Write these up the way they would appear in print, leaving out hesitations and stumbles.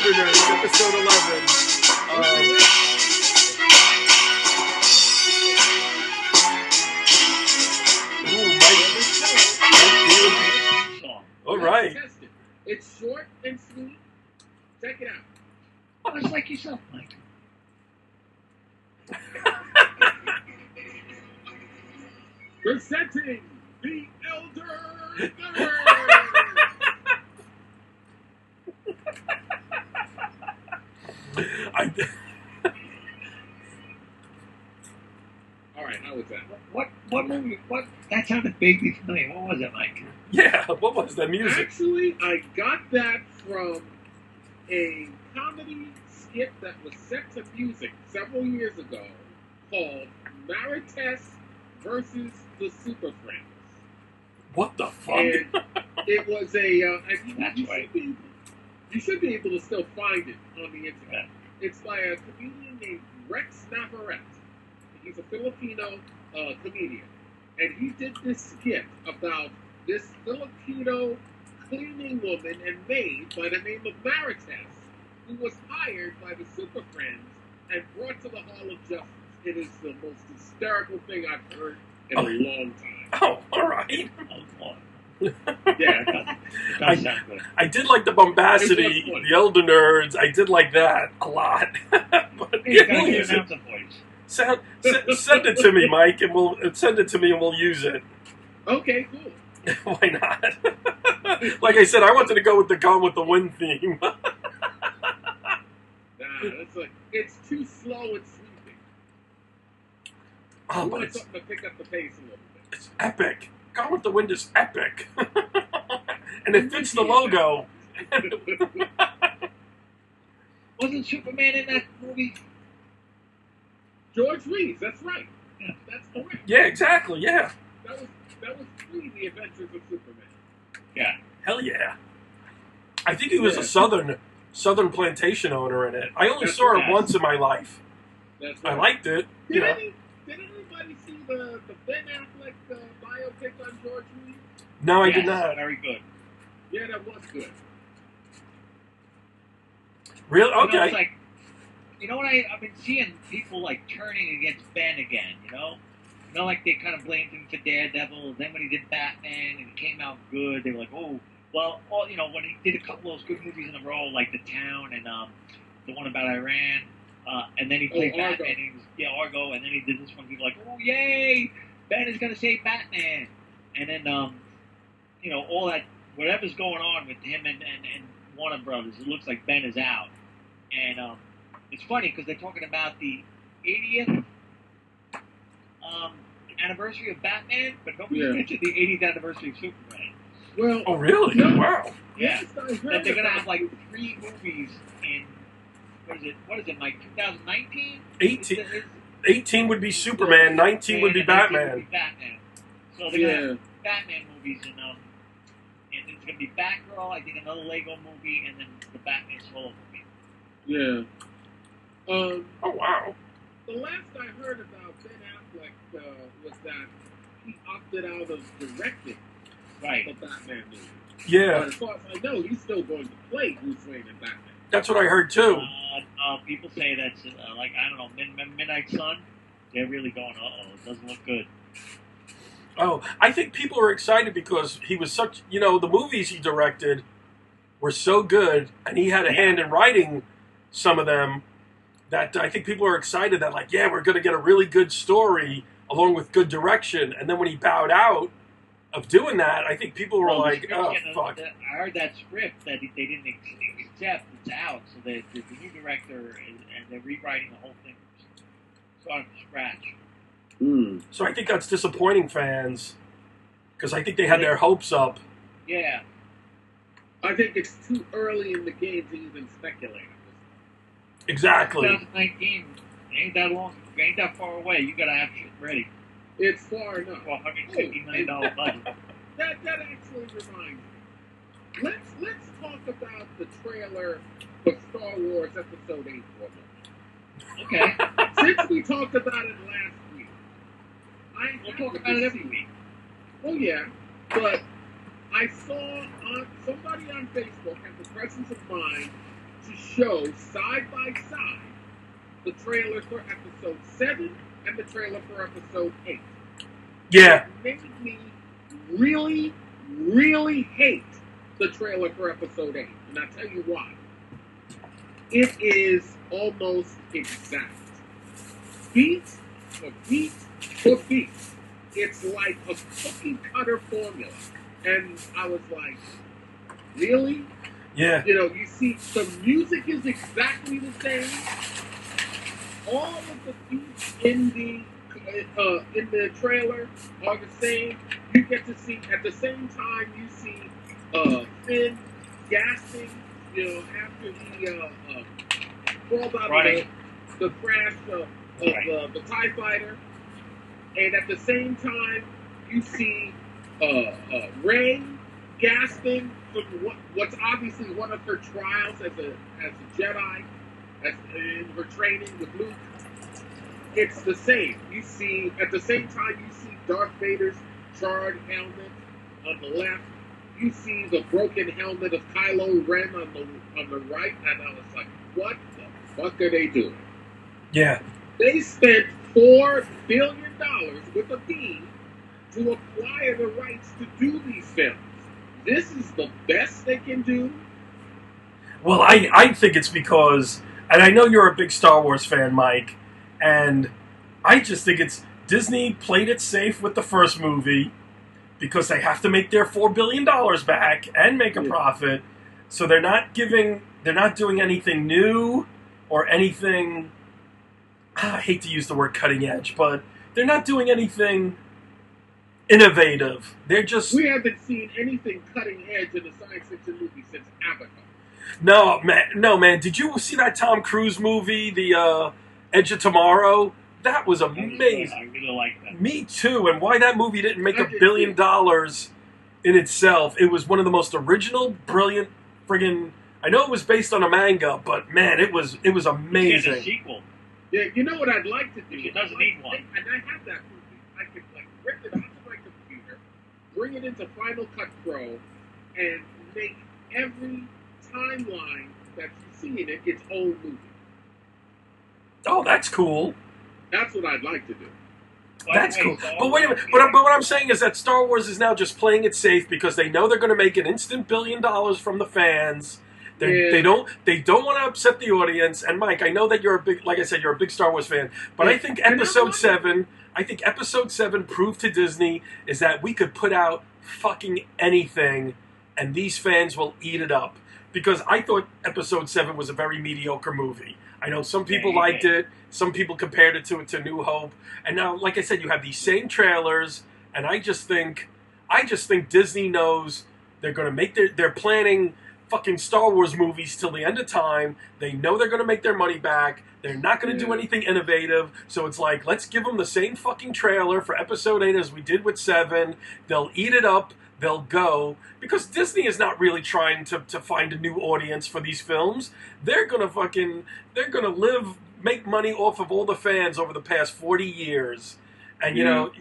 NERDS, episode 11. All right. Test it. It's short and sweet. Check it out. Oh, it's like yourself, Mike. Presenting the Elder Nerd. All right, how was that? What movie? What? That sounded vaguely familiar. What was it, Mike? Yeah, what was the music? Actually, I got that from a comedy skit that was set to music several years ago called Marites versus the Super Friends. What the fuck? And it was a. That's right. You should be able to still find it on the internet. It's by a comedian named Rex Navarrete. He's a Filipino comedian. And he did this skit about this Filipino cleaning woman and maid by the name of Marites, who was hired by the Super Friends and brought to the Hall of Justice. It is the most hysterical thing I've heard in a long time. Oh, all right. Yeah, I did like the bombacity, the Elder Nerds. I did like that a lot. But yeah, we'll use it. Send it to me, Mike, and we'll use it. Okay, cool. Why not? Like I said, I wanted to go with the Gone with the Wind theme. Nah, it's too slow and sweeping. Oh, but it's something to pick up the pace a little bit. It's epic. Gone with the Wind is epic. And it fits the logo. Wasn't Superman in that movie? George Reeves, that's right. Yeah. That's correct. Yeah, exactly, yeah. That was The Adventures of Superman. Yeah. Hell yeah. I think he was a southern plantation owner in it. I only saw it once in my life. That's right. I liked it. Did anybody see the Ben Affleck biopic on George Reeves? No, I did not. Very good. Yeah, that was good. Really? Okay. You know what I've been seeing people like turning against Ben again, you know? Like they kind of blamed him for Daredevil, then when he did Batman and it came out good, they were like, oh, well, when he did a couple of those good movies in a row, like The Town and the one about Iran, and then he played Batman, and he was, Argo, and then he did this one, people were like, oh, yay, Ben is going to save Batman. And then, all that, whatever's going on with him and Warner Brothers, it looks like Ben is out. And, it's funny because they're talking about the 80th anniversary of Batman, but nobody mentioned the 80th anniversary of Superman. Well, oh really? No. Wow. Yeah. That they're gonna have like 3 movies in what is it, like 2019? 18 would be Superman, 19 would be Batman. So they're gonna have Batman movies and it's gonna be Batgirl, I think another Lego movie, and then the Batman solo movie. Yeah. Oh wow! The last I heard about Ben Affleck was that he opted out of directing the Batman movie. Yeah. But as far as I know, he's still going to play Bruce Wayne in Batman. That's what I heard too. People say that's I don't know, Midnight Sun. They're really going, it doesn't look good. Oh, I think people are excited because he was such, the movies he directed were so good, and he had a hand in writing some of them. That I think people are excited that, we're going to get a really good story along with good direction. And then when he bowed out of doing that, I think people were like, oh, fuck. I heard that script that they didn't accept. It's out. So the new director, and they're rewriting the whole thing starting from scratch. So I think that's disappointing fans because I think they had their hopes up. Yeah. I think it's too early in the game to even speculate. Exactly. 2019 ain't that long, ain't that far away. You gotta have shit ready. It's far enough. For $150 million budget. That actually reminds me. Let's talk about the trailer for Star Wars Episode 8 for a moment. Okay. Since we talked about it last week, we'll talk about it every week. Oh yeah, but I saw somebody on Facebook had the presence of mind to show side by side the trailer for episode 7 and the trailer for episode 8. Yeah. It made me really, really hate the trailer for episode 8. And I'll tell you why. It is almost exact. Beat for beat for beat. It's like a cookie cutter formula. And I was like, really? Yeah. You know, you see, the music is exactly the same. All of the beats in the trailer are the same. You get to see, at the same time, you see Finn gasping, you know, after he crawled out of the crash of the TIE fighter. And at the same time, you see Rey gasping from what's obviously one of her trials as a Jedi, in her training with Luke. It's the same. You see, at the same time, you see Darth Vader's charred helmet on the left. You see the broken helmet of Kylo Ren on the right, and I was like, what the fuck are they doing? Yeah. They spent $4 billion with a B to acquire the rights to do these films. This is the best they can do? Well, I think it's because, and I know you're a big Star Wars fan, Mike, and I just think it's Disney played it safe with the first movie because they have to make their $4 billion back and make a profit. So they're not doing anything new or anything, I hate to use the word cutting edge, but they're not doing anything innovative. They're just... We haven't seen anything cutting edge in a science fiction movie since Avatar. No, man. Did you see that Tom Cruise movie, The Edge of Tomorrow? That was amazing. I really like that. Me too. And why that movie didn't make $1 billion in itself? It was one of the most original, brilliant, friggin'. I know it was based on a manga, but man, it was amazing. It's a sequel. Yeah, you know what I'd like to do? It doesn't need one. And I have that movie. I could rip it onto my computer, bring it into Final Cut Pro, and make every timeline that you see in it its own movie. Oh, that's cool. That's what I'd like to do. That's cool. But wait a minute. But what I'm saying is that Star Wars is now just playing it safe because they know they're going to make an instant $1 billion from the fans. They don't want to upset the audience. And Mike, I know that you're a big, like I said, you're a big Star Wars fan. But I think Episode 7 proved to Disney is that we could put out fucking anything, and these fans will eat it up. Because I thought Episode 7 was a very mediocre movie. I know some people liked it. Some people compared it to New Hope. And now, like I said, you have these same trailers, and I just think Disney knows they're going to make they're planning fucking Star Wars movies till the end of time. They know they're going to make their money back. They're not going to do anything innovative. So it's like, let's give them the same fucking trailer for Episode 8 as we did with 7. They'll eat it up. They'll go. Because Disney is not really trying to find a new audience for these films. They're going to make money off of all the fans over the past 40 years. And, well,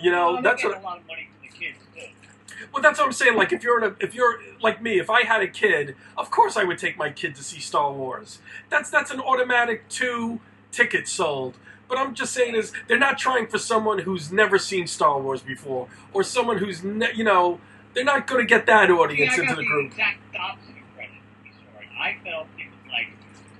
that's get what... a lot of money from the kids, too. Well, that's what I'm saying. Like, if you're like me, if I had a kid, of course I would take my kid to see Star Wars. That's an automatic 2 tickets sold. But I'm just saying is they're not trying for someone who's never seen Star Wars before, or someone who's they're not going to get that audience into the group. I got the exact opposite impression of the story. I felt it was like,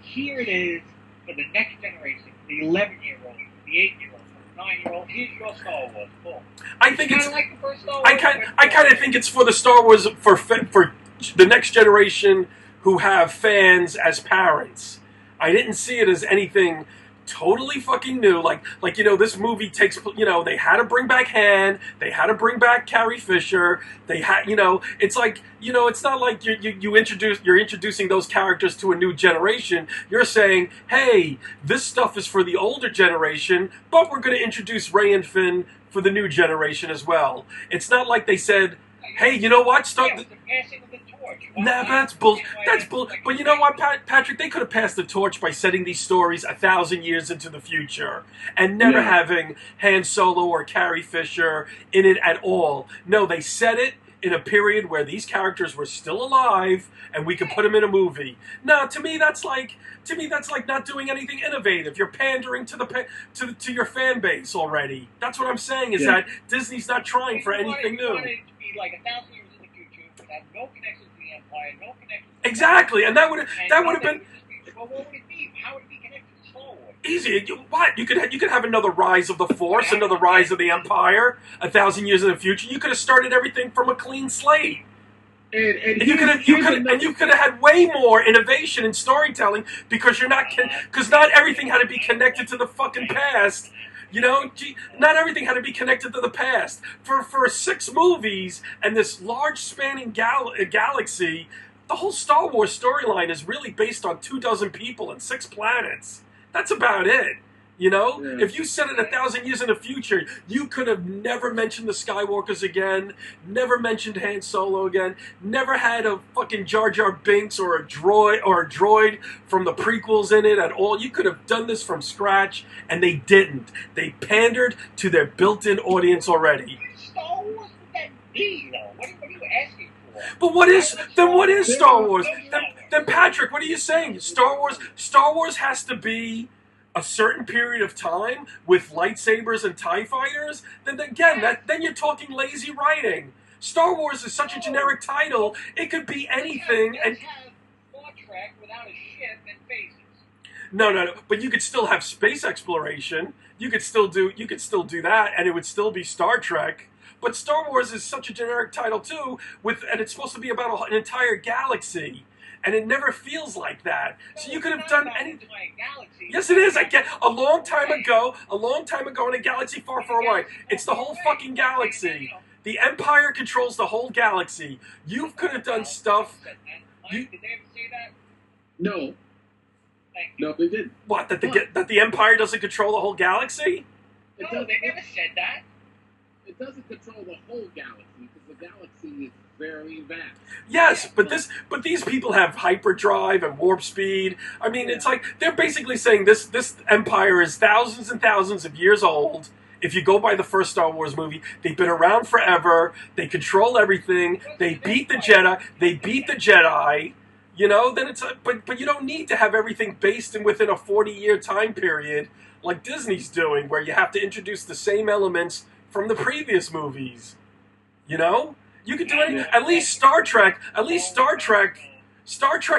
here it is for the next generation, the 11-year-old, the 8-year-old, the 9-year-old. Here's your Star Wars. Cool. I think it's like the first Star Wars. I kind of think it's for the Star Wars for the next generation who have fans as parents. I didn't see it as anything totally fucking new. Like this movie takes, they had to bring back Han, they had to bring back Carrie Fisher, they had, it's like, it's not like you're introducing those characters to a new generation. You're saying, hey, this stuff is for the older generation, but we're going to introduce Rey and Finn for the new generation as well. It's not like they said, hey, you know what? The passing of the torch. Nah, that's bull. But you know what, Patrick? They could have passed the torch by setting these stories 1,000 years into the future and never having Han Solo or Carrie Fisher in it at all. No, they set it. in a period where these characters were still alive and we could put them in a movie. No, to me that's like not doing anything innovative. You're pandering to to your fan base already. That's what I'm saying is that Disney's not trying for anything new. You wanted it to be like 1,000 years in the future, but have no connection to the Empire, no connection to Exactly, and that would have been. Well, what would it be? How would it be connected to Star Wars? Easy. You could have another rise of the Force, another rise of the Empire, 1,000 years in the future. You could have started everything from a clean slate. And you could have had way more innovation in storytelling because not everything had to be connected to the fucking past. You know, not everything had to be connected to the past. For 6 movies and this large spanning galaxy, the whole Star Wars storyline is really based on 24 people and 6 planets. That's about it. You know, if you set it 1,000 years in the future, you could have never mentioned the Skywalkers again, never mentioned Han Solo again, never had a fucking Jar Jar Binks or a droid from the prequels in it at all. You could have done this from scratch, and they didn't. They pandered to their built-in audience already. Star Wars would that be, though? What are you asking for? But what is Star Wars? Then Patrick, what are you saying? Star Wars has to be a certain period of time with lightsabers and TIE fighters, then you're talking lazy writing. Star Wars is such a generic title; it could be anything. And have Star Trek without a ship and faces. No. But you could still have space exploration. You could still do that, and it would still be Star Trek. But Star Wars is such a generic title too, and it's supposed to be about an entire galaxy. And it never feels like that. So you could have done anything. Yes, it is. I get a long time ago in a galaxy far, far away. It's the whole fucking galaxy. The Empire controls the whole galaxy. You could have done stuff. Did they ever say that? No. No, they didn't. What? That the Empire doesn't control the whole galaxy? No, they never said that. It doesn't control the whole galaxy because the galaxy is very vast. Yes, but these people have hyperdrive and warp speed. I mean, it's like they're basically saying this empire is thousands and thousands of years old. If you go by the first Star Wars movie, they've been around forever. They control everything. They beat the Jedi. You know, then but you don't need to have everything based within a 40-year time period like Disney's doing, where you have to introduce the same elements from the previous movies. You know? You could do anything. At least Star Trek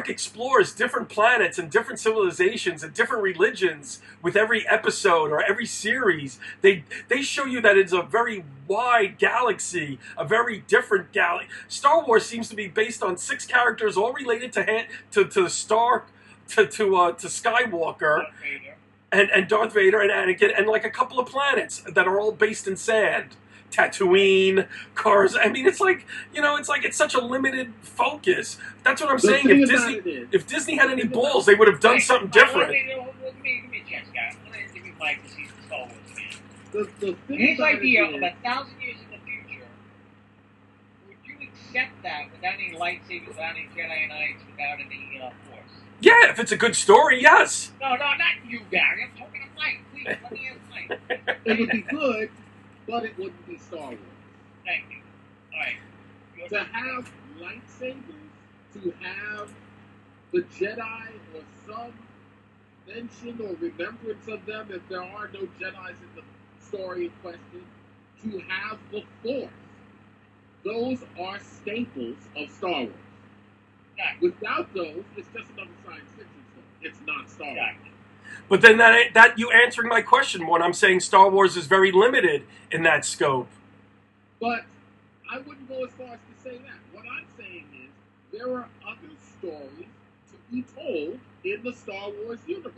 explores different planets and different civilizations and different religions with every episode or every series. They show you that it's a very wide galaxy, a very different galaxy. Star Wars seems to be based on 6 characters, all related to Skywalker and Darth Vader and Anakin, and like a couple of planets that are all based in sand. Tatooine, cars. I mean, it's like, you know, it's such a limited focus. That's what I'm saying. If Disney had any balls, they would have done something different. Let me a chance, guys. Let me Mike to see the Star Wars fan. His idea of 1,000 years in the future, would you accept that without any lightsabers, without any Jedi Knights, without any Force? Yeah, if it's a good story, yes. No, not you, Gary. I'm talking to Mike. Please, let me ask Mike. It would be good, but it wouldn't be Star Wars. Thank you. All right. To have lightsabers, to have the Jedi or some mention or remembrance of them if there are no Jedis in the story in question, to have the Force. Those are staples of Star Wars. Without those, it's just another science fiction story. It's not Star Wars. But then that you answering my question when I'm saying Star Wars is very limited in that scope. But I wouldn't go as far as to say that. What I'm saying is there are other stories to be told in the Star Wars universe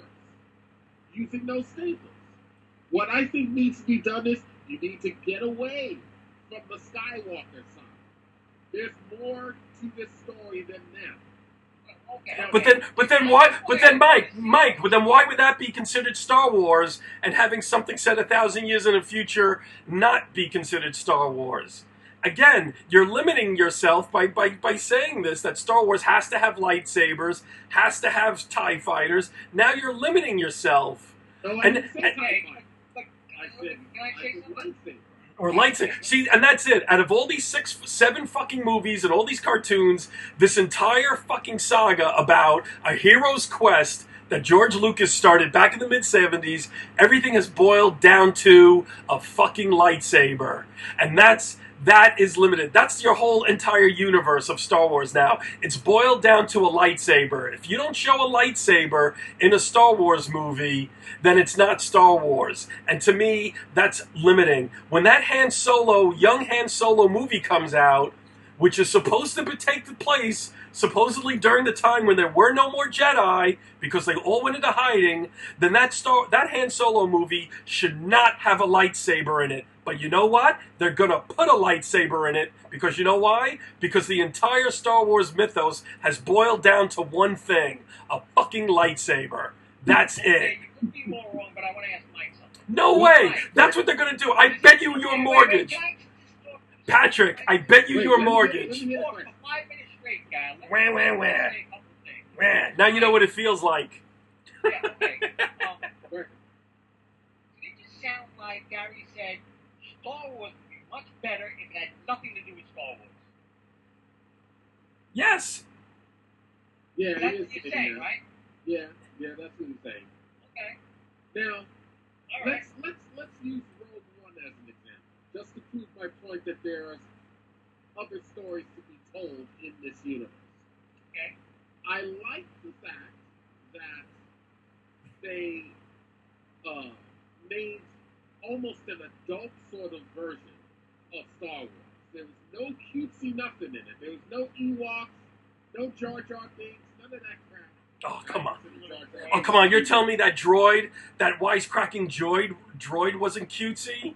using those staples. What I think needs to be done is you need to get away from the Skywalker side. There's more to this story than them. But then Mike, why would that be considered Star Wars, and having something set 1,000 years in the future not be considered Star Wars? Again, you're limiting yourself by saying this, that Star Wars has to have lightsabers, has to have TIE fighters. Now you're limiting yourself. No, I didn't say TIE fighters. I said lightsaber. Or lightsaber. See, and that's it. Out of all these 7 fucking movies and all these cartoons, this entire fucking saga about a hero's quest that George Lucas started back in the mid-70s, everything has boiled down to a fucking lightsaber. And that is limited. That's your whole entire universe of Star Wars now. It's boiled down to a lightsaber. If you don't show a lightsaber in a Star Wars movie, then it's not Star Wars. And to me, that's limiting. When that young Han Solo movie comes out, which is supposed to take place supposedly during the time when there were no more Jedi because they all went into hiding, then that Han Solo movie should not have a lightsaber in it. But you know what? They're going to put a lightsaber in it because you know why? Because the entire Star Wars mythos has boiled down to one thing, a fucking lightsaber. That's it. You could be more wrong, but I want to ask Mike something. No way! That's what they're going to do. I bet you your mortgage. Patrick, I bet you your mortgage. For 5 minutes straight, guy. Wah, wah, wah. Wah. Now you know what it feels like. Yeah, okay. Did it just sound like Gary said Star Wars would be much better if it had nothing to do with Star Wars? Yes. Yeah, That's what you're saying, right? Yeah, that's what he's saying. Okay. Now, All right. let's use Rogue One as an example, just to prove my point that there's other stories to be told in this universe. Okay. I like the fact that they made almost an adult sort of version of Star Wars. There was no cutesy nothing in it. There was no Ewoks, no Jar Jar Binks, none of that crap. Oh, come on. Oh, come on. You're telling me that wisecracking droid wasn't cutesy?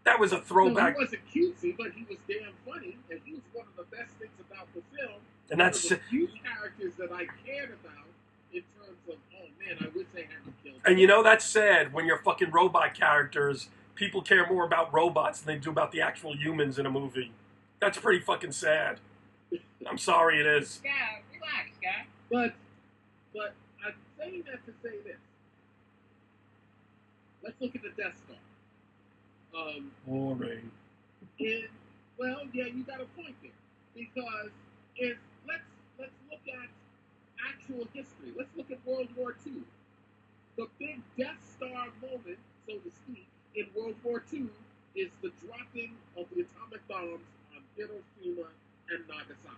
That was a throwback. No, he wasn't cutesy, but he was damn funny, and he was one of the best things about the film. And that's one of the few characters that I cared about in terms of, oh man, I wish they hadn't killed him. And you know that's sad when you're fucking robot characters. People care more about robots than they do about the actual humans in a movie. That's pretty fucking sad. I'm sorry, it is. Yeah, relax, guy. But I'm saying that to say this. Let's look at the Death Star. Boring. Well, yeah, you got a point there. Because let's look at actual history. Let's look at World War II. The big Death Star moment, so to speak, in World War II is the dropping of the atomic bombs on Hiroshima and Nagasaki.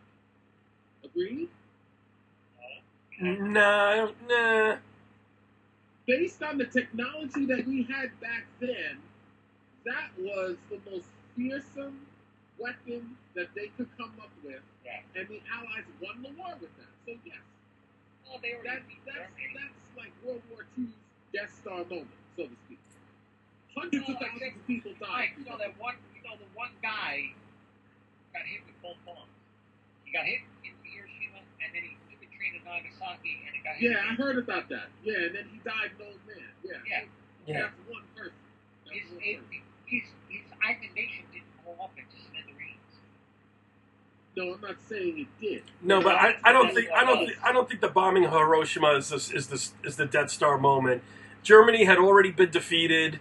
Agreed? Nah. Based on the technology that we had back then, that was the most fearsome weapon that they could come up with, and the Allies won the war with that. So yes, that's like World War II's Death Star moment, so to speak. Hundreds of thousands of people died. The one guy got hit with both bombs. He got hit in Hiroshima, and then he took a train to Nagasaki, and it got hit. Yeah, I heard about that. Yeah, and then he died an old man. Yeah. That's one person. His accusation didn't blow up into smithereens. No, I'm not saying it did. No, but I don't think the bombing of Hiroshima is the Death Star moment. Germany had already been defeated.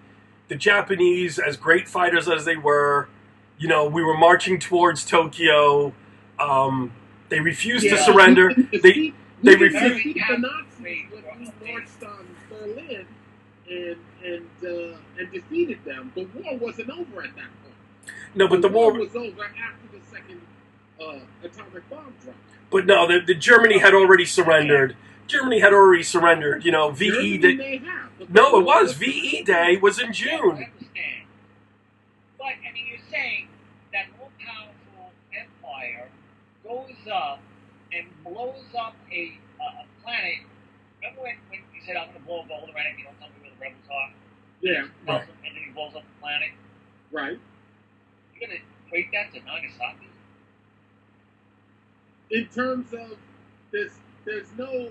The Japanese, as great fighters as they were, we were marching towards Tokyo. They refused to surrender. They refused. The Nazis when we marched on Berlin and defeated them. The war wasn't over at that point. No, but the war was over after the second atomic bomb dropped. But no, the Germany had already surrendered. Germany had already surrendered. VE Day. No, it was VE Day was in June. I understand, but you're saying that more powerful empire goes up and blows up a planet. Remember when he said, "I'm going to blow up all around it. You don't tell me where the rebels are." Yeah. Right. And then he blows up the planet. Right. You're going to equate that to Nagasaki? In terms of this, there's no,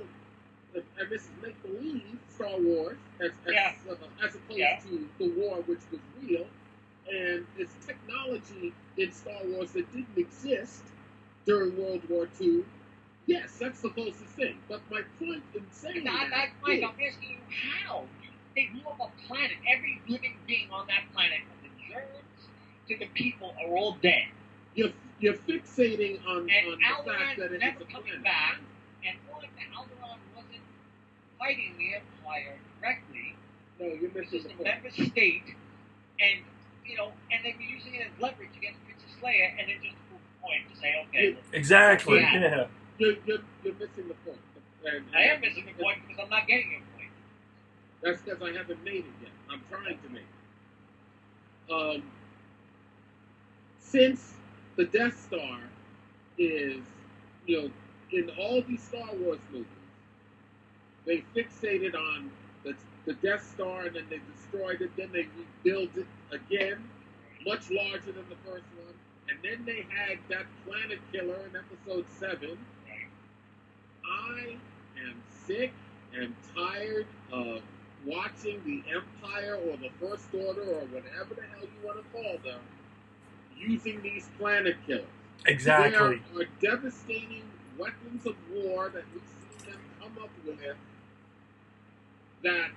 and this is make-believe Star Wars, as opposed to the war, which was real, and it's technology in Star Wars that didn't exist during World War II. Yes, that's supposed to sing. But my point in saying Mike, I'm asking you how. They blew up a planet. Every living being on that planet, from the germs to the people are all dead. You're fixating on And the fact that Alderaan it's never a coming planet. back. And one, Alderaan wasn't fighting the Empire directly. No, you're This missing is the the point. member state, and and they were using it as leverage against Princess Leia, and then just prove the point to say, okay, Exactly. Yeah. You're missing the point. And I am missing the point because I'm not getting your point. That's because I haven't made it yet. I'm trying to make it. Since the Death Star is, in all these Star Wars movies, they fixated on the Death Star and then they destroyed it, then they rebuilt it again, much larger than the first one, and then they had that planet killer in Episode 7. I am sick and tired of watching the Empire or the First Order or whatever the hell you want to call them using these planet killers. Exactly. There are devastating weapons of war that we see them come up with that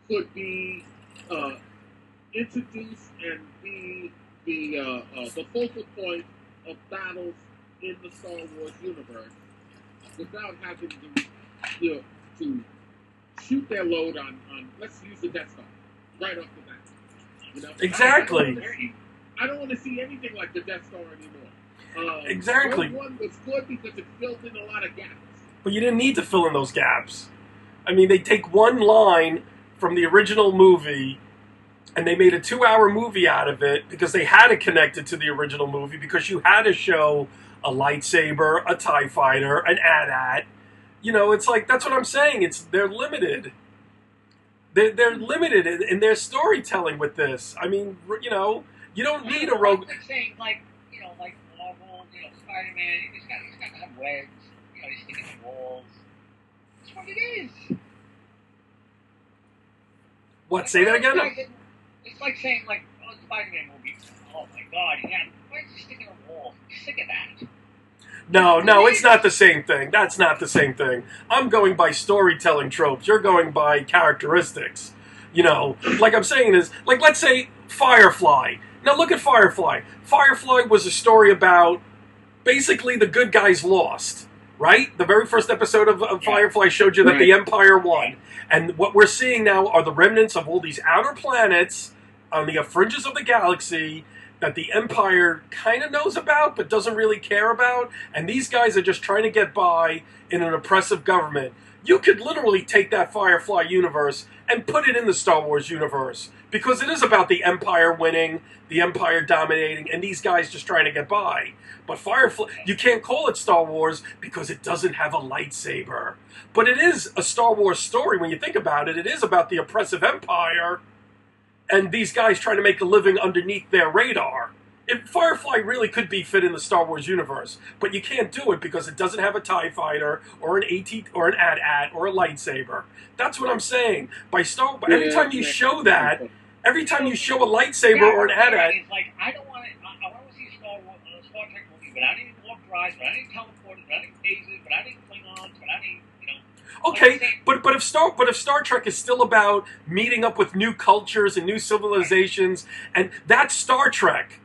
could be introduced and be the focal point of battles in the Star Wars universe without having to shoot their load on let's use the Death Star right off the bat. Exactly. I don't want to see anything like the Death Star anymore. Exactly. Rogue One was good because it filled in a lot of gaps. But you didn't need to fill in those gaps. I mean, they take one line from the original movie and they made a 2-hour movie out of it because they had to connect it to the original movie because you had to show a lightsaber, a TIE fighter, an AT-AT. It's like, that's what I'm saying. They're limited. They're limited in their storytelling with this. I mean, you don't need a rogue. Like saying, like Marvel, Spider-Man, he's got to have webs, he's sticking in walls. That's what it is. What, say that again? It's like saying, the Spider-Man movie, oh my god, why is he sticking in walls? I'm sick of that. No, it's not the same thing. That's not the same thing. I'm going by storytelling tropes. You're going by characteristics. Like I'm saying is, let's say Firefly. Now look at Firefly. Firefly was a story about basically the good guys lost, right? The very first episode of Firefly showed you that the Empire won. And what we're seeing now are the remnants of all these outer planets on the fringes of the galaxy that the Empire kind of knows about but doesn't really care about. And these guys are just trying to get by in an oppressive government. You could literally take that Firefly universe and put it in the Star Wars universe because it is about the Empire winning, the Empire dominating, and these guys just trying to get by. But Firefly, you can't call it Star Wars because it doesn't have a lightsaber. But it is a Star Wars story when you think about it. It is about the oppressive Empire and these guys trying to make a living underneath their radar. Firefly really could be fit in the Star Wars universe, but you can't do it because it doesn't have a TIE fighter or an AT or an AT-AT or a lightsaber. That's what I'm saying. Every time you show that, every time you show a lightsaber or an AT-AT, it's like I want to see a Star Trek movie, but I need warp drives, but I need teleporters, but I need phasers, but I need Klingons, but I need okay, but if Star Trek is still about meeting up with new cultures and new civilizations, and that's Star Trek.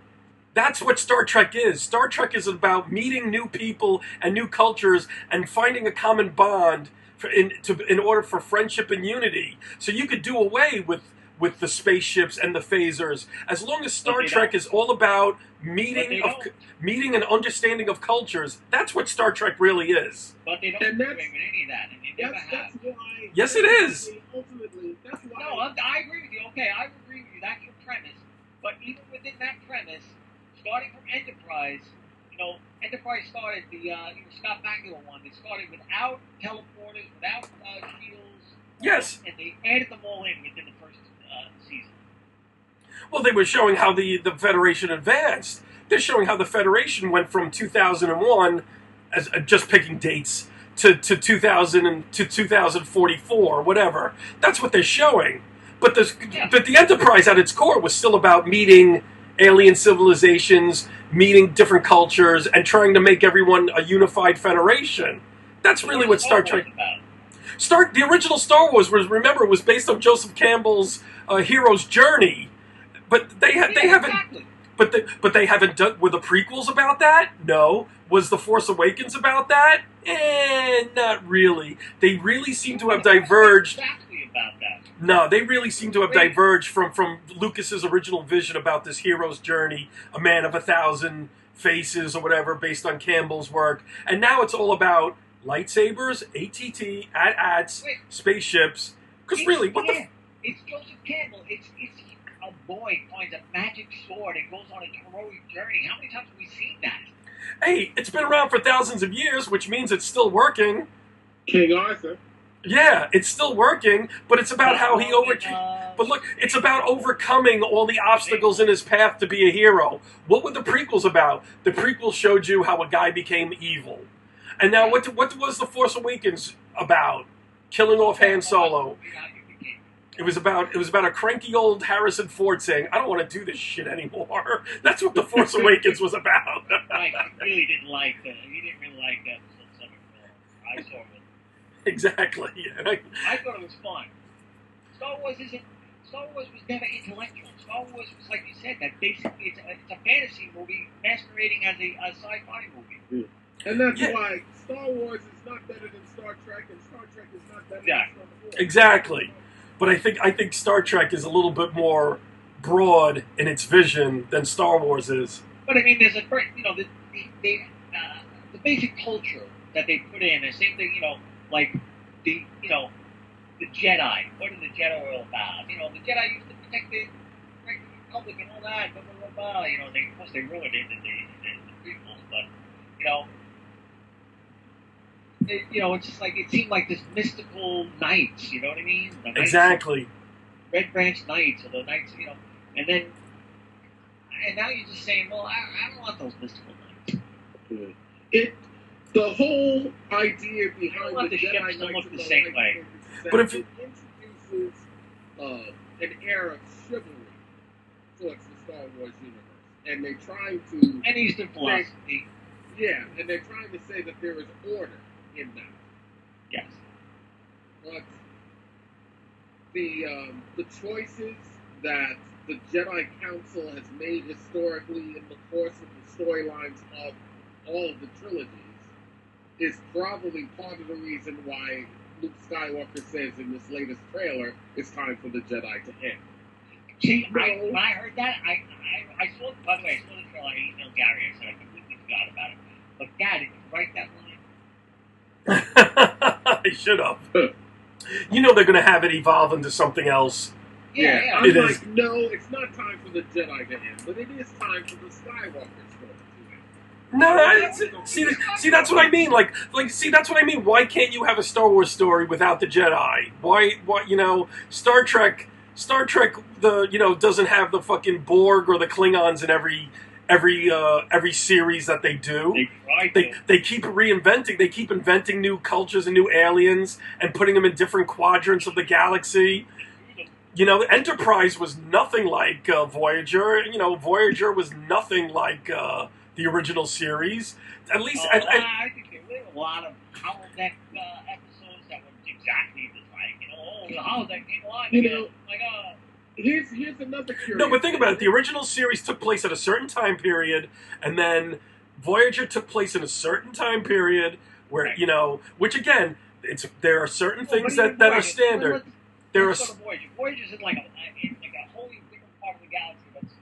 That's what Star Trek is. Star Trek is about meeting new people and new cultures and finding a common bond in order for friendship and unity. So you could do away with the spaceships and the phasers as long as Star Trek is all about meeting and understanding of cultures. That's what Star Trek really is. But they don't do away with any of that, and they never have. That's why. Yes, it is. Ultimately, that's why. No, I agree with you. Okay, I agree with you. That's your premise. But even within that premise, starting from Enterprise, Enterprise started the Scott Bakula one. They started without teleporters, without shields. Yes. And they added them all in within the first season. Well, they were showing how the Federation advanced. They're showing how the Federation went from 2001, as just picking dates, to 2000 and to 2044, whatever. That's what they're showing. But the Enterprise at its core was still about meeting alien civilizations, meeting different cultures, and trying to make everyone a unified federation. That's really what Star Trek. The original Star Wars was based on Joseph Campbell's hero's journey, but they haven't but they haven't done. Were the prequels about that? No. Was The Force Awakens about that? Not really. They really seem to have diverged. Exactly about that. No, they really seem to have diverged from Lucas's original vision about this hero's journey, a man of 1,000 faces or whatever, based on Campbell's work. And now it's all about lightsabers, ATT, AT-ATs, spaceships. Because really, what the... It's Joseph Campbell. It's a boy finds a magic sword and goes on a heroic journey. How many times have we seen that? Hey, it's been around for thousands of years, which means it's still working. King Arthur. Yeah, it's still working, but it's about how he overcame. But look, it's about overcoming all the obstacles in his path to be a hero. What were the prequels about? The prequels showed you how a guy became evil. And now, what was The Force Awakens about? Killing off Han Solo. It was about a cranky old Harrison Ford saying, "I don't want to do this shit anymore." That's what The Force Awakens was about. Right, he really didn't like that. He didn't really like that episode 7 at all. I saw it. Exactly. I thought it was fun. Star Wars was never intellectual. Star Wars was, like you said, that basically it's a fantasy movie masquerading as a sci-fi movie. And that's why Star Wars is not better than Star Trek, and Star Trek is not better than Star Wars. Exactly. But I think Star Trek is a little bit more broad in its vision than Star Wars is. But I mean, there's a the basic culture that they put in. The same thing, like the Jedi. What are the Jedi all about? The Jedi used to protect the Republic and all that. Blah blah blah blah. Of course they ruined it in the prequels, but it's just like it seemed like this mystical knights. You know what I mean? The Exactly. Red Branch Knights, or the knights, and now you're just saying, well, I don't want those mystical knights. The whole idea behind the Jedi ships don't Knights look the same way. But if it introduces an era of chivalry towards the Star Wars universe, and they're trying to and Eastern philosophy. And they're trying to say that there is order in that. Yes. But the choices that the Jedi Council has made historically in the course of the storylines of all of the trilogies is probably part of the reason why Luke Skywalker says in this latest trailer, it's time for the Jedi to end. See, when I heard that, I saw, by the way, I saw the trailer, I emailed Gary, I said I completely forgot about it. But Dad, did you write that line? I should have. They're going to have it evolve into something else. Yeah. I'm like, no, it's not time for the Jedi to end, but it is time for the Skywalker story to end. No, see, that's what I mean. See, that's what I mean. Why can't you have a Star Wars story without the Jedi? Why, Star Trek, doesn't have the fucking Borg or the Klingons in every series that they do. They keep reinventing. They keep inventing new cultures and new aliens and putting them in different quadrants of the galaxy. Enterprise was nothing like Voyager. Voyager was nothing like the original series. At least, I think there were a lot of holodeck episodes that were exactly just like, the holodeck came alive again. My God. Here's another curious. No, but think about it. The original series took place at a certain time period, and then Voyager took place in a certain time period where, which again, there are certain things that are standard. Let's go to Voyager. Voyager's in like a wholly different part of the galaxy that's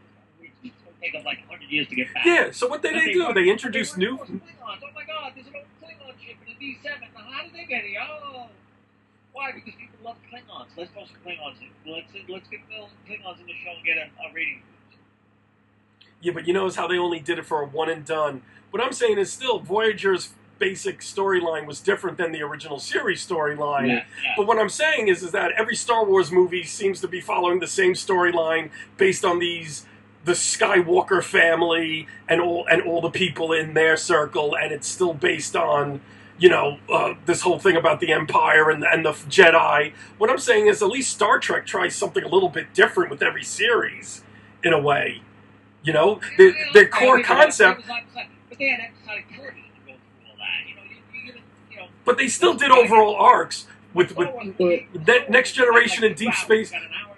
going to take them like 100 years to get back. Yeah, so what did they do? They introduced new... Klingons. Oh my God, there's an old Klingon ship in the D7. Now, how did they get here? Oh... Why? Because people love Klingons. Let's throw some Klingons in. Let's get Klingons in the show and get a rating boost. Yeah, but notice how they only did it for a one and done. What I'm saying is still Voyager's basic storyline was different than the original series storyline. Yeah. But what I'm saying is that every Star Wars movie seems to be following the same storyline based on the Skywalker family and all the people in their circle, and it's still based on this whole thing about the Empire and the Jedi. What I'm saying is at least Star Trek tries something a little bit different with every series, in a way. Their core concept... But they had episodic television to go through all that. But they still did overall arcs with Next Generation and Deep Space. Got an hour,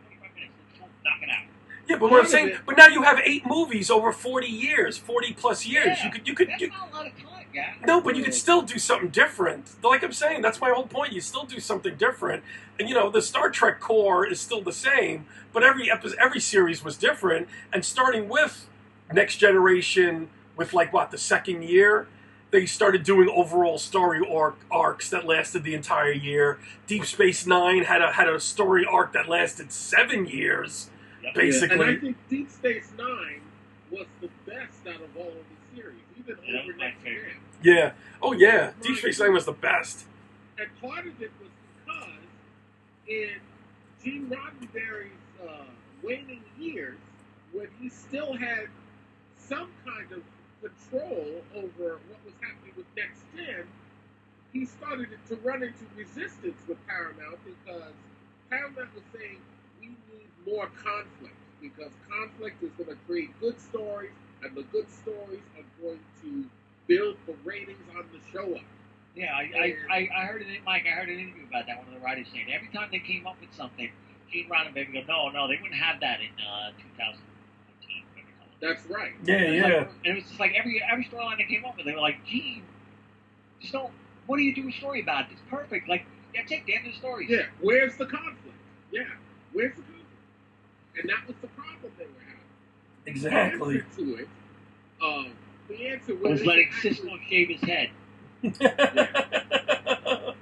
45 minutes. Let's knock it out. Yeah, but what I'm saying, but now you have 8 movies over 40 years, 40 plus years. Yeah, You could. that's not a lot of time, yeah. No, but you could still do something different. Like I'm saying, that's my whole point. You still do something different, and the Star Trek core is still the same, but every series was different. And starting with Next Generation, with like what the second year, they started doing overall story arcs that lasted the entire year. Deep Space Nine had a story arc that lasted 7 years, basically. And I think Deep Space Nine was the best out of all of the series, even over Next Gen. Yeah. Oh yeah. Deep Space Nine was the best. And part of it was because in Gene Roddenberry's waning years, when he still had some kind of control over what was happening with Next Gen, he started to run into resistance with Paramount because Paramount was saying we need more conflict because conflict is going to create good stories, and the good stories are going to build the ratings on the show up. Yeah, I heard it, Mike. I heard an interview about that. One of the writers saying every time they came up with something, Gene Roddenberry would go, no, they wouldn't have that in 2014. That's right. Yeah, and it was just like every storyline they came up with, they were like, Gene, just don't. What do you do a story about? It's perfect. Like, that's it. The end of the story. Yeah. Where's the conflict? Yeah. Where's the conflict? And that was the problem they were having. Exactly. The answer was letting Cisco shave his head. Yeah.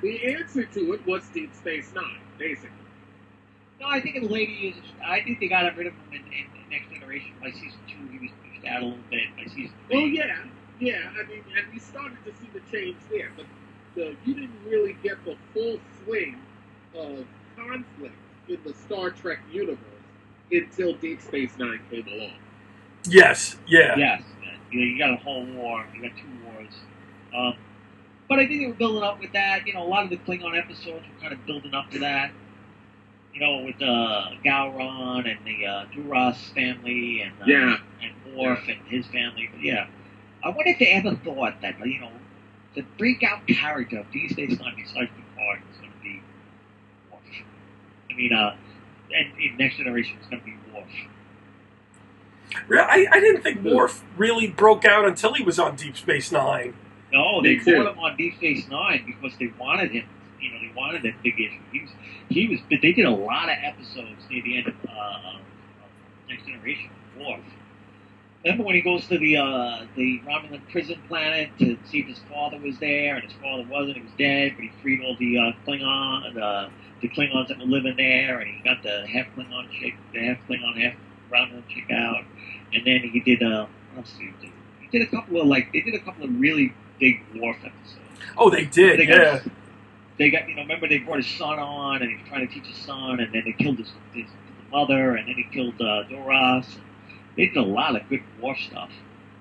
The answer to it was Deep Space Nine, basically. No, I think in the later years, I think they got rid of him in Next Generation. By season 2, he was pushed out a little bit. By season 3. Oh yeah. I mean, and we started to see the change there, but you didn't really get the full swing of conflict in the Star Trek universe until Deep Space Nine came along. Yes. Yeah. Yes. You got a whole war. You got 2 wars. But I think they were building up with that. A lot of the Klingon episodes were kind of building up to that. With Gowron and the Duras family and Worf and his family. But yeah, I wonder if they ever thought that the breakout character of Deep Space Nine besides Picard was going to be Worf. I mean, and in Next Generation it's going to be Worf. I didn't think Worf really broke out until he was on Deep Space Nine. No, they put him on Deep Space Nine because they wanted him. They wanted that big issue. He was. They did a lot of episodes near the end of Next Generation with Worf. Remember when he goes to the Romulan prison planet to see if his father was there, and his father wasn't. He was dead, but he freed all the the Klingons that were living there, and he got the half Klingon chick, the half Klingon, half Romulan chick out. And then he did what else did he do? He did a couple of really big Worf episodes. Oh, they did. They got, remember they brought his son on, and he was trying to teach his son, and then they killed his mother, and then he killed Duras. They did a lot of good war stuff.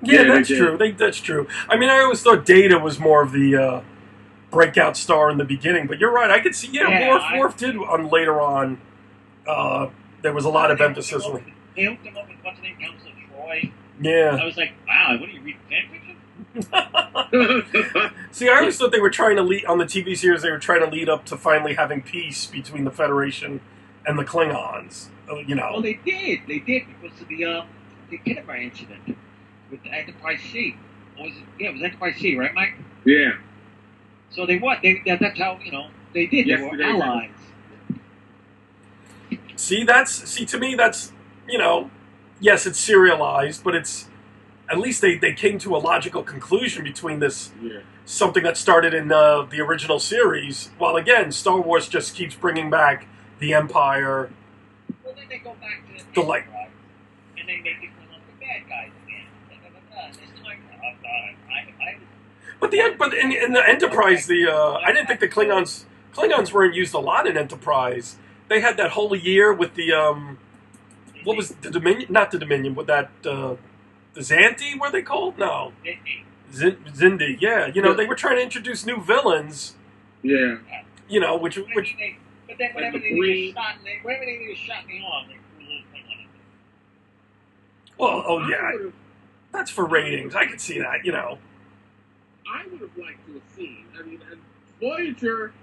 Yeah, that's true. That's true. I mean, I always thought Data was more of the breakout star in the beginning, but you're right. I could see, Worf did later on. There was a lot of emphasis on it. They hooked him up with what's the name, Counselor Troy. Yeah. I was like, wow, what are you reading fan fiction? See, I always thought they were trying to lead on the TV series. They were trying to lead up to finally having peace between the Federation and the Klingons. Well, they did because of the Kidderby incident with the Enterprise C. It was Enterprise C, right, Mike? Yeah. So they what? That's how they did. They were allies. See, to me that's yes, it's serialized, but it's. At least they came to a logical conclusion between this something that started in the original series. While again, Star Wars just keeps bringing back the Empire. Well, then they go back to the light, and they make it the bad guys again. But in the Enterprise, I didn't think the Klingons weren't used a lot in Enterprise. They had that whole year with the what was the Dominion? Not the Dominion, but that. The Xanthi, were they called? No. Zindi, yeah. They were trying to introduce new villains. Yeah. Which. But then whenever they needed shot in the arm, they threw a little thing on it. Well, yeah. That's for ratings. I could see that, I would have liked to have seen. I mean, Voyager,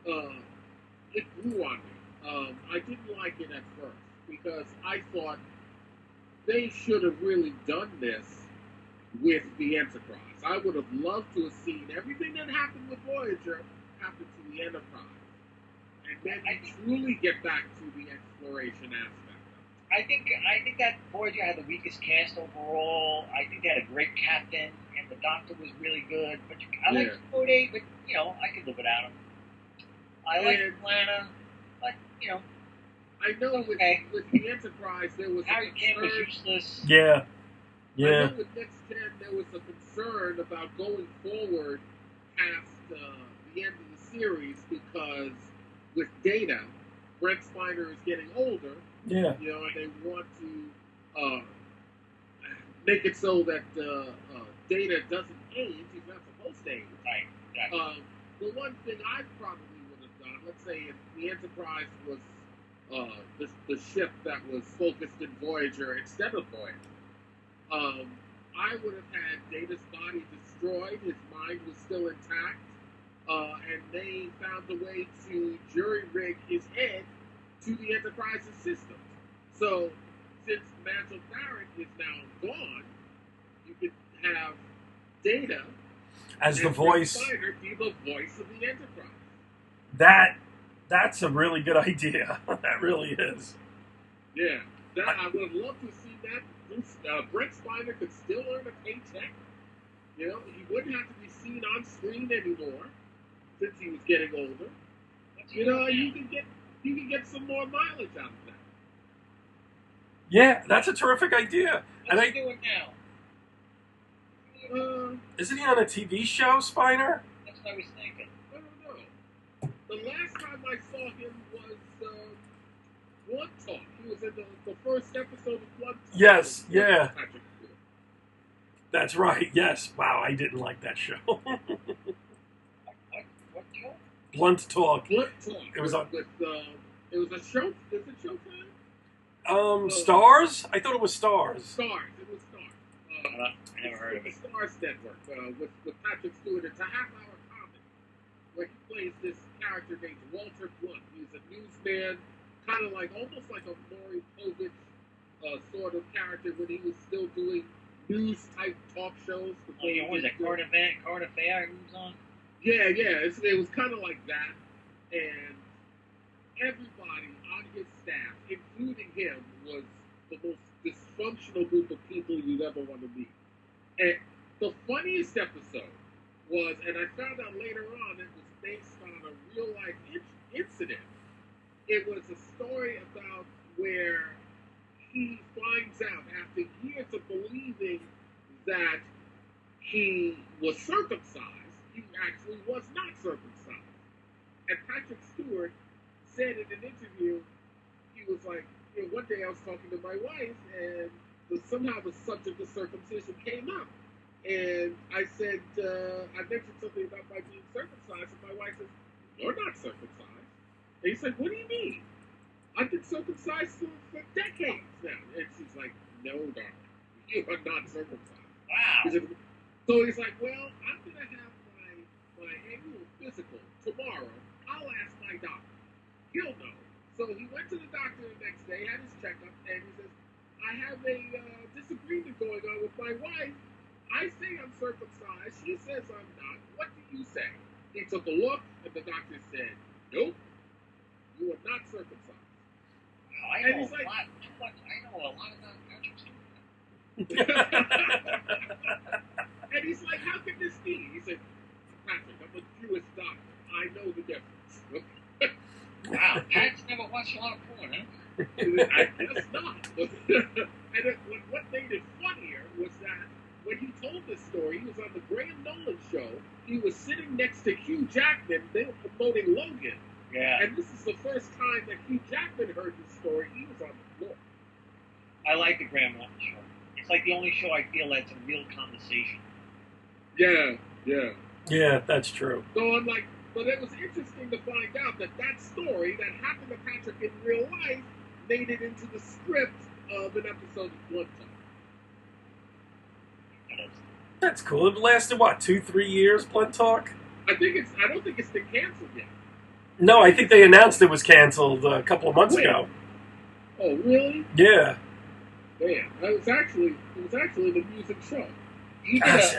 it grew on me. I didn't like it at first. because I thought they should have really done this with the Enterprise. I would have loved to have seen everything that happened with Voyager happen to the Enterprise, and then truly get back to the exploration aspect. I think that Voyager had the weakest cast overall. I think they had a great captain, and the Doctor was really good. But I like Cody, but I could live without him. I like Atlanta, but I know with the Enterprise there was Harry Kim was useless. Yeah. I know with Next Gen there was a concern about going forward past the end of the series because with Data, Brent Spiner is getting older. Yeah. And they want to make it so that Data doesn't age. He's not supposed to age. Right. Exactly. The one thing I probably would have done, let's say if the Enterprise was the ship that was focused in Voyager instead of Voyager, I would have had Data's body destroyed, his mind was still intact, and they found a way to jury-rig his head to the Enterprise's systems. So, since Mantle Barrett is now gone, you could have Data as the voice. Be the voice of the Enterprise. That's a really good idea. That really is. Yeah, I would have loved to see that. Brent Spiner could still earn a paycheck. He wouldn't have to be seen on screen anymore since he was getting older. You can get some more mileage out of that. Yeah, that's a terrific idea. Let's do it now. Isn't he on a TV show, Spiner? That's what I was thinking. I don't know. The last time I saw him was Blood Talk. He was in the first episode of Blood Talk. Yes, yeah. That's right, yes. Wow, I didn't like that show. What show? Blunt Talk. Blunt Talk. It was on... it was a show. Is it Showtime? Stars? I thought it was Stars. Stars. It was Stars. I never heard of it. The Stars Network with Patrick Stewart. It's a half-hour comedy where he plays this character named Walter Blunt. He's a newsman, kind of almost like a Maury Povich sort of character when he was still doing news-type talk shows. What was it, Current Affair he was on? Yeah. It was kind of like that. And everybody on his staff, including him, was the most dysfunctional group of people you'd ever want to meet. And the funniest episode was, and I found out later on, it was based on a real-life incident. It was a story about where he finds out, after years of believing that he was circumcised, he actually was not circumcised. And Patrick Stewart said in an interview, he was like, one day I was talking to my wife, and somehow the subject of circumcision came up. And I said, I mentioned something about my being circumcised, and my wife says, "You're not circumcised." And he said, "What do you mean? I've been circumcised for decades now." And she's like, "No, darling, you are not circumcised." Wow. So he's like, "Well, I'm going to have my annual physical tomorrow. I'll ask my doctor. He'll know." So he went to the doctor the next day, had his checkup, and he says, "I have a disagreement going on with my wife. I say I'm circumcised. She says I'm not. What do you say?" He took a look, and the doctor said, "Nope, you are not circumcised." Wow, I know a lot about Patrick Stewart. And he's like, "How can this be?" He said, "Patrick, I'm a Jewish doctor. I know the difference." Wow, Pat's never watched a lot of porn, huh? I guess not. And what made it funnier was that when he told this story, he was on the Graham Nolan show. He was sitting next to Hugh Jackman. They were promoting Logan. Yeah. And this is the first time that Hugh Jackman heard this story. He was on the floor. I like the Graham Nolan show. It's like the only show I feel that's a real conversation. Yeah. Yeah, that's true. So I'm like, but it was interesting to find out that story that happened to Patrick in real life made it into the script of an episode of Blood Talk. That's cool. It lasted, what, 2-3 years, Blood Talk? I don't think it's been canceled yet. No, I think they announced it was canceled a couple of months ago. Oh, really? Yeah. Damn. It was actually the music show. He did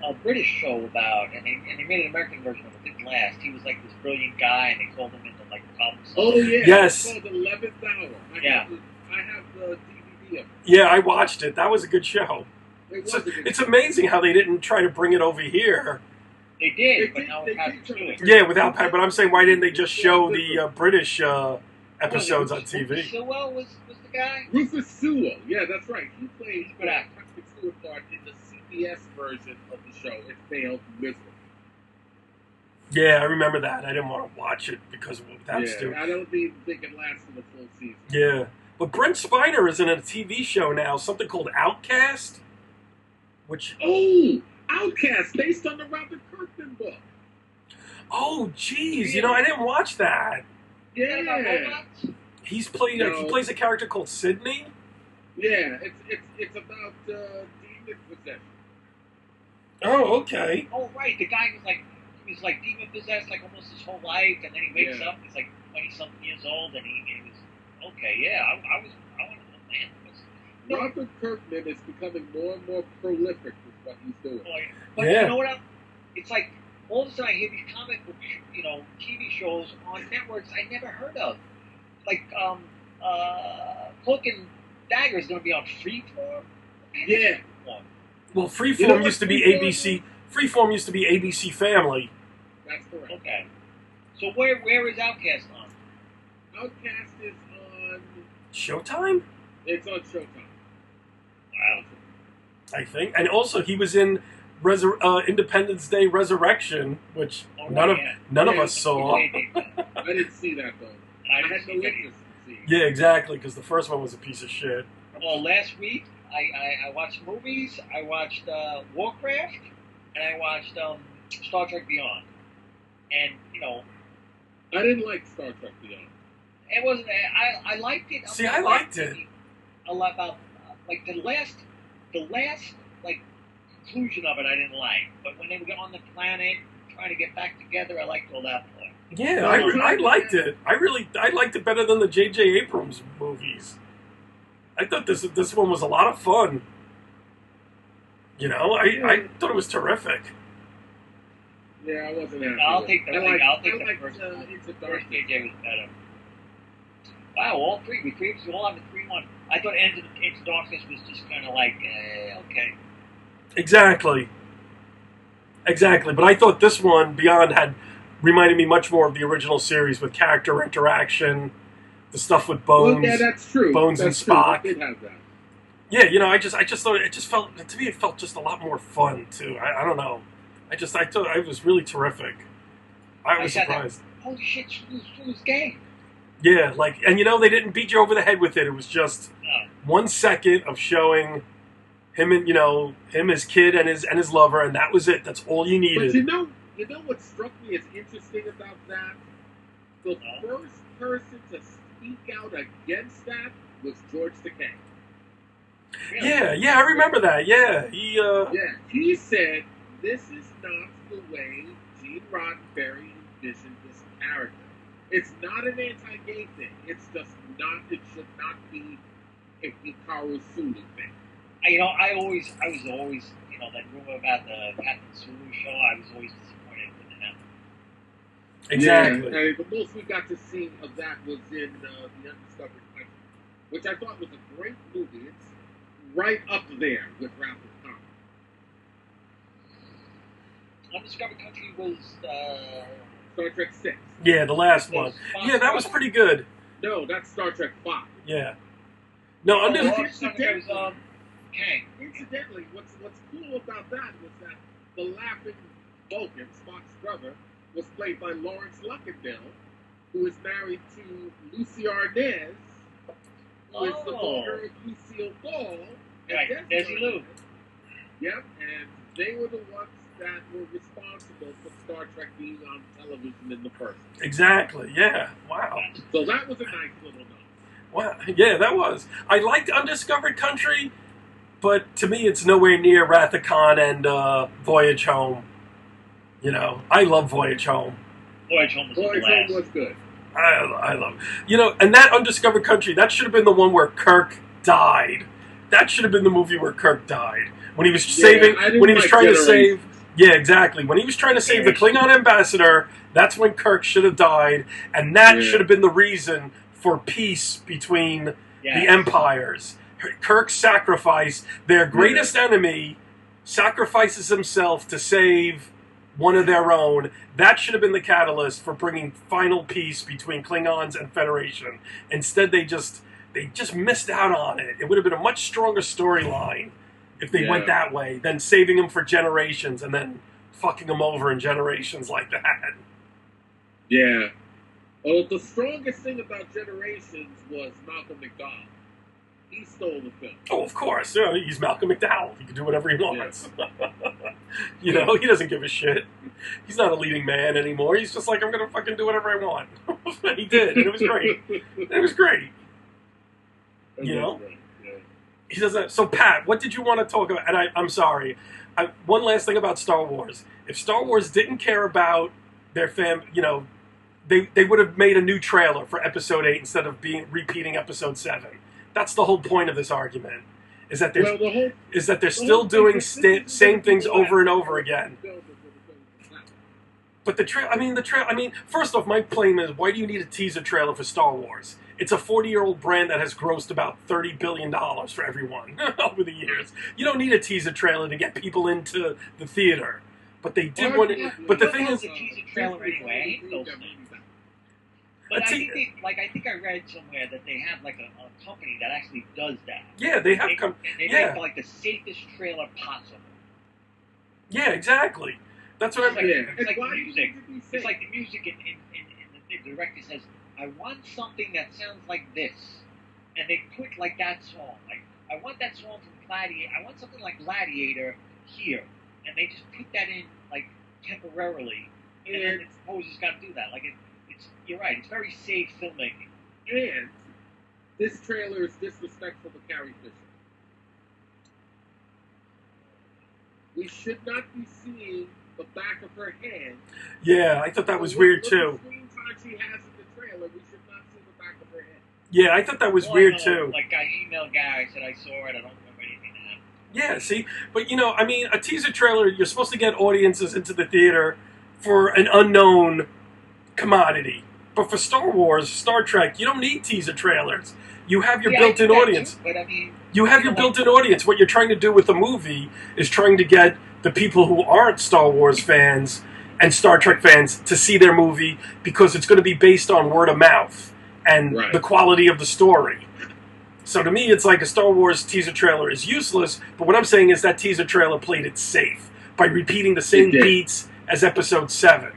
a British show about, and they made an American version of it. It didn't last. He was like this brilliant guy, and they called him into like problem Oh solving. yeah. Yes. It's called 11th Hour. Yeah. I have the DVD of it. Yeah, I watched it. That was a good show. It was So, a good it's show. amazing how they didn't try to bring it over here. They did, They but did- now they it has did to try do to it. bring- Yeah, without Pat. But I'm saying, why didn't they just show the British episodes on Rufus TV? Sewell was the guy. Rufus Sewell. Yeah, that's right. He played Good actor. Patrick Stewart part in the CBS version of the show. It failed miserably. Yeah, I remember that. I didn't want to watch it because of that Yeah, stupid. I don't even think it lasted a full season. Yeah, but Brent Spiner is in a TV show now, something called Outcast, which Oh, Outcast, based on the Robert Kirkman book. oh geez, you know I didn't watch that. Is that about Yeah, robots? He's played he No. plays a character called Sydney. yeah. It's about demon possession. Oh, okay. Oh right, the guy he was like demon possessed like almost his whole life, and then he wakes Yeah. up. He's like 20-something years old, and he was okay. Yeah, I wanted to man. No, Robert Kirkman is becoming more and more prolific with what he's doing. boy. But Yeah. you know what? It's like all of a sudden I hear these comic book, TV shows on networks I never heard of. Like Cloak and Dagger is going to be on Freeform. Yeah. Well, Freeform You know what used to be Freeform ABC. Freeform used to be ABC Family. That's correct. Okay. So where is Outcast on? Outcast is on. Showtime, It's on Showtime. Wow. I think, and also he was in Independence Day Resurrection, which Oh, none of Yeah. us saw. I didn't see that though. I I didn't had see no that interest in seeing. Yeah, exactly, because the first one was a piece of shit. Well, last week I watched movies. I watched Warcraft, and I watched Star Trek Beyond. And I didn't like Star Trek Beyond. it wasn't. I liked it. See, I liked it. A lot about like the last like conclusion of it. I didn't like, but when they were on the planet trying to get back together, I liked all that part. Yeah, No, I liked it. I liked it better than the J.J. Abrams movies. I thought this one was a lot of fun. I thought it was terrific. Yeah, I wasn't happy. I'll with take it. the I first liked one. Into The first Darkness. JJ was better. Wow, all three. We previously all have the 3-1. I thought Into Darkness was just kind of like, okay. Exactly. But I thought this one, Beyond, had reminded me much more of the original series with character interaction, the stuff with Bones. Well, yeah, that's true. Bones and That's true. Spock. It did have that. Yeah, I just thought it just felt, to me, it felt just a lot more fun too. I don't know. I thought it was really terrific. I was sat there, surprised. holy shit, she was gay. Yeah, and they didn't beat you over the head with it. It was just No. 1 second of showing him and him, his kid, and his lover, and that was it. That's all you But needed. you know what struck me as interesting about that? The No. first person to speak out against that was George Takei. Really? Yeah, I remember that. Yeah, Yeah, he said this is not the way Gene Roddenberry envisioned this character. It's not an anti-gay thing. It's just not. It should not be a Hikaru Sulu thing. I was always, that rumor about the Captain Sulu show, I was always disappointed with him. exactly. Yeah, the most we got to see of that was in The Undiscovered Country, which I thought was a great movie. It's right up there with Wrath of Khan. Undiscovered Country was, Star Trek 6. Yeah, the last one. Fox Yeah, that was Fox? pretty good. No, that's Star Trek 5. Yeah. No, Oh, under it was, Kang. Incidentally, what's cool about that was that the laughing Vulcan, Spock's brother, was played by Lawrence Luckinbill, who is married to Lucy Arnaz, who is the Oh. daughter of Lucille Ball. and Right, Des Desi Lou. Arnaz. Yep, and they were the ones that were responsible for Star Trek being on television in the first. exactly. Yeah. Wow. So that was a nice little note. Wow. Yeah, that was. I liked Undiscovered Country, but to me, it's nowhere near Wrath of Khan and Voyage Home. I love Voyage Home. Voyage Home was the Boy, last. it was good. I love it. You know, and that Undiscovered Country, that should have been the one where Kirk died. That should have been the movie where Kirk died. When he was when he was trying to save... Yeah, exactly. When he was trying to save the Klingon ambassador, that's when Kirk should have died, and that should have been the reason for peace between the empires. Kirk's sacrifice, their greatest enemy, sacrifices himself to save one of their own. That should have been the catalyst for bringing final peace between Klingons and Federation. Instead, they just missed out on it. It would have been a much stronger storyline if they went that way than saving him for generations and then fucking him over in generations like that. Yeah. Well, the strongest thing about Generations was Malcolm McDowell. He stole the film. Oh, of course. You know, he's Malcolm McDowell. He can do whatever he wants. You know, he doesn't give a shit. He's not a leading man anymore. He's just like, I'm going to fucking do whatever I want. And he did, and it was great. It was great. You know? He doesn't. So, Pat, what did you want to talk about? And I'm sorry. One last thing about Star Wars. If Star Wars didn't care about their you know, they would have made a new trailer for Episode 8 instead of repeating Episode 7. That's the whole point of this argument. Is that they're still doing same things over and over again. But first off, my claim is, why do you need a teaser trailer for Star Wars? It's a 40-year-old brand that has grossed about $30 billion for everyone over the years. You don't need a teaser trailer to get people into the theater. But they did want to. But the thing is, a teaser trailer anyway. But I think I read somewhere that they have like a company that actually does that. Yeah, they have. They make like the safest trailer possible. Yeah, exactly. That's what I'm saying. It's like the music. It's like the music in the director says, I want something that sounds like this. And they put like that song. Like, I want that song from Gladiator. I want something like Gladiator here. And they just put that in like temporarily. And then the composer's got to do that. Like, you're right. It's very safe filmmaking. And this trailer is disrespectful to Carrie Fisher. We should not be seeing the back of her hand. Yeah, I thought that was weird too. The screen time she has in the trailer, we should not see the back of her head. Yeah, I thought that was weird too. Like, I emailed Gary, I said I saw it, I don't remember anything that happened. Yeah, see? But, you know, I mean, a teaser trailer, you're supposed to get audiences into the theater for an unknown commodity. But for Star Wars, Star Trek, you don't need teaser trailers. You have your built-in audience. Too, but I mean, you have your built-in audience. What you're trying to do with the movie is trying to get the people who aren't Star Wars fans and Star Trek fans to see their movie because it's going to be based on word of mouth and the quality of the story. So to me, it's like a Star Wars teaser trailer is useless, but what I'm saying is that teaser trailer played it safe by repeating the same beats as Episode 7.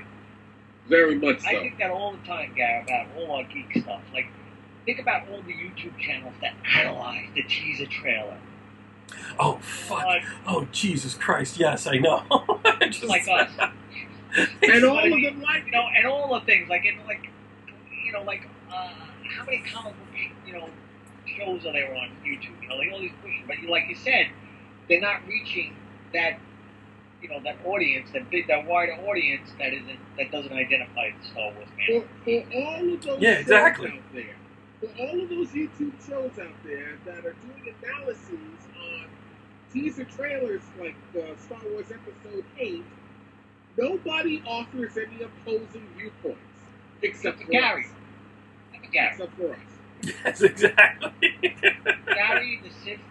Very much so. I think that all the time, Gary, about all our geek stuff. Like, think about all the YouTube channels that analyze the teaser trailer. Oh, fuck. Oh, Jesus Christ. Yes, I know. Just like us. And all of them like... You know, and all the things, like, how many comic book, shows are there on YouTube? You know, they always push it. But like you said, they're not reaching that, that audience, that wider audience that doesn't identify as Star Wars fan. For all of those shows out there, for all of those YouTube shows out there that are doing analyses on teaser trailers like Star Wars Episode 8, nobody offers any opposing viewpoints except for Gary. us. Gary. Except for us. Yes, exactly. Gary, the Sith.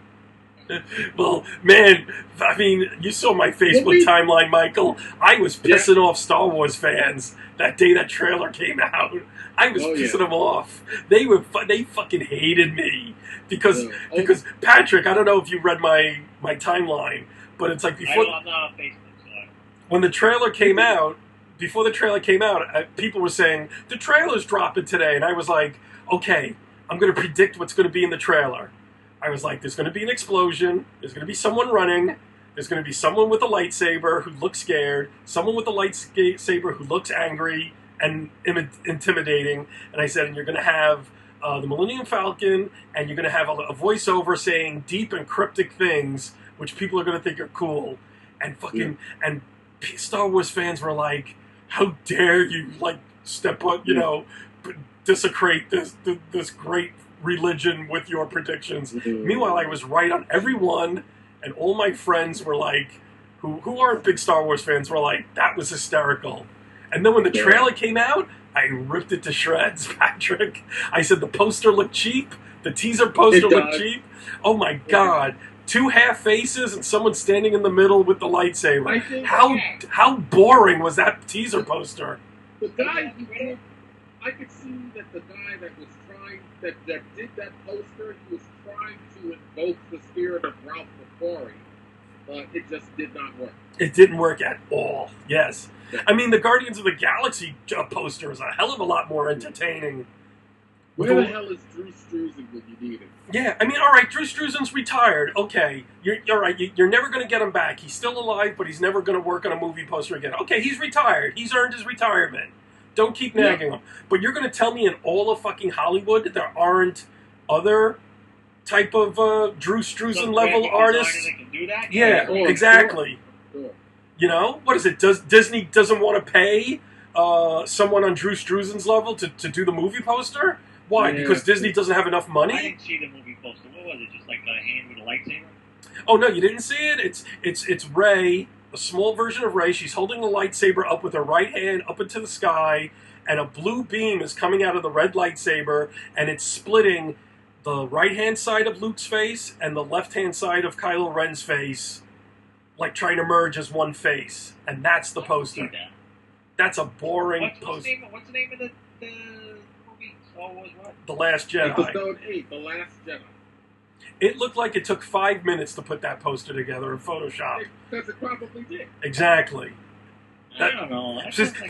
Well, man, I mean, you saw my Facebook timeline, Michael. I was pissing off Star Wars fans that day that trailer came out. I was pissing them off. They fucking hated me because Patrick, I don't know if you read my timeline, but it's like before I'm not on Facebook, so when the trailer came out. Before the trailer came out, people were saying the trailer's dropping today, and I was like, okay, I'm going to predict what's going to be in the trailer. I was like, there's going to be an explosion. There's going to be someone running. There's going to be someone with a lightsaber who looks scared. Someone with a lightsaber who looks angry and intimidating. And I said, and you're going to have the Millennium Falcon, and you're going to have a voiceover saying deep and cryptic things, which people are going to think are cool. And and Star Wars fans were like, how dare you, step on, desecrate this great religion with your predictions. Meanwhile, I was right on every one, and all my friends were like, who aren't big Star Wars fans, were like, that was hysterical. And then when the trailer came out, I ripped it to shreds, Patrick. I said the poster looked cheap. The teaser poster looked cheap. Oh my God. 2 half faces and someone standing in the middle with the lightsaber. How boring was that teaser poster? The guy who did, I could see that the guy that was trying, that did that poster, he was trying to invoke the spirit of Ralph McQuarrie, but it just did not work. It didn't work at all, yes. I mean, the Guardians of the Galaxy poster is a hell of a lot more entertaining. Where the hell is Drew Struzan when you need him? Yeah, I mean, all right, Drew Struzan's retired. Okay, you're right. You're never going to get him back. He's still alive, but he's never going to work on a movie poster again. Okay, he's retired. He's earned his retirement. Don't keep nagging him. But you're going to tell me in all of fucking Hollywood that there aren't other type of Drew Struzan level artists? That can do that? Yeah, exactly. Sure. You know, what is it? Disney doesn't want to pay someone on Drew Struzan's level to do the movie poster? Why? Yeah. Because Disney doesn't have enough money? I didn't see the movie poster. What was it? Just like a hand with a lightsaber? Oh no, you didn't see it? It's Rey, a small version of Rey. She's holding the lightsaber up with her right hand up into the sky, and a blue beam is coming out of the red lightsaber, and it's splitting the right-hand side of Luke's face and the left-hand side of Kylo Ren's face, like trying to merge as one face. And that's the poster. That's a boring poster. What's the name of the movie? Star Wars what? The Last Jedi. Episode 8, The Last Jedi. It looked like it took 5 minutes to put that poster together in Photoshop. Because it probably did. Exactly. I don't know.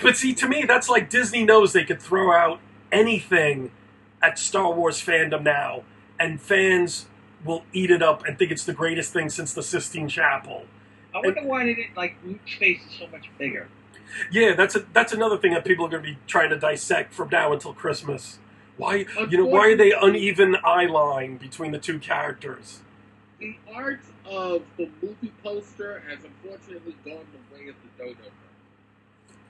But see, to me, that's like Disney knows they could throw out anything at Star Wars fandom now, and fans will eat it up and think it's the greatest thing since the Sistine Chapel. I wonder why they didn't, like, Luke's face is so much bigger. Yeah, that's another thing that people are going to be trying to dissect from now until Christmas. Why are they uneven eye line between the two characters? The art of the movie poster has unfortunately gone the way of the dodo bird.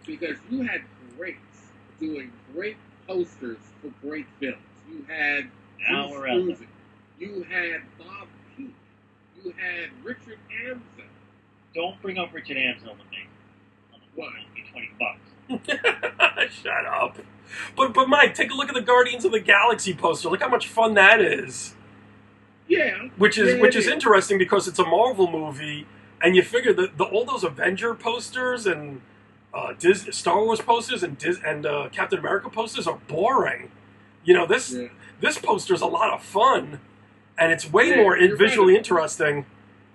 Because you had greats doing great posters for great films. You had Bruce Struzan. You had Bob Peake. You had Richard Amzell. Don't bring up Richard Amzell to me. Why? It'll be $20. Shut up. But Mike, take a look at the Guardians of the Galaxy poster. Look how much fun that is. Yeah. Which is interesting because it's a Marvel movie, and you figure that all those Avenger posters and Disney, Star Wars posters and Captain America posters are boring. You know, this poster's a lot of fun, and it's way more visually interesting.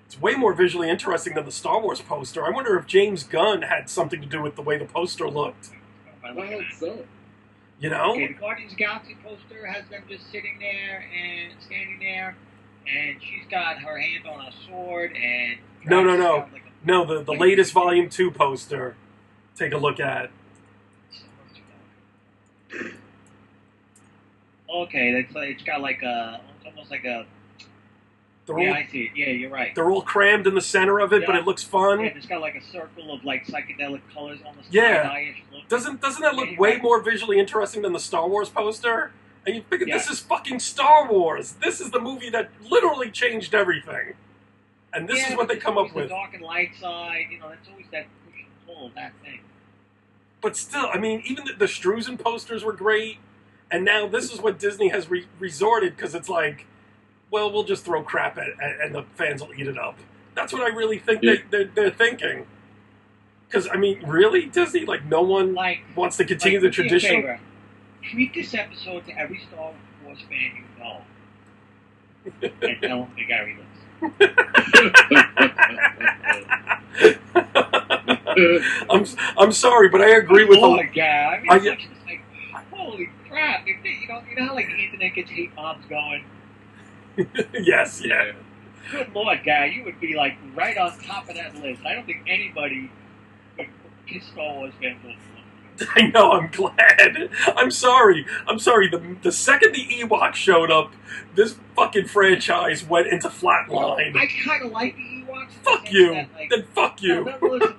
It's way more visually interesting than the Star Wars poster. I wonder if James Gunn had something to do with the way the poster looked. I hope so. You know? Okay, the Guardians of the Galaxy poster has them just sitting there and standing there, and she's got her hand on a sword and... No, the latest Volume 2 poster. Take a look at. Okay, it's got like it's almost like a... I see it. Yeah, you're right. They're all crammed in the center of it, but it looks fun. Yeah, it's got like a circle of like psychedelic colors on the side. Doesn't that look way more visually interesting than the Star Wars poster? And you figure this is fucking Star Wars. This is the movie that literally changed everything. And this is what they come up with. The dark and light side, that's always that push and pull of that thing. But still, I mean, even the Struzan posters were great, and now this is what Disney has resorted, because it's like, well, we'll just throw crap at and the fans will eat it up. That's what I really think they're thinking. Because, I mean, really, Disney? Like, no one wants to continue the tradition? Tweet this episode to every Star Wars fan you know. And tell them to Gary Liz. I'm sorry, but I agree with Lord, Gary. I mean, it's like, holy crap. You know how, like, the internet gets hate bombs going? Yes, yeah. Good Lord, Gary, you would be, like, right on top of that list. I don't think anybody would kiss Star Wars fans off. I know, I'm glad. I'm sorry. The second the Ewoks showed up, this fucking franchise went into flatline. I kind of like the Ewoks. Fuck you. Then fuck you. No, listen.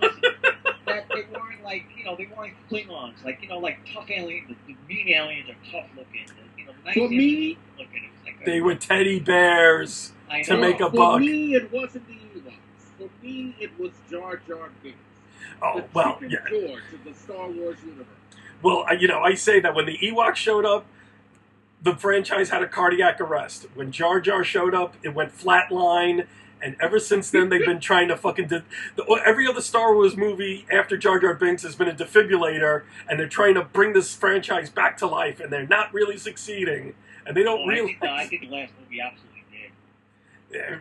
That they weren't like, they weren't like Klingons, like, like tough aliens. The mean aliens are tough looking. The nice For me, looking. It was like They were teddy bears to make a for buck. me, it wasn't the Ewoks. For me, it was Jar Jar Binks. Oh, The well, Chicken yeah. George of the Star Wars universe. Well, I say that when the Ewoks showed up, the franchise had a cardiac arrest. When Jar Jar showed up, it went flatline, and ever since then, they've been trying to fucking... every other Star Wars movie after Jar Jar Binks has been a defibrillator, and they're trying to bring this franchise back to life, and they're not really succeeding. And they don't really... I think the last movie absolutely did.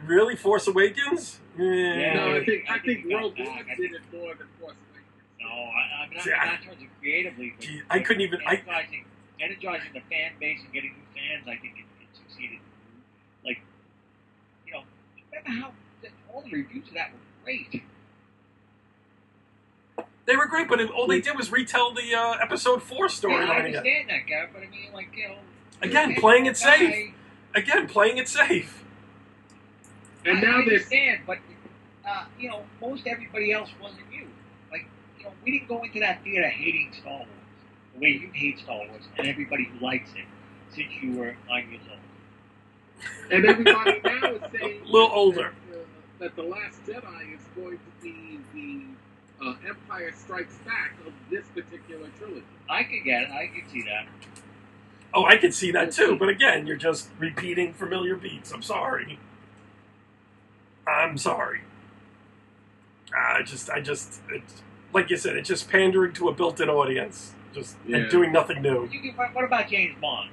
Really? Force Awakens? Yeah. No, I think got Rogue back. One I did think- it more than Force Awakens. No, I mean, See, not in terms of creatively. But Gee, I couldn't even- energizing the fan base and getting new fans. I think it succeeded. Like, remember how all the reviews of that were great. They were great, but all they did was retell the Episode 4 storyline. Yeah, I understand that, Garrett, but I mean, like, Again, playing it safe. Again, playing it safe. And I now they're understand, but most everybody else wasn't you. Like, we didn't go into that theater hating Star Wars the way you hate Star Wars, and everybody who likes it since you were 9 years old. and everybody now is saying A little older. that The Last Jedi is going to be the Empire Strikes Back of this particular trilogy. I could get it. I could see that. Oh, I could see that too, but again, you're just repeating familiar beats. I'm sorry. It's, like you said, it's just pandering to a built-in audience, and doing nothing new. What about James Bond?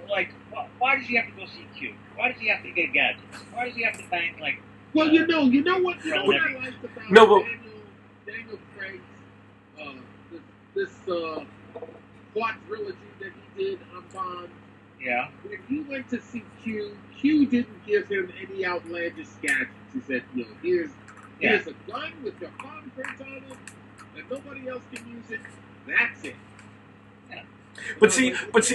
Like, why does he have to go see Q? Why does he have to get gadgets? Why does he have to bang, like... Well, you know what I liked about Daniel Craig's this quad trilogy that he did on Bond. Yeah. When he went to see Q didn't give him any outlandish gadgets. He said, here's a gun with your palm print on it, and nobody else can use it. That's it. Yeah. But see, this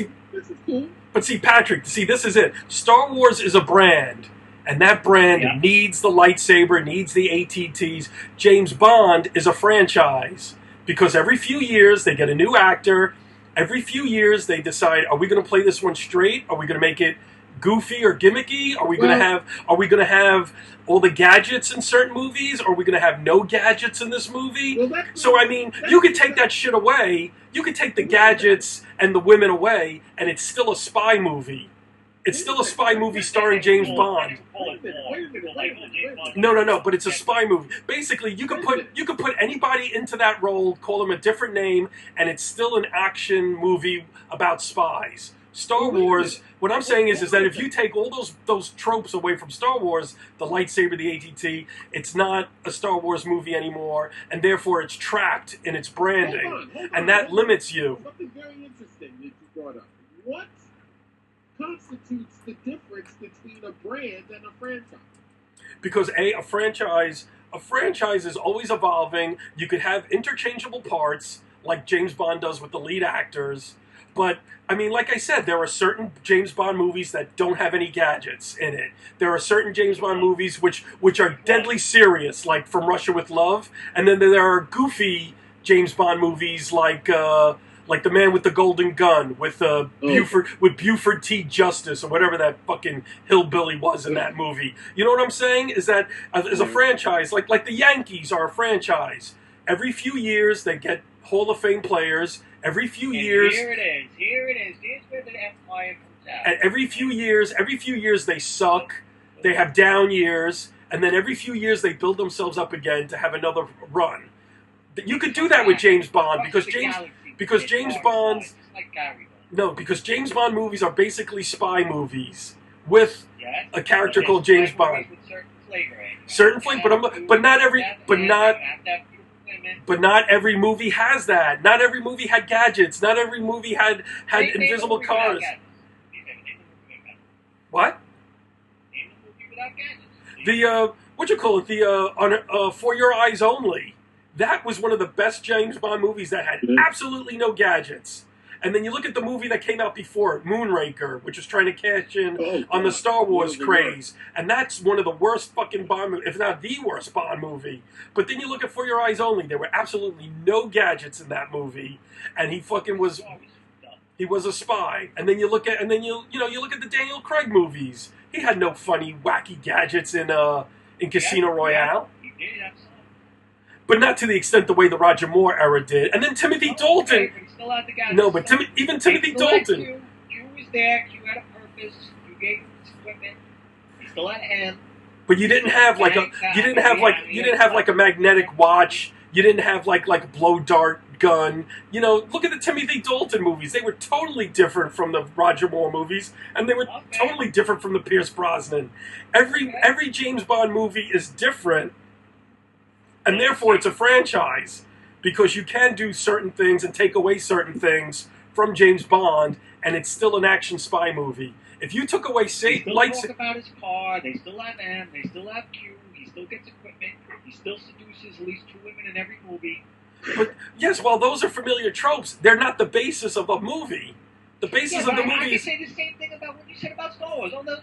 is cool. But see, Patrick, this is it. Star Wars is a brand, and that brand needs the lightsaber, needs the ATTs. James Bond is a franchise, because every few years they get a new actor. Every few years they decide, are we going to play this one straight? Are we going to make it goofy or gimmicky? Are we going to have all the gadgets in certain movies? Are we going to have no gadgets in this movie? Well, so I mean, you could take that shit away. You could take the gadgets and the women away, and it's still a spy movie. It's still a spy movie starring James Bond. No, but it's a spy movie. Basically, you could put anybody into that role, call them a different name, and it's still an action movie about spies. Star Wars, what I'm saying is that if you take all those tropes away from Star Wars, the lightsaber, the ATT, it's not a Star Wars movie anymore, and therefore it's trapped in its branding, and that limits you. Something very interesting that you brought up. What constitutes the difference between a brand and a franchise? Because a franchise is always evolving. You could have interchangeable parts, like James Bond does with the lead actors. But, I mean, like I said, there are certain James Bond movies that don't have any gadgets in it. There are certain James Bond movies which are deadly serious, like From Russia with Love. And then there are goofy James Bond movies like The Man with the Golden Gun with Buford T. Justice or whatever that fucking hillbilly was in that movie. You know what I'm saying? Is that as a franchise, like the Yankees are a franchise. Every few years they get Hall of Fame players. Every few years. Here it is. Here's where the Empire comes out. And every few years they suck. They have down years, and then every few years they build themselves up again to have another run. You could do that with James Bond because James Bond movies are basically spy movies with a character called James Bond. Certain flavor, but not every movie has that. Not every movie had gadgets. Not every movie had invisible cars. What? The For Your Eyes Only. That was one of the best James Bond movies that had absolutely no gadgets. And then you look at the movie that came out before it, Moonraker, which was trying to cash in on the Star Wars craze. And that's one of the worst fucking Bond movies, if not the worst Bond movie. But then you look at For Your Eyes Only, there were absolutely no gadgets in that movie. And he fucking was... He was a spy. And then you look at... And then you look at the Daniel Craig movies. He had no funny, wacky gadgets in Casino Royale. He did, absolutely. But not to the extent the way the Roger Moore era did. And then Timothy Dalton. But he still had the gadgets. No, but even Timothy Dalton. Q was there. Q had a purpose. Q gave him his equipment. He still had him. But you didn't have like a magnetic watch. You didn't have like a blow dart gun. Look at the Timothy Dalton movies. They were totally different from the Roger Moore movies, and they were totally different from the Pierce Brosnan. Every James Bond movie is different. And therefore, it's a franchise, because you can do certain things and take away certain things from James Bond, and it's still an action spy movie. If you took away They still lights, talk about his car. They still have him. They still have Q. He still gets equipment. He still seduces at least 2 women in every movie. but yes, while those are familiar tropes, they're not the basis of a movie. The basis of the movie I can is say the same thing about what you said about Star Wars. All those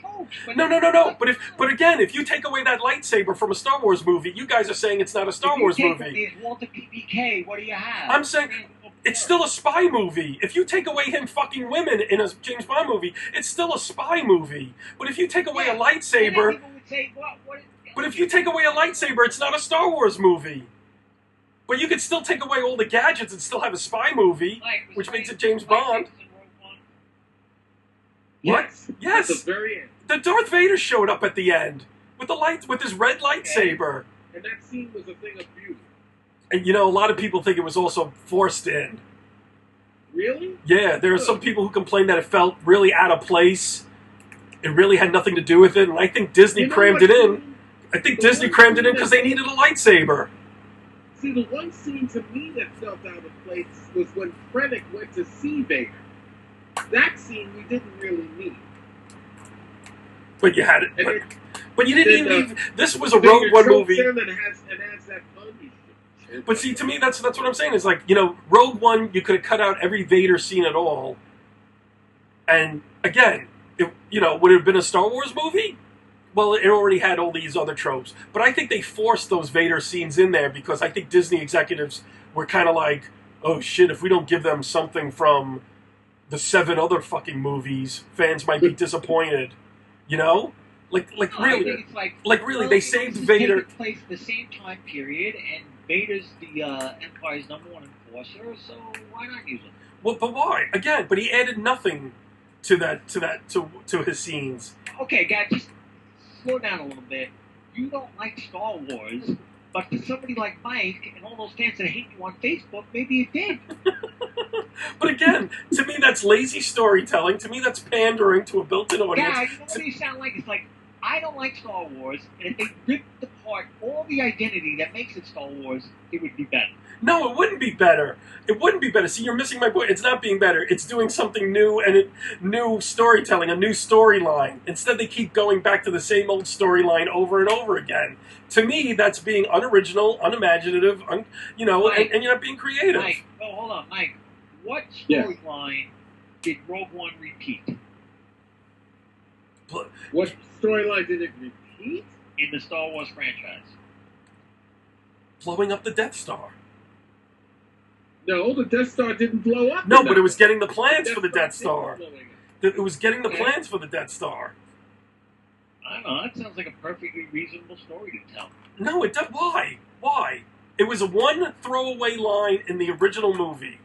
tropes. no. But again, if you take away that lightsaber from a Star Wars movie, you guys are saying it's not a Star Wars movie. Walter PPK, what do you have? I'm saying it's still a spy movie. If you take away him fucking women in a James Bond movie, it's still a spy movie. But if you take away a lightsaber, but if you take away a lightsaber, it's not a Star Wars movie. But you could still take away all the gadgets and still have a spy movie, which makes it James Bond. Yes. Yes. At the very end. The Darth Vader showed up at the end with his red lightsaber. And that scene was a thing of beauty. And a lot of people think it was also forced in. Really? Yeah, there are some people who complain that it felt really out of place. It really had nothing to do with it, and I think Disney crammed it in. I think Disney crammed it in because they needed a lightsaber. See, the one scene to me that felt out of place was when Krennic went to see Vader. That scene we didn't really need. But you had it. But you didn't even need... This was a Vader Rogue One chokes movie. him and has that punny shit. But see, to me, that's what I'm saying. Is like, Rogue One, you could have cut out every Vader scene at all. And, again, would it have been a Star Wars movie? Well, it already had all these other tropes. But I think they forced those Vader scenes in there because I think Disney executives were kind of like, oh shit, if we don't give them something from the 7 other fucking movies, fans might be disappointed. Really, they saved Vader. Taking place at the same time period, and Vader's the Empire's #1 enforcer, so why not use him? Well, but why? Again, but he added nothing to his scenes. Okay, guys, just slow down a little bit. You don't like Star Wars, but to somebody like Mike and all those fans that hate you on Facebook, maybe it did. But again, to me, that's lazy storytelling. To me, that's pandering to a built-in audience. Yeah, you know what you sound like? It's like, I don't like Star Wars, and if they ripped apart all the identity that makes it Star Wars, it would be better. No, it wouldn't be better. It wouldn't be better. See, you're missing my point. It's not being better. It's doing something new and new storytelling, a new storyline. Instead, they keep going back to the same old storyline over and over again. To me, that's being unoriginal, unimaginative, and you're not being creative. Mike, hold on, Mike. What storyline did Rogue One repeat? What storyline did it repeat? In the Star Wars franchise. Blowing up the Death Star. No, the Death Star didn't blow up. No, but it was getting the plans for the Death Star. It was getting the plans for the Death Star. I don't know. That sounds like a perfectly reasonable story to tell. No, it does. Why? Why? It was a one throwaway line in the original movie.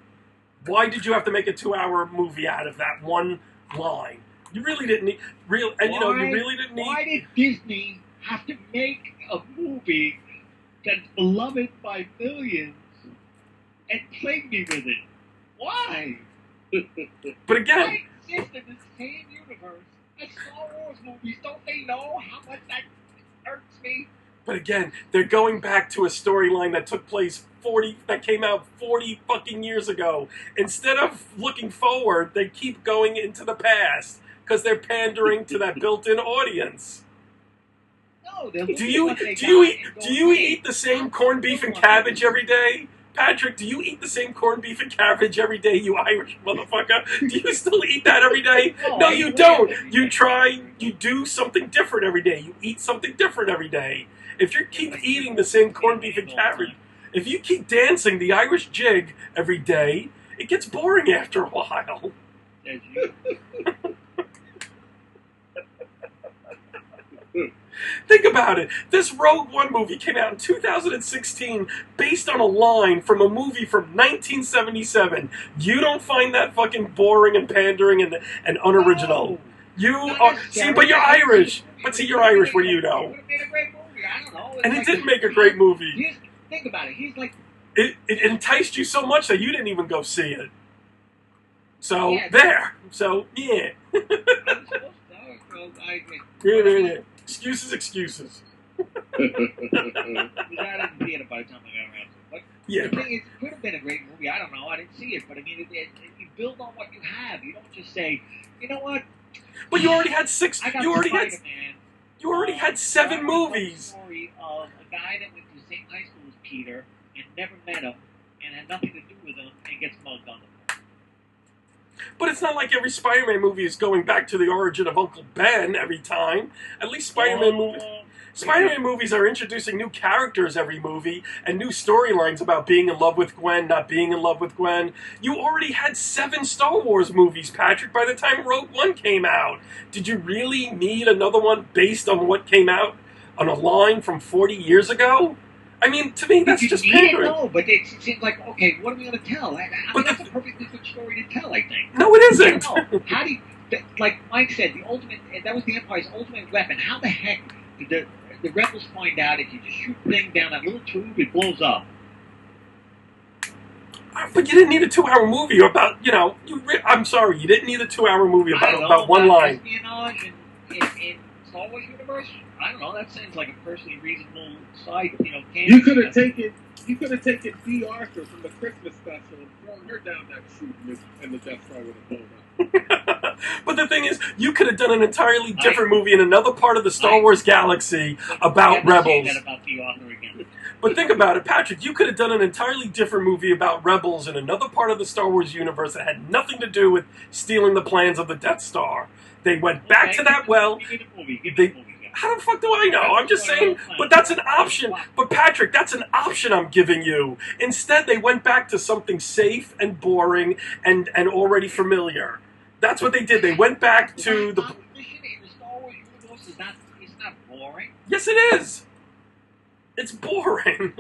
Why did you have to make a 2-hour movie out of that one line? You really didn't need you really didn't need. Why did Disney have to make a movie that's beloved by millions and plague me with it? Why? But again, I exist in the same universe as Star Wars movies. Don't they know how much that hurts me? But again, they're going back to a storyline that took place that came out 40 fucking years ago. Instead of looking forward, they keep going into the past because they're pandering to that built-in audience. No, do you eat the same corned beef and cabbage every day? Patrick, do you eat the same corned beef and cabbage every day, you Irish motherfucker? Do you still eat that every day? No, you don't. You do something different every day. You eat something different every day. If you keep eating the same corned beef and cabbage, if you keep dancing the Irish jig every day, it gets boring after a while. Think about it. This Rogue One movie came out in 2016 based on a line from a movie from 1977. You don't find that fucking boring and pandering and unoriginal. No, You are, see, but you're Irish. But see, you're Irish. What do you know? It would have made a great movie. I don't know. And it did make a great movie. Think about it. He's like... It enticed you so much that you didn't even go see it. So, Yeah. there. So, yeah. I'm supposed to know, so I Yeah. Excuses. was out of the theater by the time I got around to it. But Yeah. the thing is, it could have been a great movie. I don't know. I didn't see it. But I mean, you build on what you have. You don't just say, you know what? But you already had six. I got You already had. Spider-Man. You already had 7 I movies. Story of a guy that went to the same high school as Peter and never met him and had nothing to do with him and gets mugged on the phone. But it's not like every Spider-Man movie is going back to the origin of Uncle Ben every time. At least Spider-Man movies are introducing new characters every movie and new storylines about being in love with Gwen, not being in love with Gwen. You already had 7 Star Wars movies, Patrick, by the time Rogue One came out. Did you really need another one based on what came out on a line from 40 years ago? I mean, to me, that's just pandering. No, but it seems like, okay, what are we going to tell? I mean, that's a perfectly good story to tell, I think. No, it isn't. No. How do you, like Mike said, that was the Empire's ultimate weapon. How the heck did the rebels find out if you just shoot the thing down that little tube, it blows up? But you didn't need a 2-hour movie about, I'm sorry, you didn't need a 2-hour movie about one line. Espionage in Star Wars universe? I don't know. That seems like a perfectly reasonable side, canon. You could have taken B. Arthur from the Christmas special and thrown her down that chute, and the Death Star would have blown up. But the thing is, you could have done an entirely different movie in another part of the Star Wars galaxy about rebels. About B. Arthur again. But think about it, Patrick. You could have done an entirely different movie about rebels in another part of the Star Wars universe that had nothing to do with stealing the plans of the Death Star. They went back to that well. Give me the movie. How the fuck do I know? I'm just saying, but that's an option. But Patrick, that's an option I'm giving you. Instead, they went back to something safe and boring and already familiar. That's what they did. They went back to the... Competition in the Star Wars universe is not boring. Yes, it is. It's boring.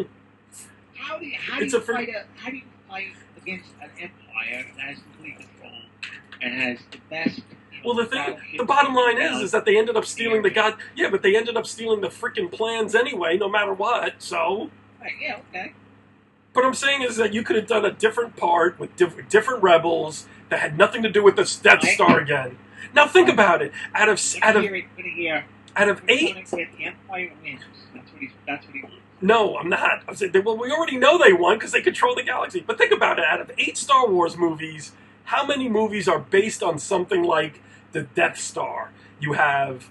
How do you fight against an empire that has complete control and has the best? Well, the bottom line is that they ended up stealing but they ended up stealing the freaking plans anyway, no matter what. So. Right, yeah, okay. What I'm saying is that you could have done a different part with different rebels that had nothing to do with the Death Star again. Now think about it. Out of 8. The empire wins. That's what he wants. No, I'm not. I'm saying, well, we already know they won because they control the galaxy. But think about it. Out of 8 Star Wars movies, how many movies are based on something like the Death Star? You have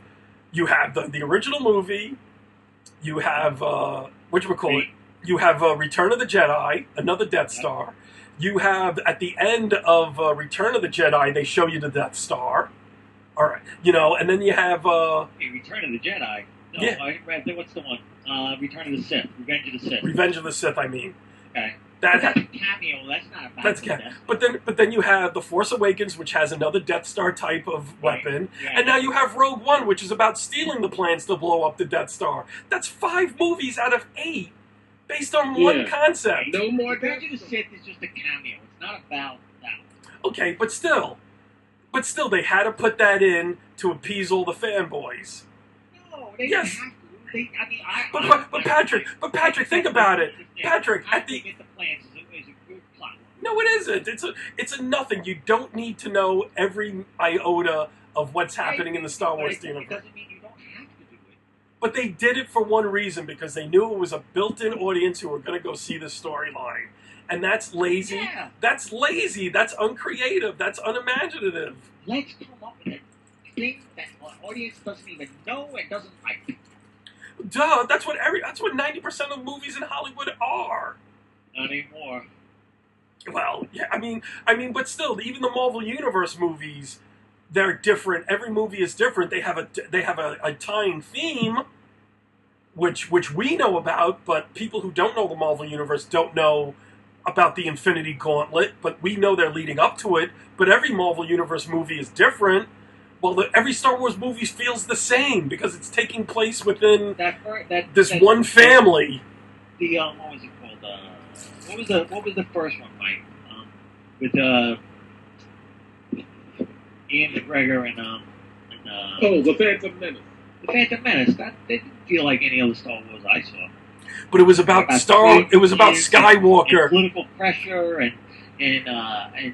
the original movie. You have whatchamacallit? You have Return of the Jedi, another Death Star. You have at the end of Return of the Jedi, they show you the Death Star. All right, and then you have Return of the Jedi. No, yeah. What's the one? Return of the Sith. Revenge of the Sith. Revenge of the Sith. I mean. Okay. That's a cameo. That's not a That's cameo. But then you have The Force Awakens, which has another Death Star type of weapon, and now you have Rogue One, which is about stealing the plans to blow up the Death Star. That's 5 movies out of 8, based on one concept. No more. Revenge of the Sith is just a cameo. It's not about that. Okay, but still, they had to put that in to appease all the fanboys. No, they didn't have to. But Patrick, think about it. Patrick, no, it isn't. It's a nothing. You don't need to know every iota of what's happening in the Star Wars universe. It doesn't mean you don't have to do it. But they did it for one reason, because they knew it was a built-in audience who were going to go see the storyline. And that's lazy. Yeah. That's lazy. That's uncreative. That's unimaginative. Let's come up with a thing that the audience doesn't even know and doesn't like. Duh, that's what 90% of movies in Hollywood are. Not anymore. Well, yeah, but still, even the Marvel Universe movies, they're different. Every movie is different. They have a tying theme, which we know about, but people who don't know the Marvel Universe don't know about the Infinity Gauntlet. But we know they're leading up to it. But every Marvel Universe movie is different. Well, every Star Wars movie feels the same because it's taking place within this one family. What was it called? What was the first one, Mike? With Ian McGregor and the Phantom Menace. The Phantom Menace. That didn't feel like any other Star Wars I saw. But it was about Skywalker, and political pressure, and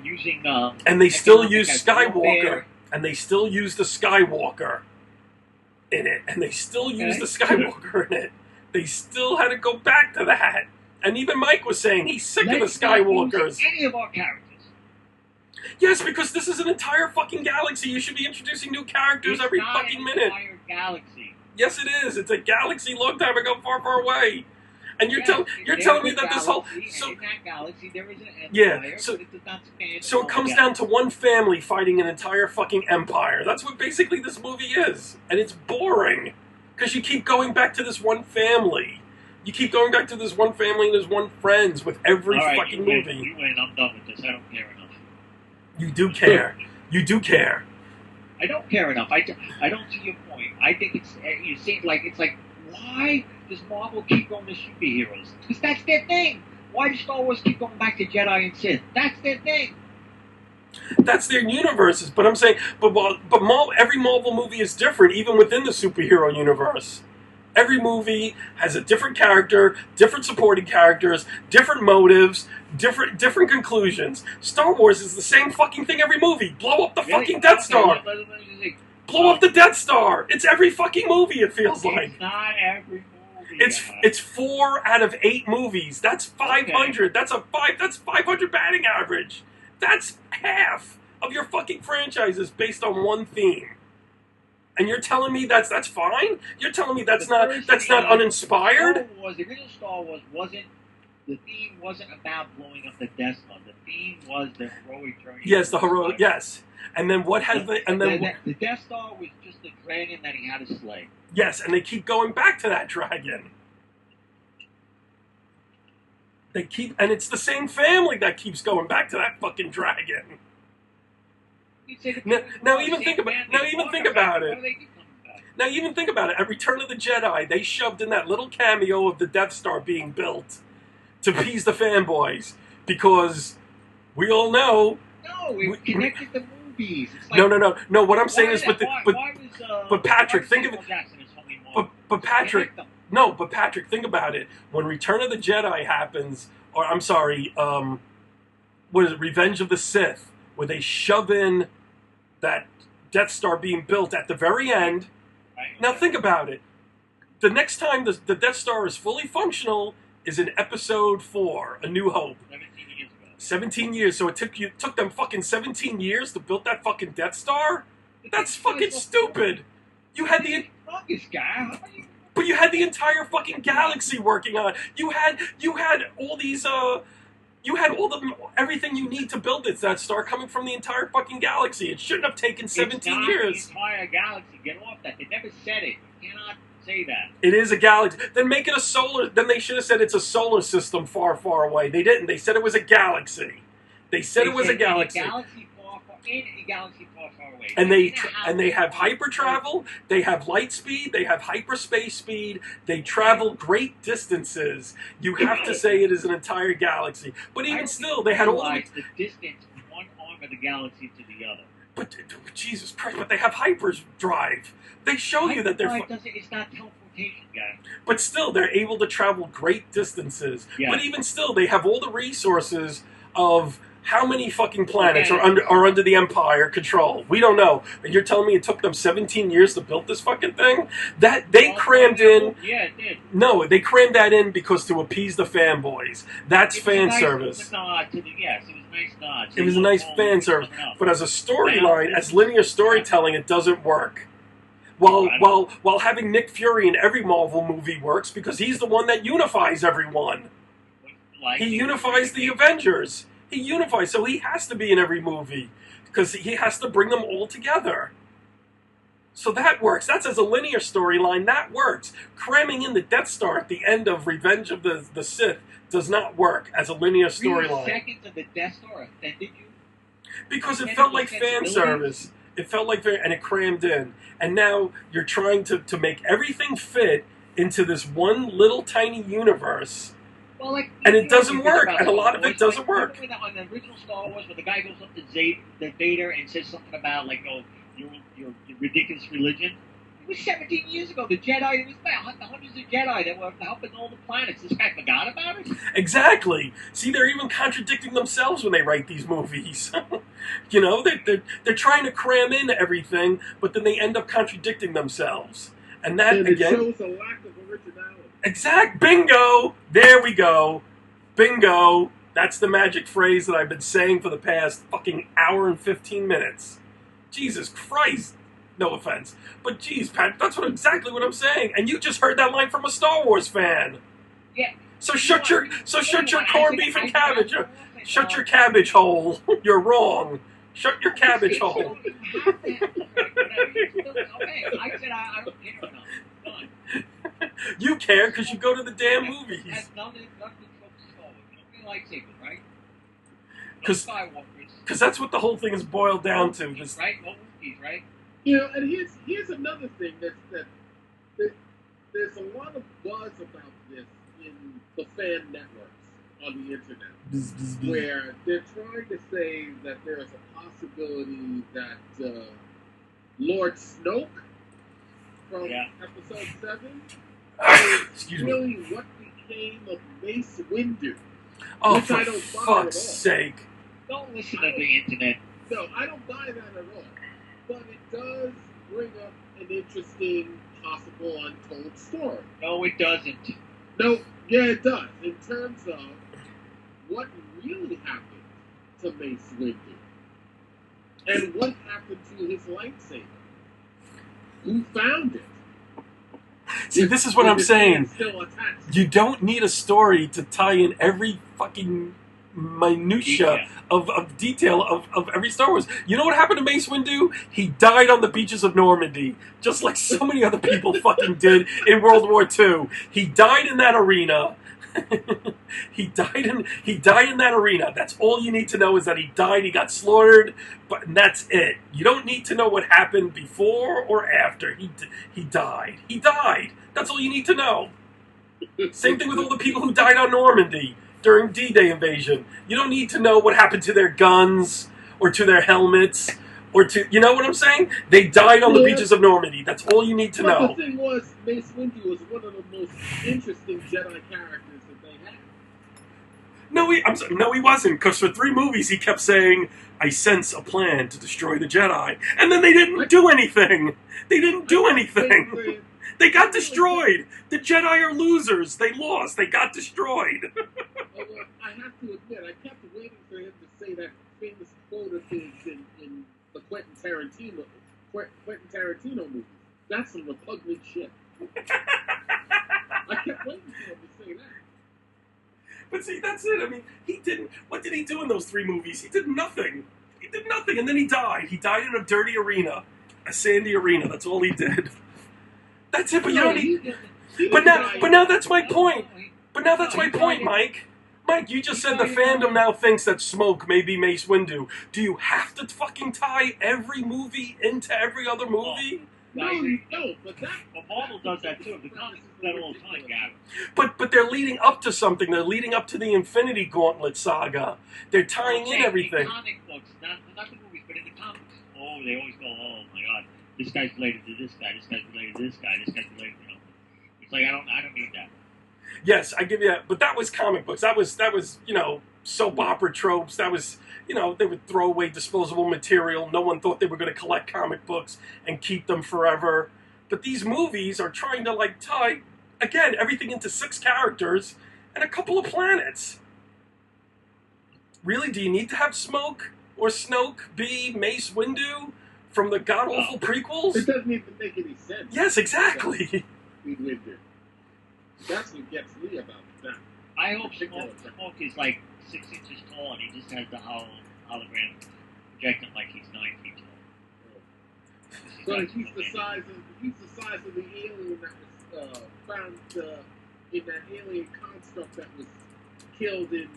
using and they still use warfare. Skywalker, and they still use the Skywalker in it, and they still use the Skywalker in it. They still had to go back to that. And even Mike was saying he's sick of the Skywalkers. Any of our characters. Yes, because this is an entire fucking galaxy. You should be introducing new characters every fucking minute. It's not an entire galaxy. Yes, it is. It's a galaxy long time ago, far, far away. And you're telling me that this whole in that galaxy there is an empire, yeah, so but it does not span so it comes down to one family fighting an entire fucking empire. That's what basically this movie is, and it's boring because you keep going back to this one family. You keep going back to this one family and there's one friends with every fucking movie. You win. I'm done with this. I don't care enough. You do care. You do care. I don't care enough. I don't see your point. I think it seems like why does Marvel keep going to superheroes? Because that's their thing. Why does Star Wars keep going back to Jedi and Sith? That's their thing. That's their universes. But I'm saying, every Marvel movie is different, even within the superhero universe. Every movie has a different character, different supporting characters, different motives, different conclusions. Star Wars is the same fucking thing every movie. Blow up the fucking Death Star. Blow up the Death Star. It's every fucking movie, it feels like. It's not every movie. It's 4 out of 8 movies. That's 500. Okay. That's 500 batting average. That's half of your fucking franchises based on one theme. And you're telling me that's fine? You're telling me that's not uninspired? The original Star Wars the theme wasn't about blowing up the Death Star. The theme was the heroic journey. Yes, the heroic. Yes, and then what has the Death Star was just the dragon that he had to slay. Yes, and they keep going back to that dragon. And it's the same family that keeps going back to that fucking dragon. Now even think about it. Now even think about it. At Return of the Jedi, they shoved in that little cameo of the Death Star being built to appease the fanboys because we all know. No, it connected the movies. It's like, no. What I'm saying is, but Patrick, think of it. But Patrick, but Patrick, think about it. When Return of the Jedi happens, or I'm sorry, what is it? Revenge of the Sith, where they shove in that Death Star being built at the very end. Now think about it. The next time the Death Star is fully functional is in Episode 4, A New Hope. 17 years ago. 17 years. So it took them fucking 17 years to build that fucking Death Star? That's fucking stupid. You had the But you had the entire fucking galaxy working on it. You had all these everything you need to build it, that star coming from the entire fucking galaxy. It shouldn't have taken 17 years. The entire galaxy. Get off that. They never said it. You cannot say that. It is a galaxy. Then make it a solar. Then they should have said it's a solar system far, far away. They didn't. They said it was a galaxy. They said it was a galaxy. In a galaxy far, far away. And they have hyper travel. They have light speed. They have hyperspace speed. They travel great distances. You have to say it is an entire galaxy. But even still, they had all the distance from one arm of the galaxy to the other. But Jesus Christ! But they have hyperdrive. They show you that they're. It's not teleportation, guys. But still, they're able to travel great distances. Yeah. But even still, they have all the resources of. How many fucking planets are under the Empire control? We don't know. And you're telling me it took them 17 years to build this fucking thing? That they crammed in. Yeah, it did. No, they crammed that in because to appease the fanboys. That's fan service. It was a nod to yes, it was a nice nod. It was a nice fan service. But as a storyline, as linear storytelling, it doesn't work. While having Nick Fury in every Marvel movie works because he's the one that unifies everyone. like. He unifies the Avengers. He unifies, so he has to be in every movie because he has to bring them all together. So that works. That's as a linear storyline. That works. Cramming in the Death Star at the end of Revenge of the Sith does not work as a linear 3 storyline. seconds of the Death Star offended you? Because it felt like fan service. It felt like and it crammed in. And now you're trying to make everything fit into this one little tiny universe. Well, like, and it doesn't work. And a lot of it doesn't work. On the original Star Wars, when the guy goes up to the Vader and says something about, like, oh, your ridiculous religion. It was 17 years ago. The Jedi, it was the hundreds of Jedi that were helping all the planets. This guy forgot about it? Exactly. See, they're even contradicting themselves when they write these movies. You know, they're trying to cram in everything, but then they end up contradicting themselves. And that, and again... it shows a lack of originality. Bingo! There we go. Bingo. That's the magic phrase that I've been saying for the past fucking hour and 15 minutes. Jesus Christ. No offense. But geez, Pat, that's exactly what I'm saying. And you just heard that line from a Star Wars fan. Yeah. So shut your corned beef and cabbage. Shut your cabbage hole. You're wrong. Shut your cabbage hole. Okay, I said I don't care enough. Done. You care because you go to the damn movies. That's nothing to Star Wars. You don't feel lightsabers, right? Because that's what the whole thing is boiled down to. Just, right? No movies, right? You know, and here's another thing that there's a lot of buzz about this in the fan networks on the internet, where they're trying to say that there's a possibility that Lord Snoke from Episode 7 is really what became of Mace Windu. Oh, which for I don't buy fuck's sake. Don't listen to the internet. No, I don't buy that at all. But it does bring up an interesting, possible, untold story. No, it doesn't. No, yeah, it does. In terms of what really happened to Mace Windu. And what happened to his lightsaber. Who found it? See, this is what I'm saying. You don't need a story to tie in every fucking minutia of detail of every Star Wars. You know what happened to Mace Windu? He died on the beaches of Normandy, just like so many other people fucking did in World War II. He died in that arena. He died in that arena. That's all you need to know is that he died. He got slaughtered, but that's it. You don't need to know what happened before or after. He died. He died. That's all you need to know. Same thing with all the people who died on Normandy during D-Day invasion. You don't need to know what happened to their guns or to their helmets or to, you know what I'm saying? They died on the beaches of Normandy. That's all you need to know. The thing was, Mace Windu was one of the most interesting Jedi characters that they had. No, he wasn't, because for 3 movies he kept saying, I sense a plan to destroy the Jedi. And then they didn't do anything. They didn't do anything. They got destroyed. The Jedi are losers. They lost. They got destroyed. Although, I have to admit, I kept waiting for him to say that famous quote of his in the Quentin Tarantino movie. That's some repugnant shit. I kept waiting for him to say that. But see, that's it. I mean, he didn't... What did he do in those 3 movies? He did nothing. He did nothing, and then he died. He died in a dirty arena. A sandy arena. That's all he did. That's it, but you don't need... But now that's my point. But now that's my point, Mike. Mike, you just said the fandom now thinks that Smoke may be Mace Windu. Do you have to fucking tie every movie into every other movie? No, you don't, but Marvel does that too. The comics do that all the time, Gavin. But they're leading up to something. They're leading up to the Infinity Gauntlet saga. They're tying in everything. In comic books, not the movies, but in the comics. Oh, they always go, oh my god, this guy's related to this guy, this guy's related to this guy, this guy's related to, It's like, I don't need that. Yes, I give you that. But that was comic books. That was soap opera tropes. That was, they would throw away disposable material. No one thought they were going to collect comic books and keep them forever. But these movies are trying to, tie, again, everything into 6 characters and a couple of planets. Really, do you need to have Smoke or Snoke be Mace Windu from the god-awful prequels? It doesn't even make any sense. Yes, exactly. Windu. That's what gets me about that. I hope Smoke is like 6 inches tall and he just has the hologram projecting like he's 9 feet tall. So he's the size of the alien that was found in that alien construct that was killed in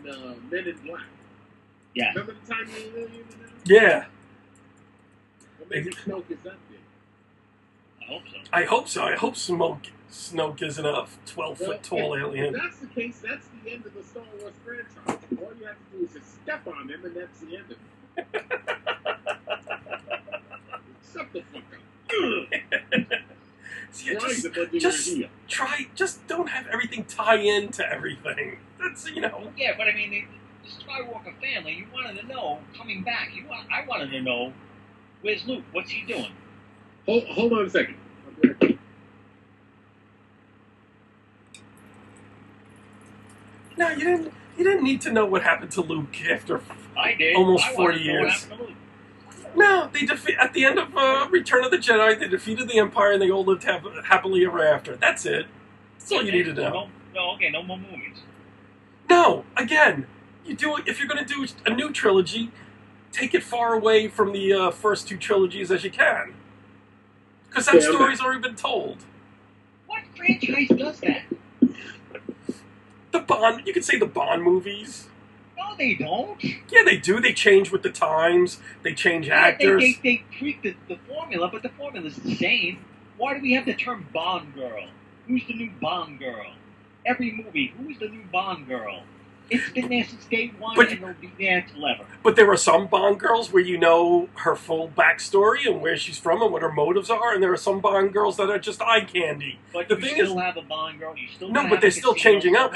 Men in Black. Yeah. Remember the tiny alien in there? Yeah. Or maybe Snoke is that big. I hope so. I hope Snoke isn't a 12-foot tall alien. If that's the case, that's the end of the Star Wars franchise. All you have to do is just step on him, and that's the end of it. Shut the fuck up. Just don't have everything tie into everything. That's, Yeah, but I mean, the Skywalker family, you wanted to know, coming back, I wanted to know, where's Luke? What's he doing? Hold on a second. I'll be right back. No, you didn't need to know what happened to Luke after I did. almost I 40 wanted to know what years. happened to Luke. No, they at the end of Return of the Jedi, they defeated the Empire and they all lived happily ever after. That's it. That's all you need to know. No more movies. No, again, you do if you're going to do a new trilogy, take it far away from the first two trilogies as you can, because that story's already been told. What franchise does that? The Bond, you could say the Bond movies. No, they don't. Yeah, they do. They change with the times. They change actors. They tweak the formula, but the formula's the same. Why do we have the term Bond girl? Who's the new Bond girl? Every movie, who's the new Bond girl? It's been there since day one, and it'll be there till ever. But there are some Bond girls where you know her full backstory and where she's from and what her motives are, and there are some Bond girls that are just eye candy. But the you thing still is, have a Bond girl. You still no, but they're still changing up.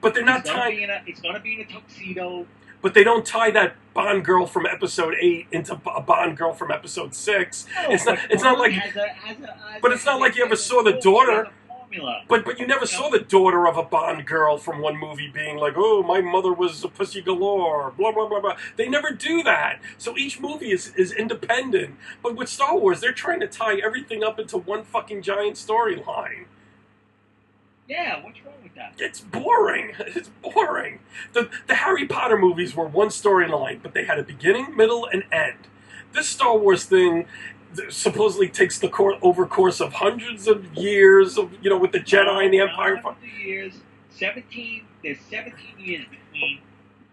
But they're not tying. It's gonna be in a tuxedo. But they don't tie that Bond girl from Episode 8 into a Bond girl from Episode 6. No, it's not like. But it's not like you ever saw the daughter. But you never saw the daughter of a Bond girl from one movie being like, oh, my mother was a pussy galore, blah, blah, blah, blah. They never do that. So each movie is independent. But with Star Wars, they're trying to tie everything up into one fucking giant storyline. Yeah, what's wrong with that? It's boring. It's boring. The Harry Potter movies were one storyline, but they had a beginning, middle, and end. This Star Wars thing supposedly takes the course of hundreds of years of, with the Jedi and the Empire. Years, 17. There's 17 years between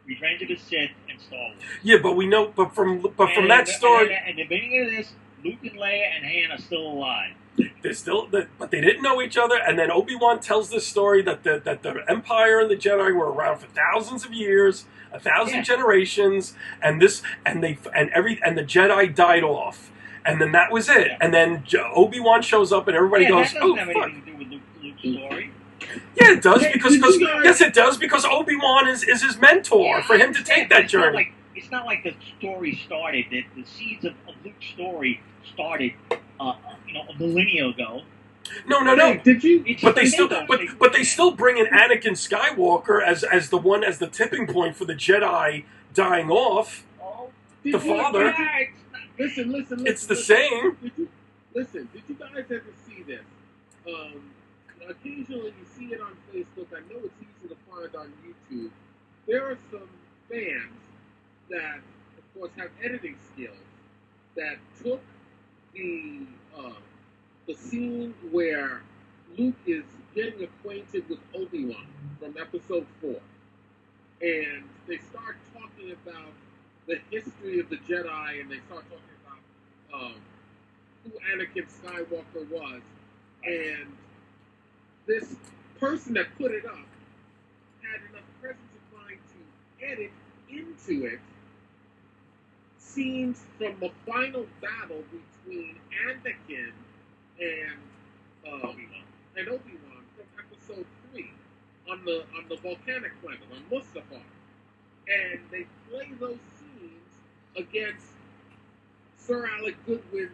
Revenge of the Sith and Star Wars. Yeah, but we know, from that story. And the beginning of this, Luke and Leia and Han are still alive. But they didn't know each other. And then Obi-Wan tells this story that the Empire and the Jedi were around for thousands of years, 1,000 generations, and the Jedi died off. And then that was it. Yeah. And then Obi-Wan shows up, and everybody goes, "Oh, fuck!" That doesn't have anything to do with Luke's story. Yeah, it does yes, it does because Obi-Wan is his mentor for him to take that journey. It's not like the story started. The seeds of Luke's story started, a millennia ago. No. Did you? But they still bring in Anakin Skywalker as the tipping point for the Jedi dying off. The father. Listen. It's the same. Did you guys ever see this? Occasionally you see it on Facebook. I know it's easy to find on YouTube. There are some fans that, of course, have editing skills that took the scene where Luke is getting acquainted with Obi-Wan from Episode 4, and they start talking about the history of the Jedi, and they start talking about who Anakin Skywalker was, and this person that put it up had enough presence of mind to edit into it scenes from the final battle between Anakin and Obi-Wan from Episode 3 on the volcanic planet on Mustafar, and they play those scenes against Sir Alec Goodwin's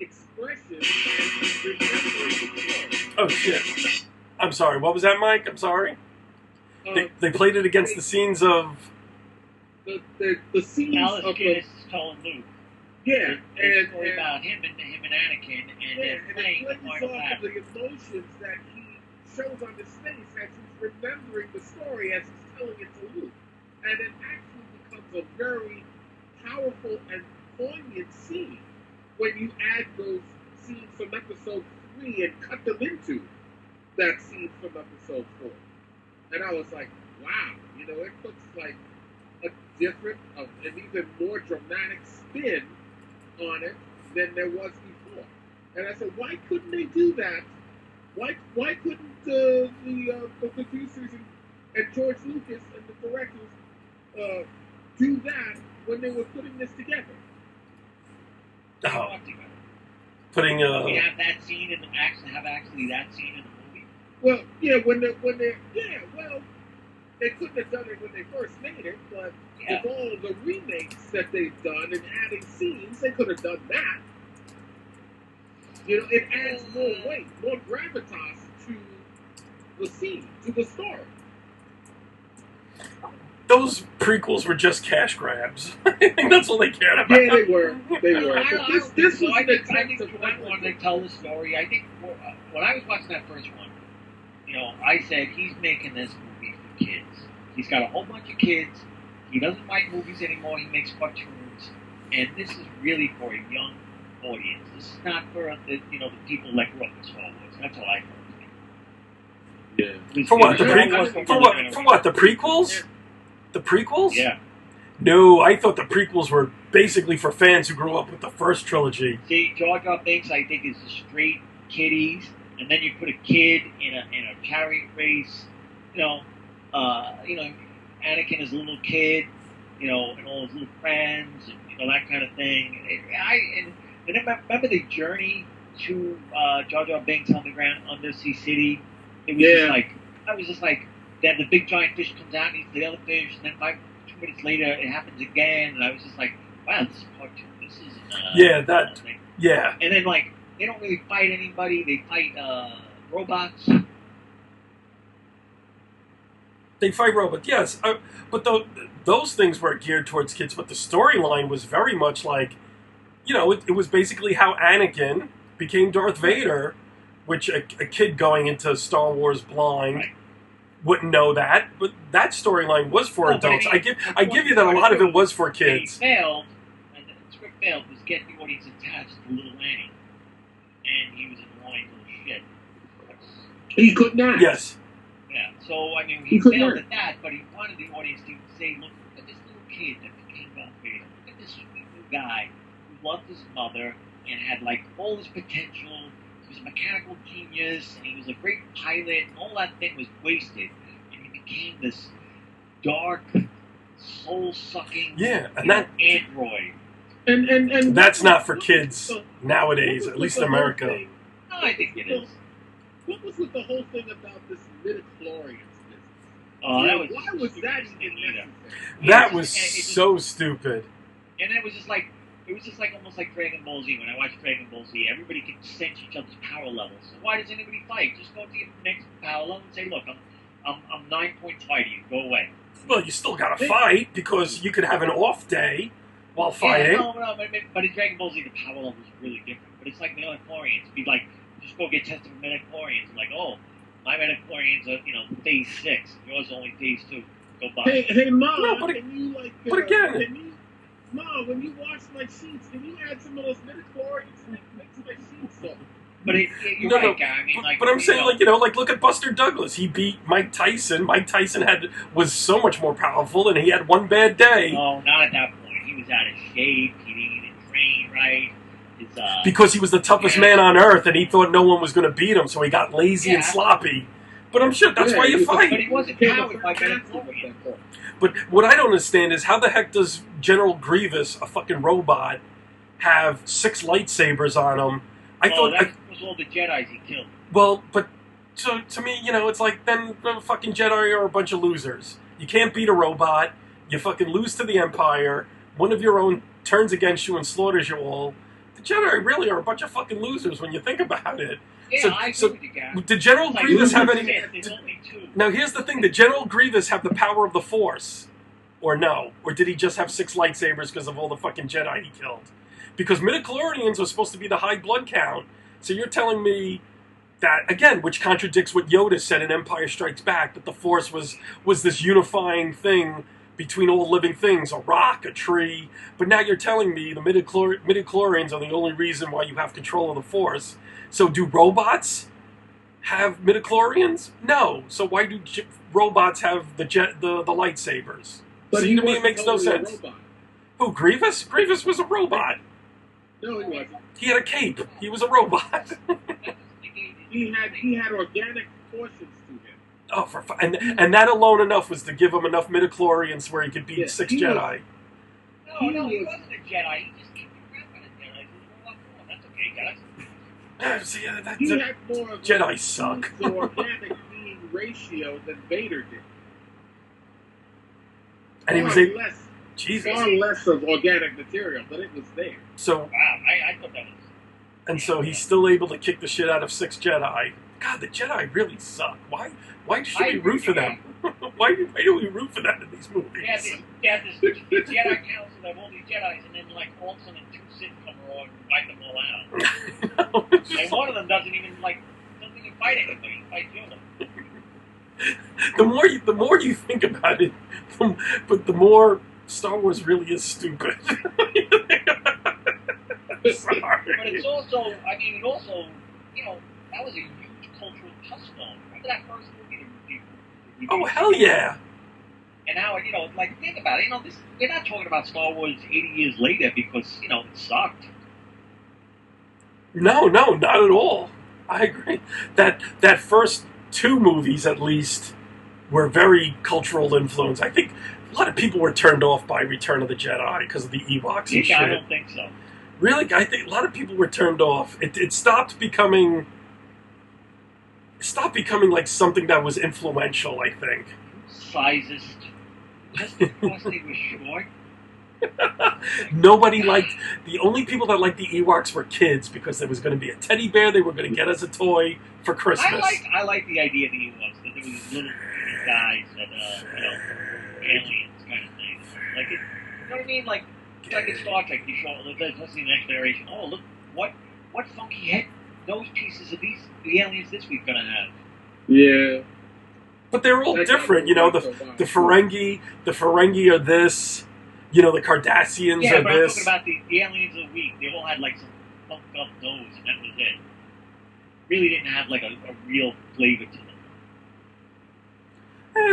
expression and remembering the story. Oh shit! I'm sorry. What was that, Mike? I'm sorry. They played it against the scenes of the scenes Alice of Guinness telling Luke. Yeah, and about him and Anakin, and they're playing the part of the emotions that he shows on his face as he's remembering the story as he's telling it to Luke. And it actually becomes a very powerful and poignant scene when you add those scenes from episode 3 and cut them into that scene from episode 4. And I was like, wow, it puts like a different, an even more dramatic spin on it than there was before. And I said, why couldn't they do that? Why couldn't the producers and George Lucas and the directors do that when they were putting this together? Oh. Putting we have that scene and have actually that scene in the movie. Well, yeah, they couldn't have done it when they first made it, but with all the remakes that they've done and adding scenes, they could have done that. It adds more weight, more gravitas to the scene, to the story. Those prequels were just cash grabs. I think that's all they cared about. Yeah, they were. They were. This was I think I wanted to tell the story. I think when I was watching that first one, I said he's making this movie for kids. He's got a whole bunch of kids. He doesn't write movies anymore. He makes cartoons, and this is really for a young audience. This is not for the people that grew up with Star Wars. That's all I heard. Yeah. For what? The prequels? For what? The prequels? Yeah. The prequels? Yeah. No, I thought the prequels were basically for fans who grew up with the first trilogy. See, Jar Jar Binks, I think, is a straight kiddies, and then you put a kid in a chariot race. Anakin is a little kid, and all his little friends, and that kind of thing. And then remember the journey to Jar Jar Binks Undersea City. It was just like that. The big giant fish comes out and eats the other fish, and then 2 minutes later it happens again, and I was just like, wow, this is part 2. This is yeah. And then they don't really fight anybody. They fight robots. They fight robots, yes. But those things were geared towards kids. But the storyline was very much like, it was basically how Anakin became Darth Vader, which a kid going into Star Wars blind wouldn't know that. But that storyline was for adults. I give you that a lot of it was for kids. They failed, and the script failed, was getting the audience attached to little Annie. And he was an annoying little shit. He could not. Yes. Yeah, so, he failed at that, but he wanted the audience to say, look at this little kid that became Darth Vader. Look at this sweet new guy who loved his mother and had, all his potential. He was a mechanical genius, and he was a great pilot, and all that thing was wasted. And he became this dark, soul-sucking android. And that's not for kids nowadays, at least in America. No, I think it is. What was with the whole thing about this midichlorians business? Why was that even necessary? That was so stupid. And it was just almost like Dragon Ball Z. When I watched Dragon Ball Z, everybody could sense each other's power levels. So why does anybody fight? Just go to your next power level and say, look, I'm 9 points higher than you. Go away. Well, you still gotta fight because you could have an off day while fighting. Yeah, but in Dragon Ball Z, the power level is really different. But it's like the midichlorians. It'd be like, just go get tested for midichlorians. Like, oh, my midichlorians are, phase 6. Yours is only phase 2. Go buy. Hey, Ma, no, can you, but again... Ma, when you wash my sheets, can you add some of those midichlorians and mix my sheets up? But you're right, guy. But I'm saying, look at Buster Douglas. He beat Mike Tyson. Mike Tyson was so much more powerful, and he had one bad day. No, not at that point. He was out of shape. He didn't train right. Because he was the toughest man on earth, and he thought no one was going to beat him, so he got lazy and sloppy. But I'm sure that's why you fight. But he wasn't powered by midichlorians. But what I don't understand is how the heck does General Grievous, a fucking robot, have 6 lightsabers on him? That was all the Jedis he killed. Well, but to me, it's like then the fucking Jedi are a bunch of losers. You can't beat a robot. You fucking lose to the Empire. One of your own turns against you and slaughters you all. The Jedi really are a bunch of fucking losers when you think about it. Yeah, I agree with you, guys. Did General Grievous have any... Now, here's the thing. Did General Grievous have the power of the Force? Or no? Or did he just have 6 lightsabers because of all the fucking Jedi he killed? Because midichlorians are supposed to be the high blood count. So you're telling me that again, which contradicts what Yoda said in Empire Strikes Back, that the Force was this unifying thing between all living things, a rock, a tree. But now you're telling me the midichlorians are the only reason why you have control of the Force. So do robots have midichlorians? No. So why do robots have the lightsabers? But See, to me, it makes no sense. Robot. Who, Grievous? Grievous was a robot. No, he wasn't. He had a cape. He was a robot. He had organic portions to him. Oh, and that alone enough was to give him enough midichlorians where he could beat Yeah, six he Jedi. No, he wasn't a Jedi. He just kicked the crap out of Jedi. That's okay, guys. See, He had more of Jedi suck. the organic being ratio than Vader did. And he was far able. less, Jesus. far less of organic material, but it was there. So Wow, I thought that was. and so he's still able to kick the shit out of six Jedi. God, the Jedi really suck. Why should we root for them? why do we root for them in these movies? They had this Jedi council of all these Jedis, and then like all of a sudden 2 Sith come along and wipe them all out. And one of them doesn't even fight anybody. He fights Yoda. The more you think about it, but the more Star Wars really is stupid. Sorry. But it's also, that was a huge cultural touchstone. Remember that first movie? Oh, hell yeah. And now, think about it. We're not talking about Star Wars 80 years later because, it sucked. No, not at all. I agree. That first 2 movies, at least, were very cultural influence. I think a lot of people were turned off by Return of the Jedi because of the Ewoks and shit. I don't think so. Really? I think a lot of people were turned off. It stopped becoming like something that was influential, I think. Sizes. Just because they were short. Nobody liked... The only people that liked the Ewoks were kids because there was going to be a teddy bear they were going to get as a toy for Christmas. I like the idea of the Ewoks, that there was these little guys that, aliens kind of thing. Like, you know what I mean? Like in Star Trek, you show, let's see the next generation. Oh, look, what funky head nose pieces are the aliens this week going to have? Yeah. But they're all different, the Ferengi are this, the Cardassians yeah, are but this. I'm talking about the aliens of the week. They all had like some funked up nose, and that was it. Really didn't have like a real flavor to them.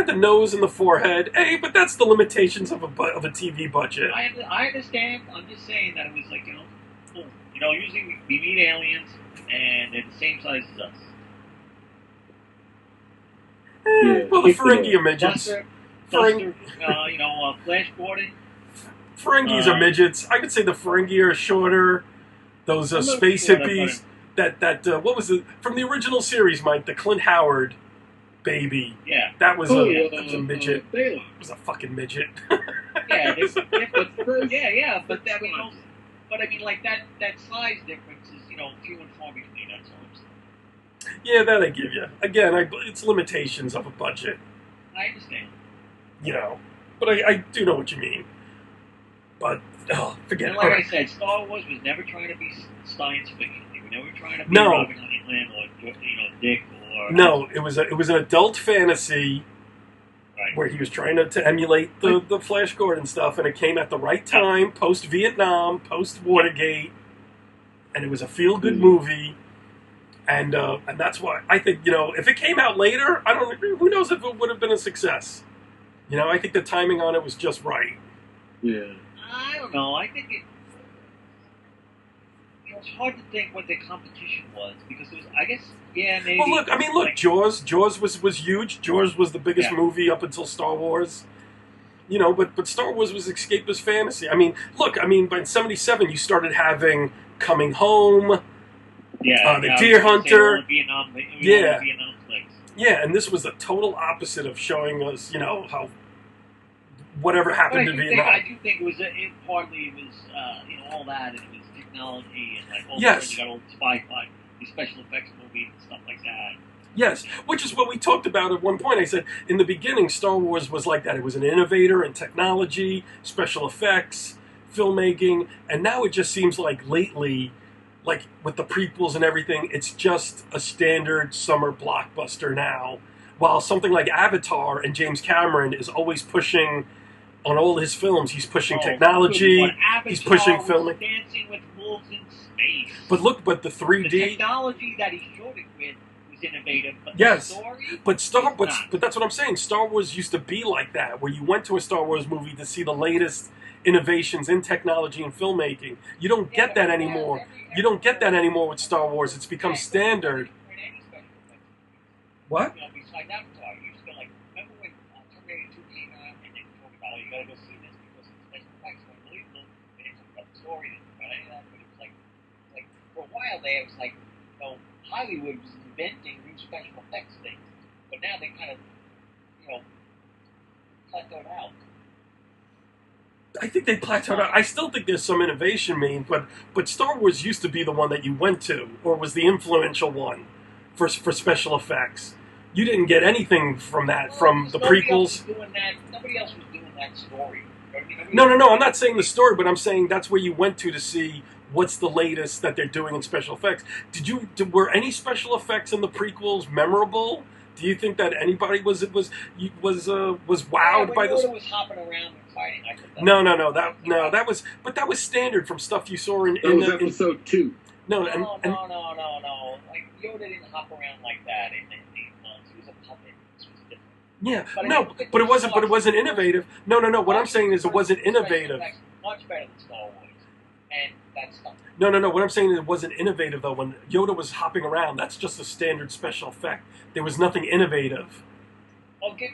The nose and the forehead. Hey, but that's the limitations of a TV budget. I understand. I'm just saying that it was like, cool. Usually we meet aliens, and they're the same size as us. Well, the Ferengi are midgets. Buster, Flash Gordon. Ferengis are midgets. I could say the Ferengi are shorter. Those space hippies. What was it from the original series, Mike? The Clint Howard baby. Yeah. That was a midget. It was a fucking midget. Yeah. But that size difference is few and far between. That's all I'm saying. Yeah, that I give you. Again, it's limitations of a budget. I understand. But I do know what you mean. But forget it. And like I said, Star Wars was never trying to be science fiction. They were never trying to be Robin Hood or Dick or. No, it was an adult fantasy. Right. Where he was trying to emulate the Flash Gordon stuff, and it came at the right time, post-Vietnam, post-Watergate, and it was a feel-good movie, and that's why I think, if it came out later, who knows if it would have been a success. I think the timing on it was just right. Yeah. I don't know. I think it's hard to think what the competition was, because it was, I guess, maybe. Well, look, Jaws was huge. Jaws was the biggest movie up until Star Wars. But Star Wars was escapist fantasy. By '77 you started having Coming Home, the Deer Hunter, Vietnam yeah, and this was the total opposite of showing us, how whatever happened to Vietnam. I do think it was partly all that, and it was technology, and like all you got all the spy, these special effects movies and stuff like that. Yes, which is what we talked about at one point. I said, in the beginning, Star Wars was like that. It was an innovator in technology, special effects, filmmaking, and now it just seems like lately like with the prequels and everything, it's just a standard summer blockbuster now. While something like Avatar and James Cameron is always pushing on all his films, he's pushing technology, he's pushing filming. Dancing with Wolves in Space. But look, but the 3D The technology that he showed it with was innovative, but yes, the story but that's what I'm saying. Star Wars used to be like that, where you went to a Star Wars movie to see the latest innovations in technology and filmmaking. You don't get that anymore. You don't get that anymore with Star Wars. It's become standard. What? You know, besides Avatar, you used to like, remember when Terminator 2 came out and they told about, oh, you gotta go see this because it's special effects are unbelievable. They didn't talk about the story, they didn't talk about any of that, but it was like for a while there, it was like, you know, Hollywood was inventing new special effects things, but now they kind of, you know, plateaued out. I think they plateaued out. I still think there's some innovation, but Star Wars used to be the one that you went to, or was the influential one for special effects. You didn't get anything from that, from the prequels. Nobody else was doing that story. No. I'm not saying the story, but I'm saying that's where you went to see what's the latest that they're doing in special effects. Were any special effects in the prequels memorable? Do you think that anybody was wowed by this? Yoda was hopping around and fighting. That was standard from stuff you saw in episode 2. No. Like Yoda didn't hop around like that in he was a puppet. This was different. Yeah, but it wasn't innovative. No. What I'm saying is it wasn't innovative. Much better than Star Wars, and that's stuff. No. What I'm saying is it wasn't innovative though. When Yoda was hopping around, that's just a standard special effect. There was nothing innovative. Give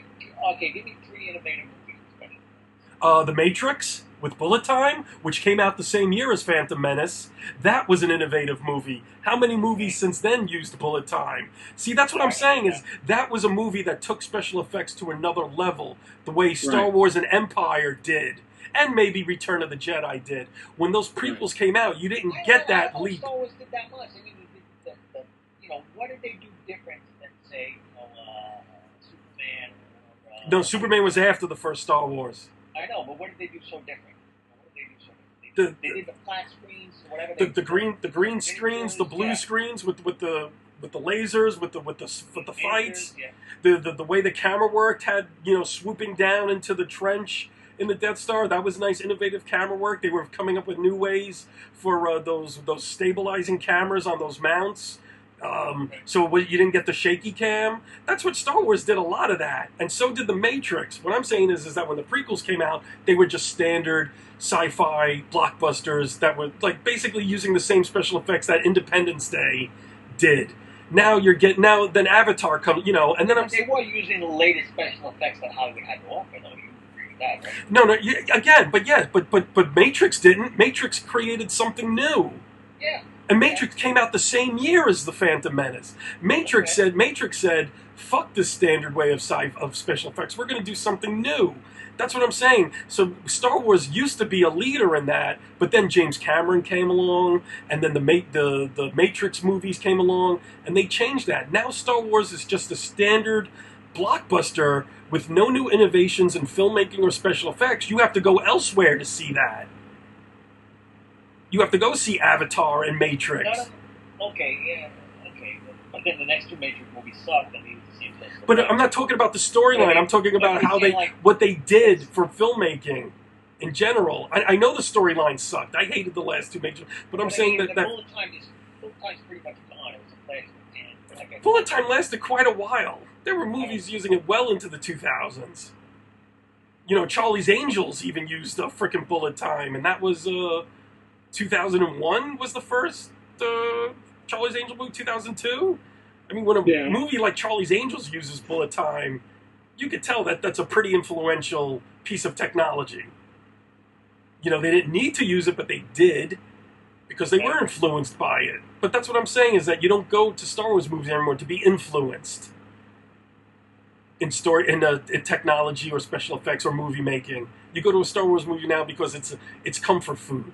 me 3 innovative movies. The Matrix with bullet time, which came out the same year as Phantom Menace. That was an innovative movie. How many movies since then used bullet time? See, that's what I'm saying is that was a movie that took special effects to another level, the way Star Wars and Empire did, and maybe Return of the Jedi did. When those prequels came out, you didn't get that leap. Star Wars did that much. I mean, what did they do different than, say, Superman? No, Superman was after the first Star Wars. I know, but what did they do so different? They did the flat screens, whatever. The green screens, the blue screens with the lasers, with the fights. Yeah. The way the camera worked had swooping down into the trench in the Death Star. That was nice, innovative camera work. They were coming up with new ways for those stabilizing cameras on those mounts. So you didn't get the shaky cam. That's what Star Wars did, a lot of that. And so did The Matrix. What I'm saying is that when the prequels came out, they were just standard sci-fi blockbusters that were like basically using the same special effects that Independence Day did. Now then Avatar comes, and then they were using the latest special effects that Hollywood had to offer, though. You agree with that, right? But Matrix didn't. Matrix created something new. Yeah. And Matrix came out the same year as The Phantom Menace. Matrix said, fuck this standard way of special effects. We're going to do something new. That's what I'm saying. So Star Wars used to be a leader in that, but then James Cameron came along, and then the Matrix movies came along, and they changed that. Now Star Wars is just a standard blockbuster with no new innovations in filmmaking or special effects. You have to go elsewhere to see that. You have to go see Avatar and Matrix. Okay. But then the next 2 Matrix movies sucked, and he was the same place. But I'm not talking about the storyline. I'm talking about what they did for filmmaking in general. I know the storyline sucked. I hated the last 2 Matrix, but I'm saying that bullet time's pretty much gone. It was a plastic. Bullet time lasted quite a while. There were movies using it well into the 2000s. Charlie's Angels even used a frickin' bullet time, and that was 2001 was the first Charlie's Angels movie. 2002. I mean, when a movie like Charlie's Angels uses bullet time, you could tell that that's a pretty influential piece of technology. They didn't need to use it, but they did because they were influenced by it. But that's what I'm saying is that you don't go to Star Wars movies anymore to be influenced in technology or special effects or movie making. You go to a Star Wars movie now because it's comfort food.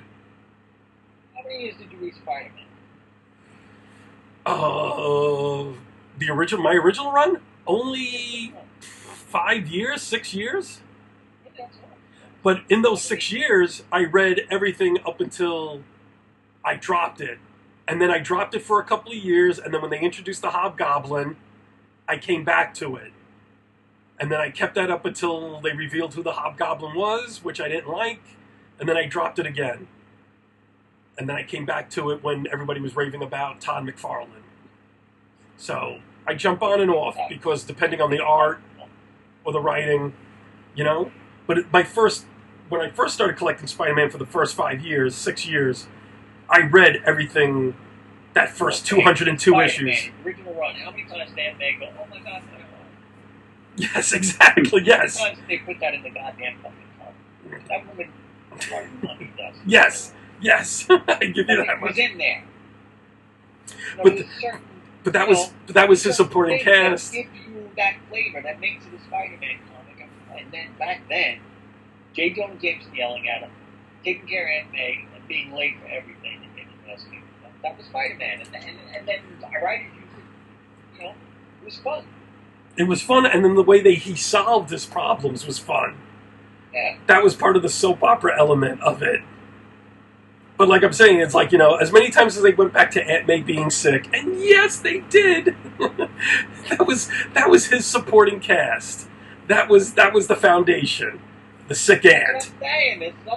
How many years did you read Spider-Man? My original run? Only 5 years, 6 years? But in those 6 years, I read everything up until I dropped it. And then I dropped it for a couple of years, and then when they introduced the Hobgoblin, I came back to it. And then I kept that up until they revealed who the Hobgoblin was, which I didn't like, and then I dropped it again. And then I came back to it when everybody was raving about Todd McFarlane. So I jump on and off because depending on the art or the writing, you know. But when I first started collecting Spider-Man for the first 6 years, I read everything, that first 202 Spider-Man, issues. Original run. How many times Dan May go, oh my God, Yes, exactly, yes. how many times they put that in the goddamn fucking cover? That woman money does. Yes, I give you that It was much. in there. But that was his supporting cast. That gives you that flavor that makes it a Spider-Man comic. And then back then, J. Jonah Jameson yelling at him, taking care of Aunt May, and being late for everything, and getting rescued. That was Spider-Man. And then I write it, it was fun. It was fun, and then the way he solved his problems was fun. Yeah. That was part of the soap opera element of it. But like I'm saying, it's like, as many times as they went back to Aunt May being sick, and yes, they did. that was his supporting cast. That was the foundation. The sick aunt.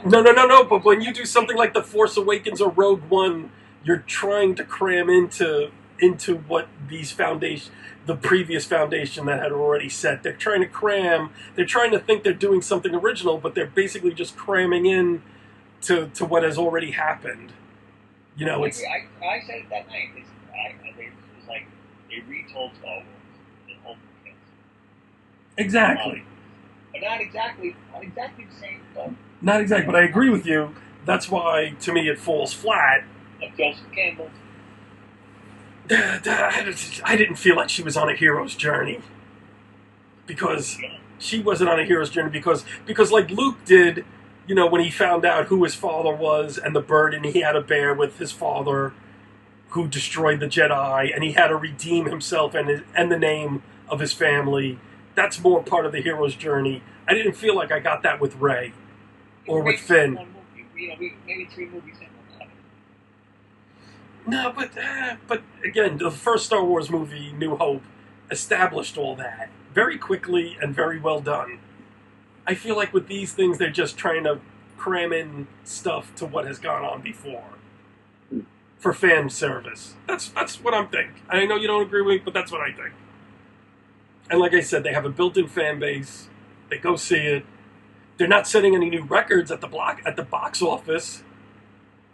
No. But when you do something like The Force Awakens or Rogue One, you're trying to cram into what the previous foundation that had already set. They're trying to cram. They're trying to think they're doing something original, but they're basically just cramming in to what has already happened. It's. I said it that night. It was like they retold Star Wars in whole kids. Exactly. But not exactly the same stuff. Not exactly, but I agree with you. That's why, to me, it falls flat. Of Joseph Campbell. I didn't feel like she was on a hero's journey. Because she wasn't on a hero's journey because like Luke did, when he found out who his father was and the burden he had to bear with his father who destroyed the Jedi, and he had to redeem himself and the name of his family. That's more part of the hero's journey. I didn't feel like I got that with Rey or with Finn. Maybe 3 movies in one. No, but again, the first Star Wars movie, New Hope, established all that very quickly and very well done. I feel like with these things, they're just trying to cram in stuff to what has gone on before for fan service. That's what I'm thinking. I know you don't agree with me, but that's what I think. And like I said, they have a built-in fan base. They go see it. They're not setting any new records at the box office.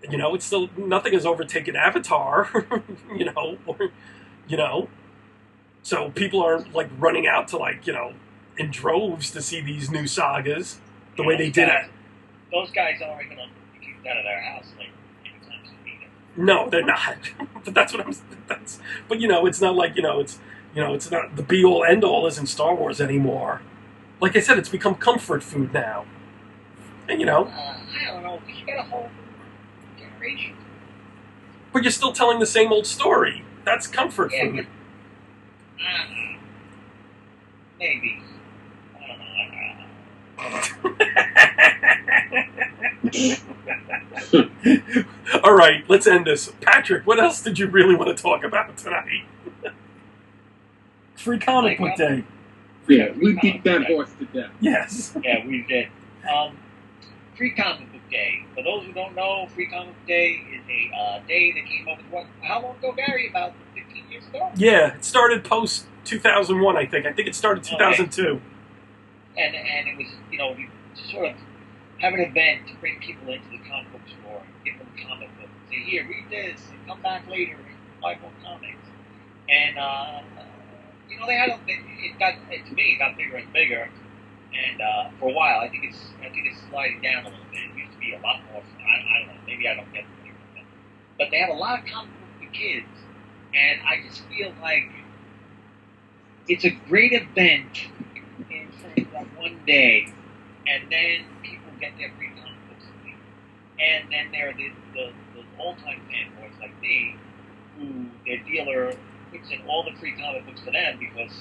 It's still nothing has overtaken Avatar. So people aren't like running out to in droves to see these new sagas the way they did it. Those guys aren't going to be kicked out of their house anytime soon either. No, they're not. But that's what I'm. But it's not like it's not the be all end all isn't Star Wars anymore. Like I said, it's become comfort food now. And I don't know. You got a whole generation. But you're still telling the same old story. That's comfort food. Maybe. All right, let's end this. Patrick, what else did you really want to talk about tonight? Free Comic Book Day. Yeah, we beat that horse to death. Yes. Yeah, we did. Free Comic Book Day. For those who don't know, Free Comic Book Day is a day that came up with how long ago, Gary? About 15 years ago? Yeah, it started post 2001, I think. I think it started 2002. Okay. And it was, we sort of have an event to bring people into the comic book store and give them comic books. Say, here, read this, and come back later and buy more comics. And, they had to me, it got bigger and bigger. And for a while, I think it's sliding down a little bit. It used to be a lot more. I don't know. Maybe I don't get it. But they have a lot of comic books for kids. And I just feel like it's a great event in terms of one day, and then people get their free comic books. And then there are the old-time fanboys like me, who their dealer puts in all the free comic books for them because,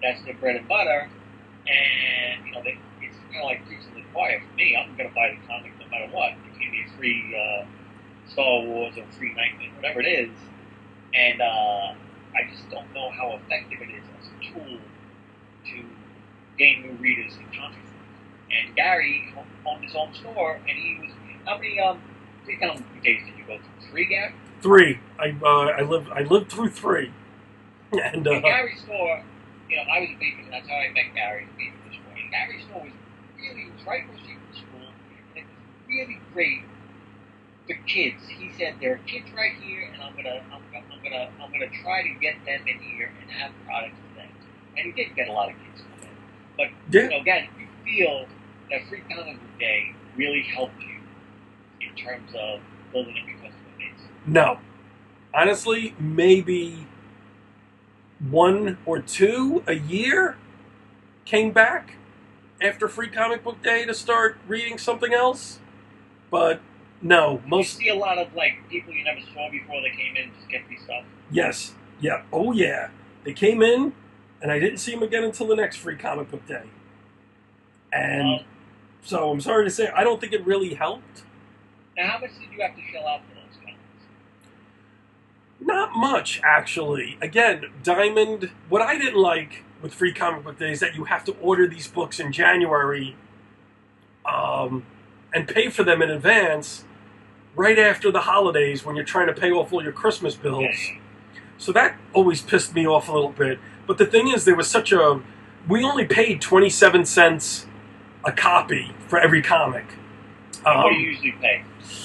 that's their bread and butter. And, it's kind of like preaching to the choir for me. I'm going to buy the comic no matter what. They give me a free Star Wars or Free Nightmare, whatever it is, and I just don't know how effective it is as a tool to gain new readers in comics. And Gary owned his own store, and he was how many free comic book days did you go through? 3, Gary? 3. I lived through 3. And Gary's store, I was a baby, and that's how I met Gary in the baby store. And Gary's store was right across the street from school, and it was really great for kids. He said there are kids right here, and I'm gonna try to get them in here and have products for them. And he did get a lot of kids come in. But again, you feel that Free Comic Book Day really helped you in terms of building up your customer base? No. Honestly, maybe 1 or 2 a year came back after Free Comic Book Day to start reading something else. But no, most. You see a lot of people you never saw before they came in to just get free stuff. Yes. Yeah. Oh yeah. They came in, and I didn't see them again until the next Free Comic Book Day. And so I'm sorry to say, I don't think it really helped. Now, how much did you have to shell out for those comics? Not much, actually. Again, Diamond. What I didn't like with Free Comic Book Day is that you have to order these books in January, and pay for them in advance, right after the holidays when you're trying to pay off all your Christmas bills. Yeah. So that always pissed me off a little bit. But the thing is, there was we only paid 27 cents a copy for every comic. What do you usually pay?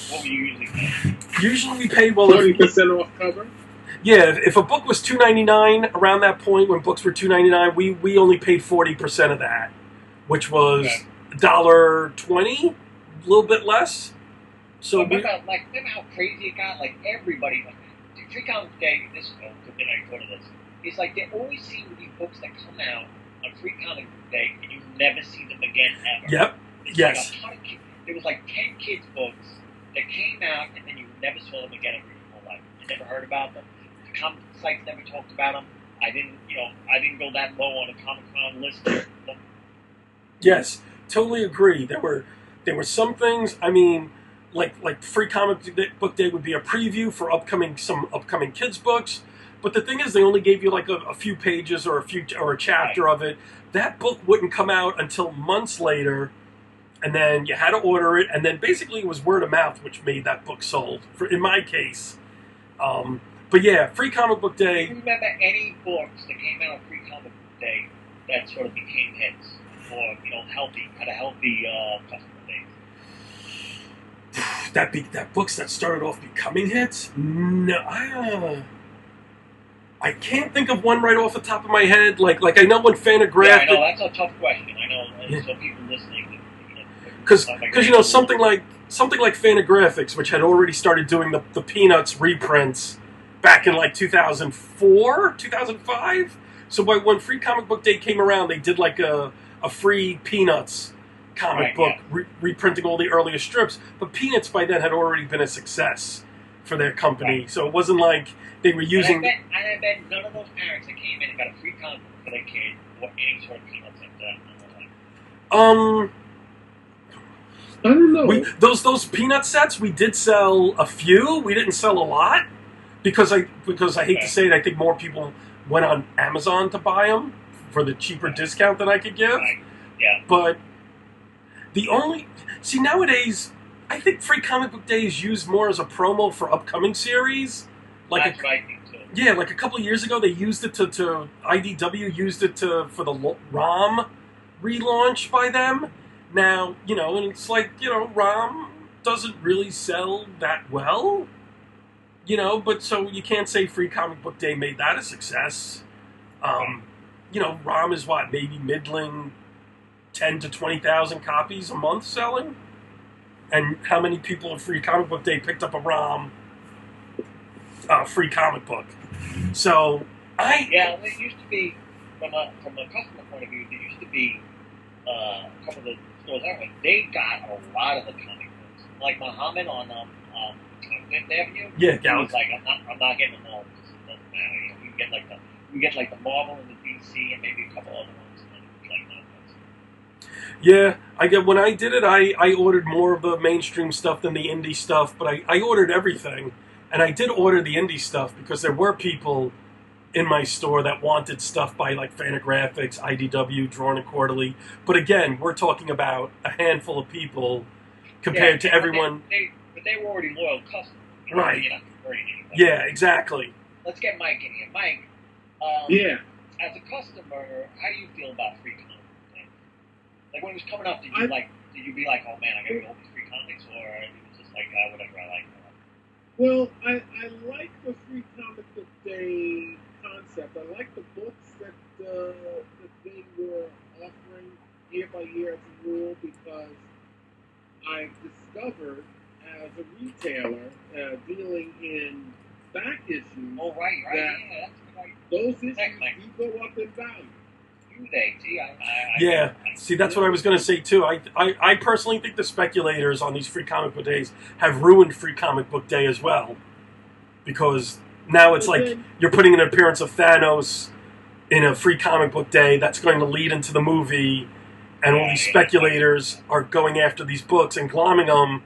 What would you usually pay? Usually we pay 30% off cover. Yeah, if a book was $2.99 around that point when books were $2.99, we only paid 40% of that, which was $1.20, a little bit less. So remember how crazy it got? Everybody, Free Comic Day. This is a good thing I thought of this. It's there always seem to be books that come out on Free Comic Book Day, and you never see them again ever. Yep. It's yes. There was 10 kids books that came out, and then you never saw them again in your whole life. You never heard about them. The comic sites never talked about them. I didn't go that low on a Comic-Con list. Yes, totally agree. There were some things. I mean, like Free Comic Book Day would be a preview for some upcoming kids books. But the thing is, they only gave you a few pages or a chapter of it. That book wouldn't come out until months later, and then you had to order it. And then basically it was word of mouth which made that book sold. In my case, but yeah, Free Comic Book Day. Do you remember any books that came out on Free Comic Book Day that sort of became hits or had a healthy customer base? That books that started off becoming hits? No, I can't think of one right off the top of my head. Like I know when Fantagraphics. Yeah, I know that's a tough question. I know. Yeah. So people listening, because something like Fantagraphics, which had already started doing the Peanuts reprints back in 2004, 2005. So when Free Comic Book Day came around, they did a free Peanuts comic book, reprinting all the earlier strips. But Peanuts by then had already been a success for their company, right. So it wasn't like they were using. And I bet none of those parents that came in and got a free comic book for their kid bought any sort of Peanuts after that. I don't know. Those Peanut sets, we did sell a few. We didn't sell a lot because I hate to say it, I think more people went on Amazon to buy them for the cheaper discount that I could give. Right. Yeah. But nowadays, I think Free Comic Book Day is used more as a promo for upcoming series. That's what I think too. Yeah, a couple of years ago, they used it to IDW used it for the ROM relaunch by them. Now, and it's ROM doesn't really sell that well, but so you can't say Free Comic Book Day made that a success. ROM is maybe middling 10 to 20,000 copies a month selling? And how many people at Free Comic Book Day picked up a ROM free comic book? So, it used to be, from a customer point of view, there used to be a couple of the stores they got a lot of the comic books. Like Muhammad on Fifth Avenue. Yeah, he was like, I'm not getting them all. It doesn't matter. You get the Marvel and the DC and maybe a couple other ones. And Yeah, when I did it, I ordered more of the mainstream stuff than the indie stuff, but I ordered everything. And I did order the indie stuff because there were people in my store that wanted stuff by like Fantagraphics, IDW, Drawn and Quarterly. But again, we're talking about a handful of people compared to everyone. But they were already loyal customers. Right. You're not converting anybody. Yeah, exactly. Let's get Mike in here. Mike, Yeah. as a customer, how do you feel about free comics? Like when it was coming up, did you be like, oh man, I gotta get all these free comics, or it was just like, whatever, I like that? Well, I like the free comic book day concept. I like the books that they were offering year by year as a rule, because I discovered as a retailer dealing in back issues. Oh, right, that yeah, that's right. Those issues do go up in value. Do they? Gee, yeah. See, that's what I was going to say too. I personally think the speculators on these free comic book days have ruined free comic book day as well, because now it's like you're putting an appearance of Thanos in a free comic book day that's going to lead into the movie, and all these speculators are going after these books and glomming them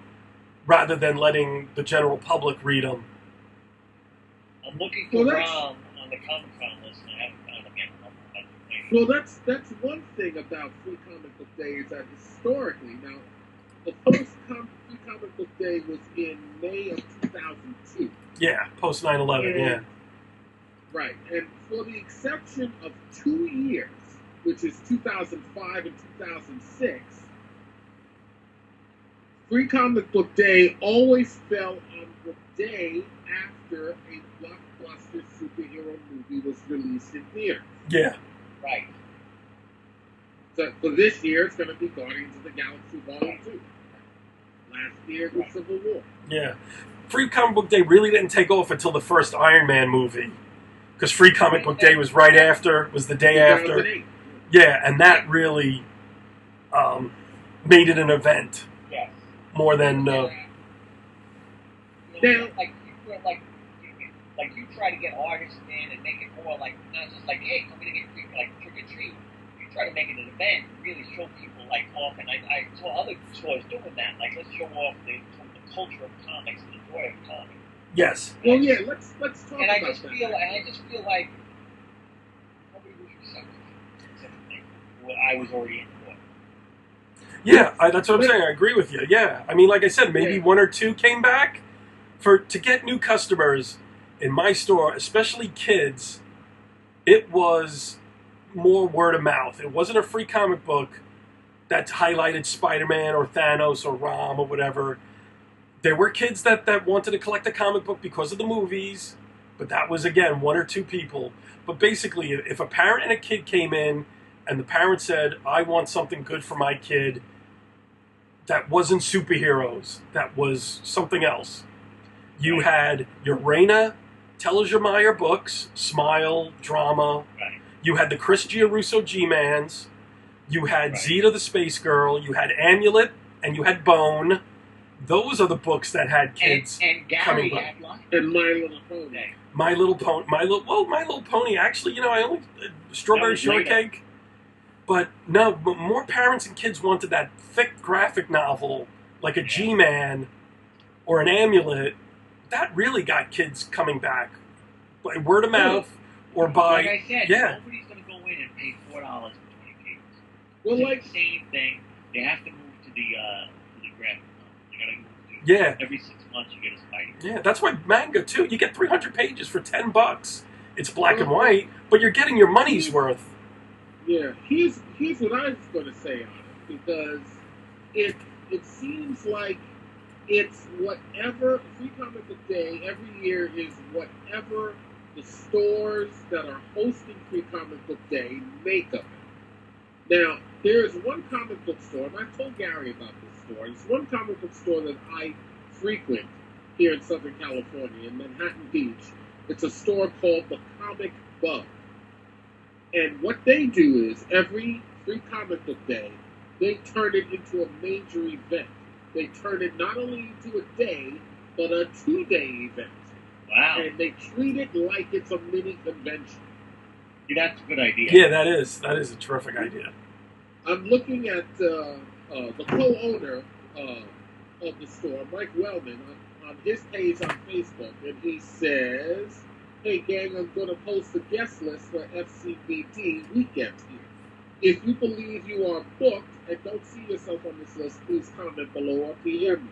rather than letting the general public read them. I'm looking for Rom on the Comic-Con list, and I haven't found him yet. Well, that's one thing about free comic book day, is that historically, now, the first free comic book day was in May of 2002. Yeah, post 9/11, yeah. Right, and for the exception of 2 years, which is 2005 and 2006, free comic book day always fell on the day after a blockbuster superhero movie was released in theaters. Yeah. Right. So for this year, it's going to be Guardians of the Galaxy Volume 2. Last year was Civil War. Yeah. Free Comic Book Day really didn't take off until the first Iron Man movie. Because Free Comic Book Day was right after, was the day after. Yeah, and that really made it an event. Yes. More than... Now, like you try to get artists in and make it more like, not just like, hey, I'm going to get free, like trick or treat. You try to make it an event, really show people like off, and I saw other stores doing that. Like, let's show off the culture of comics and the joy of comics. Yes. Well, yeah, let's talk about that. And I just feel like nobody was receptive. I was already in for it. Yeah, that's what I'm saying. I agree with you. Yeah. I mean, like I said, maybe one or two came back. To get new customers in my store, especially kids, it was more word of mouth. It wasn't a free comic book that highlighted Spider-Man or Thanos or Rom or whatever. There were kids that wanted to collect a comic book because of the movies, but that was, again, one or two people. But basically, if a parent and a kid came in and the parent said, I want something good for my kid that wasn't superheroes, that was something else, you had your Raina Telgemeier books, Smile, Drama. Right. You had the Chris Giarrusso G-Mans. You had Zeta the Space Girl. You had Amulet, and you had Bone. Those are the books that had kids and Gary coming back. And My Little Pony. My Little Pony. My Little Pony. Actually, I only Strawberry Shortcake. But no, more parents and kids wanted that thick graphic novel, like a G-Man or an Amulet. That really got kids coming back by word of mouth or by... Like I said, nobody's going to go in and pay $4 for 20 pages. Well, it's the same thing. They have to move to the graphic novel. They got to move to every 6 months you get a Spidey. Yeah, that's why manga, too. You get 300 pages for $10. It's black and white, but you're getting your money's worth. Yeah, here's what I was going to say on it, because it seems like it's whatever Free Comic Book Day every year is whatever the stores that are hosting Free Comic Book Day make of it. Now, there is one comic book store, and I told Gary about this store. It's one comic book store that I frequent here in Southern California, in Manhattan Beach. It's a store called the Comic Bug. And what they do is, every Free Comic Book Day, they turn it into a major event. They turn it not only into a day, but a 2-day event. Wow. And they treat it like it's a mini convention. See, that's a good idea. Yeah, that is a terrific idea. I'm looking at the co-owner of the store, Mike Wellman, on his page on Facebook, and he says, "Hey gang, I'm going to post a guest list for FCBT weekend here. If you believe you are booked and don't see yourself on this list, please comment below or PM me.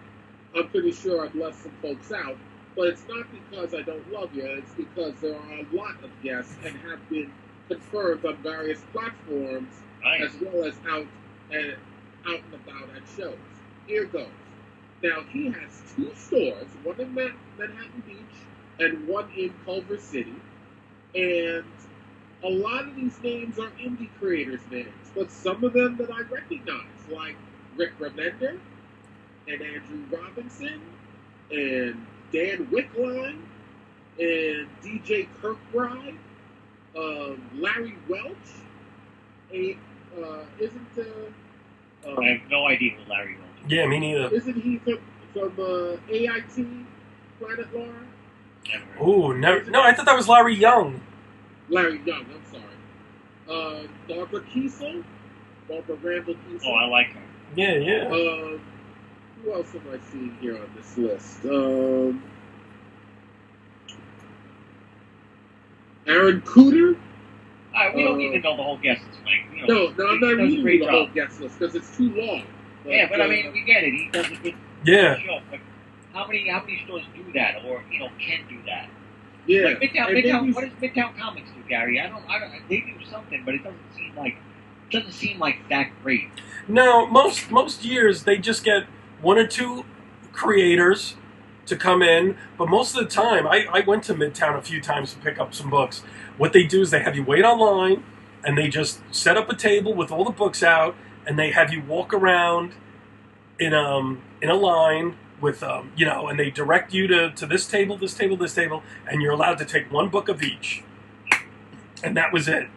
I'm pretty sure I've left some folks out, but it's not because I don't love you. It's because there are a lot of guests and have been confirmed on various platforms, Nice. as well as out and about at shows. Here goes. Now he has two stores, one in Manhattan Beach and one in Culver City, and a lot of these names are indie creators' names, but some of them that I recognize, like Rick Remender and Andrew Robinson and Dan Wickline and DJ Kirkbride, Larry Welch, isn't I have no idea who Larry Welch is. Yeah, me neither. isn't he from AIT Planet Laura? Never heard. Ooh, no, I thought that was Larry Young. Larry Young, I'm sorry. Barbara Kiesel, Barbara Randall Kiesel. Oh, I like her. Yeah. Who else am I seeing here on this list? Aaron Cooter. All right, we don't need to know the whole guest list, Mike. You No, know, I'm he not does a reading great the whole job. guest list because it's too long. Yeah, but I mean, we get it. He does a good Yeah. show. But how many stores do that, or can do that? yeah. Like Midtown. And then What does Midtown Comics do, Gary? I don't. They do something, but it doesn't seem like that great. No, most years they just get one or two creators to come in, but most of the time, I went to Midtown a few times to pick up some books. What they do is they have you wait online, and they just set up a table with all the books out, and they have you walk around in a line with and they direct you to this table, this table, this table, and you're allowed to take one book of each, and that was it.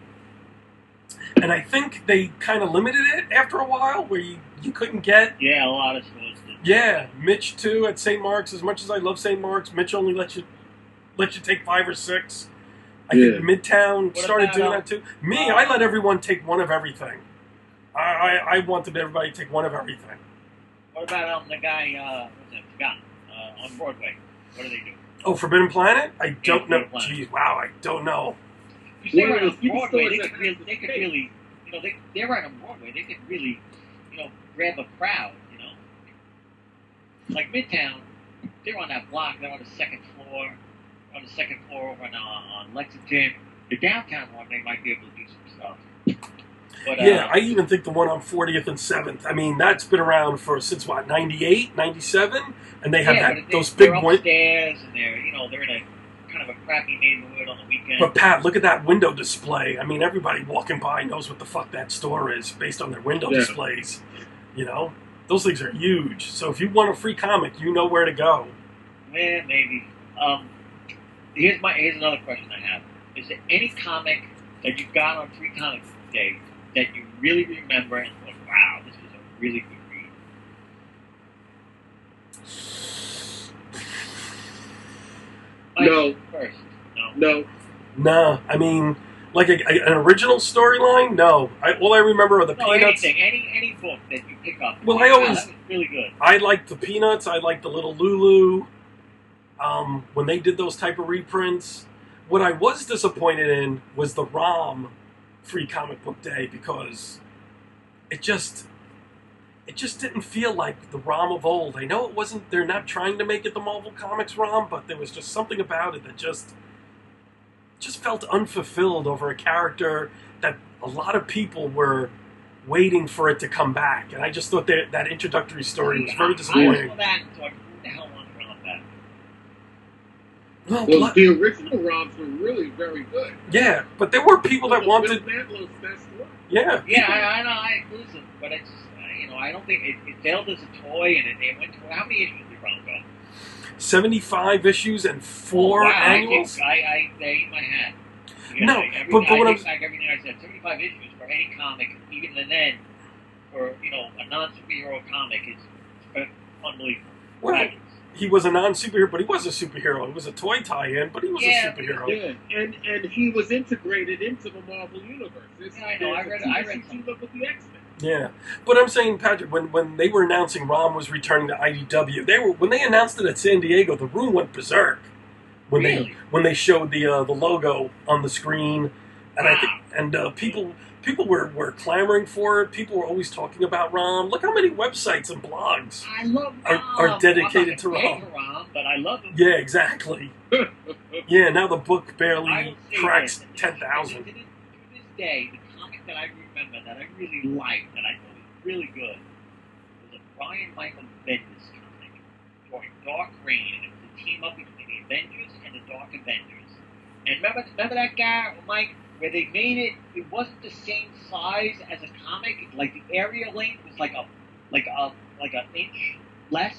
And I think they kind of limited it after a while, where you couldn't get. Yeah, a lot of stores do. Yeah, Mitch too at St. Mark's. As much as I love St. Mark's, Mitch only lets you take 5 or 6. I think Midtown started doing that too. Me, I let everyone take one of everything. I wanted everybody to take one of everything. What about the guy? On Broadway? What do they do? Oh, Forbidden Planet? I don't know. Forbidden Planet. Jeez, wow, I don't know. If they One were of on those few Broadway, stores they that could really, has they could space. really, they're right on Broadway. They could really, grab a crowd. Like Midtown, they're on that block. They're on the second floor. Over on Lexington. The downtown one, they might be able to do some stuff. But, Yeah, I even think the one on 40th and 7th. I mean, that's been around since what, 98, 97? And they have those big they're windows. upstairs, and they're in a kind of a crappy neighborhood on the weekend. But Pat, look at that window display. I mean, everybody walking by knows what the fuck that store is based on their window displays. Those things are huge. So if you want a free comic, you know where to go. Yeah, maybe. Here's another question I have. Is there any comic that you got on Free Comic Day that you really remember and thought, wow, this was a really good read? No. First. No. No, I mean, like an original storyline? No. All I remember are the Peanuts. Anything. Any book that you pick up. Well, that was really good. I liked the Peanuts. I liked the Little Lulu. When they did those type of reprints. What I was disappointed in was the ROM Free Comic Book Day, because it just didn't feel like the ROM of old. I know it wasn't. They're not trying to make it the Marvel Comics ROM, but there was just something about it that just felt unfulfilled over a character that a lot of people were waiting for it to come back. And I just thought that introductory story was very disappointing. I saw that and thought, who the hell wants to run that? Well, the original ROMs were really very good. Yeah, but there were people that wanted. Bill Mantlow's best work. Yeah. Yeah, I know. I listen, but it's I don't think it failed as a toy, and it went to how many issues did ROM go? 75 issues and 4 annuals. I eat my hat. No, but what I'm like everything I said, 75 issues for any comic, even then, for a non-superhero comic, it's unbelievable. Well, Fabulous. he was a non-superhero, but he was a superhero. It was a toy tie-in, but he was a superhero. Yeah, and he was integrated into the Marvel universe. I know. I read team up with the X-Men. Yeah, but I'm saying, Patrick, when they were announcing Rom was returning to IDW, when they announced it at San Diego, the room went berserk Really? when they showed the logo on the screen, and I think Wow. people were clamoring for it. People were always talking about Rom. Look how many websites and blogs I love are dedicated to Rom. Rom. But I love him. Yeah, exactly. Yeah, now the book I barely will say cracks this, and 10,000. to this day, the comic that I remember that I really liked, that I thought was really good, was a Brian Michael Bendis comic called Dark Reign, and it was a team up between the Avengers and the Dark Avengers. And remember that guy, Mike, where they made it? It wasn't the same size as a comic. Like the area length was like an inch less.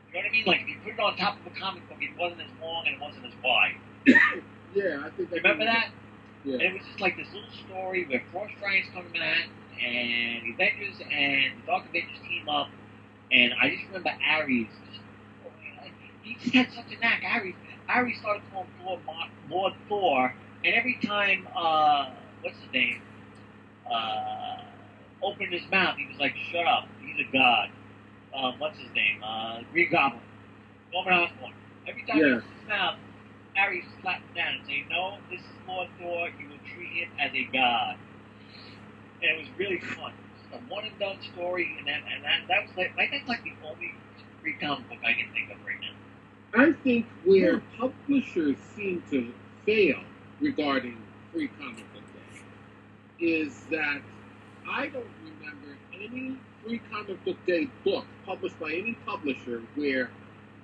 You know what I mean? Like if you put it on top of a comic book, it wasn't as long and it wasn't as wide. Yeah, I think. Remember that? Yeah. And it was just like this little story where Frost Giants come to Manhattan and the Avengers and the Dark Avengers team up. And I just remember Ares. He just had such a knack. Ares started calling Lord Thor, and every time, what's his name, opened his mouth, he was like, "Shut up, he's a god." What's his name? Green Goblin. Norman Osborn. Every time he opens his mouth, Ares slapped him down and say, "No, this is Lord Thor. You will treat him as a god." And it was really fun. It's a one and done story, and that was like that's like the only free comic book I can think of right now. I think where publishers seem to fail regarding Free Comic Book Day is that I don't remember any Free Comic Book Day book published by any publisher where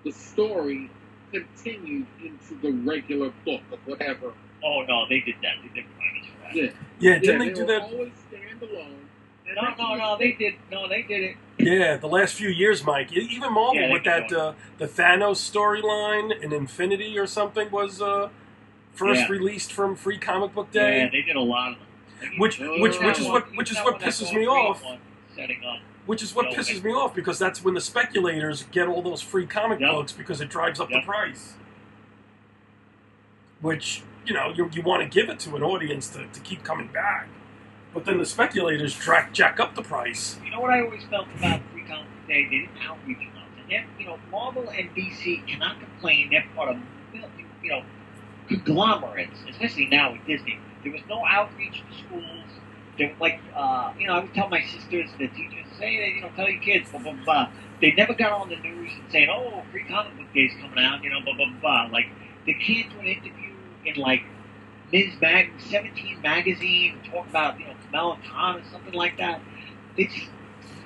the story continued into the regular book of whatever. Oh no, they did that. They did finance for that. Yeah, didn't they do were that? Always standalone. No, they did. No, they did it. Yeah, the last few years, Mike. Even Marvel with that the Thanos storyline in Infinity or something was first released from Free Comic Book Day. Yeah, they did a lot of them. Which is what pisses me off. Setting up. Which is what pisses me off because that's when the speculators get all those free comic books because it drives up the price. Which you want to give it to an audience to keep coming back. But then the speculators jack up the price. You know what I always felt about Free Comic Book Day? They didn't outreach enough. And Marvel and DC cannot complain. They're part of, conglomerates, especially now with Disney. There was no outreach to schools. They were like, I would tell my sisters, the teachers, say, tell your kids, blah, blah, blah. They never got on the news and saying, oh, Free Comic Book Day's coming out, blah, blah, blah. Like, they can't do an interview in, like, 17 magazine, talk about, Kamala Khan or something like that. They just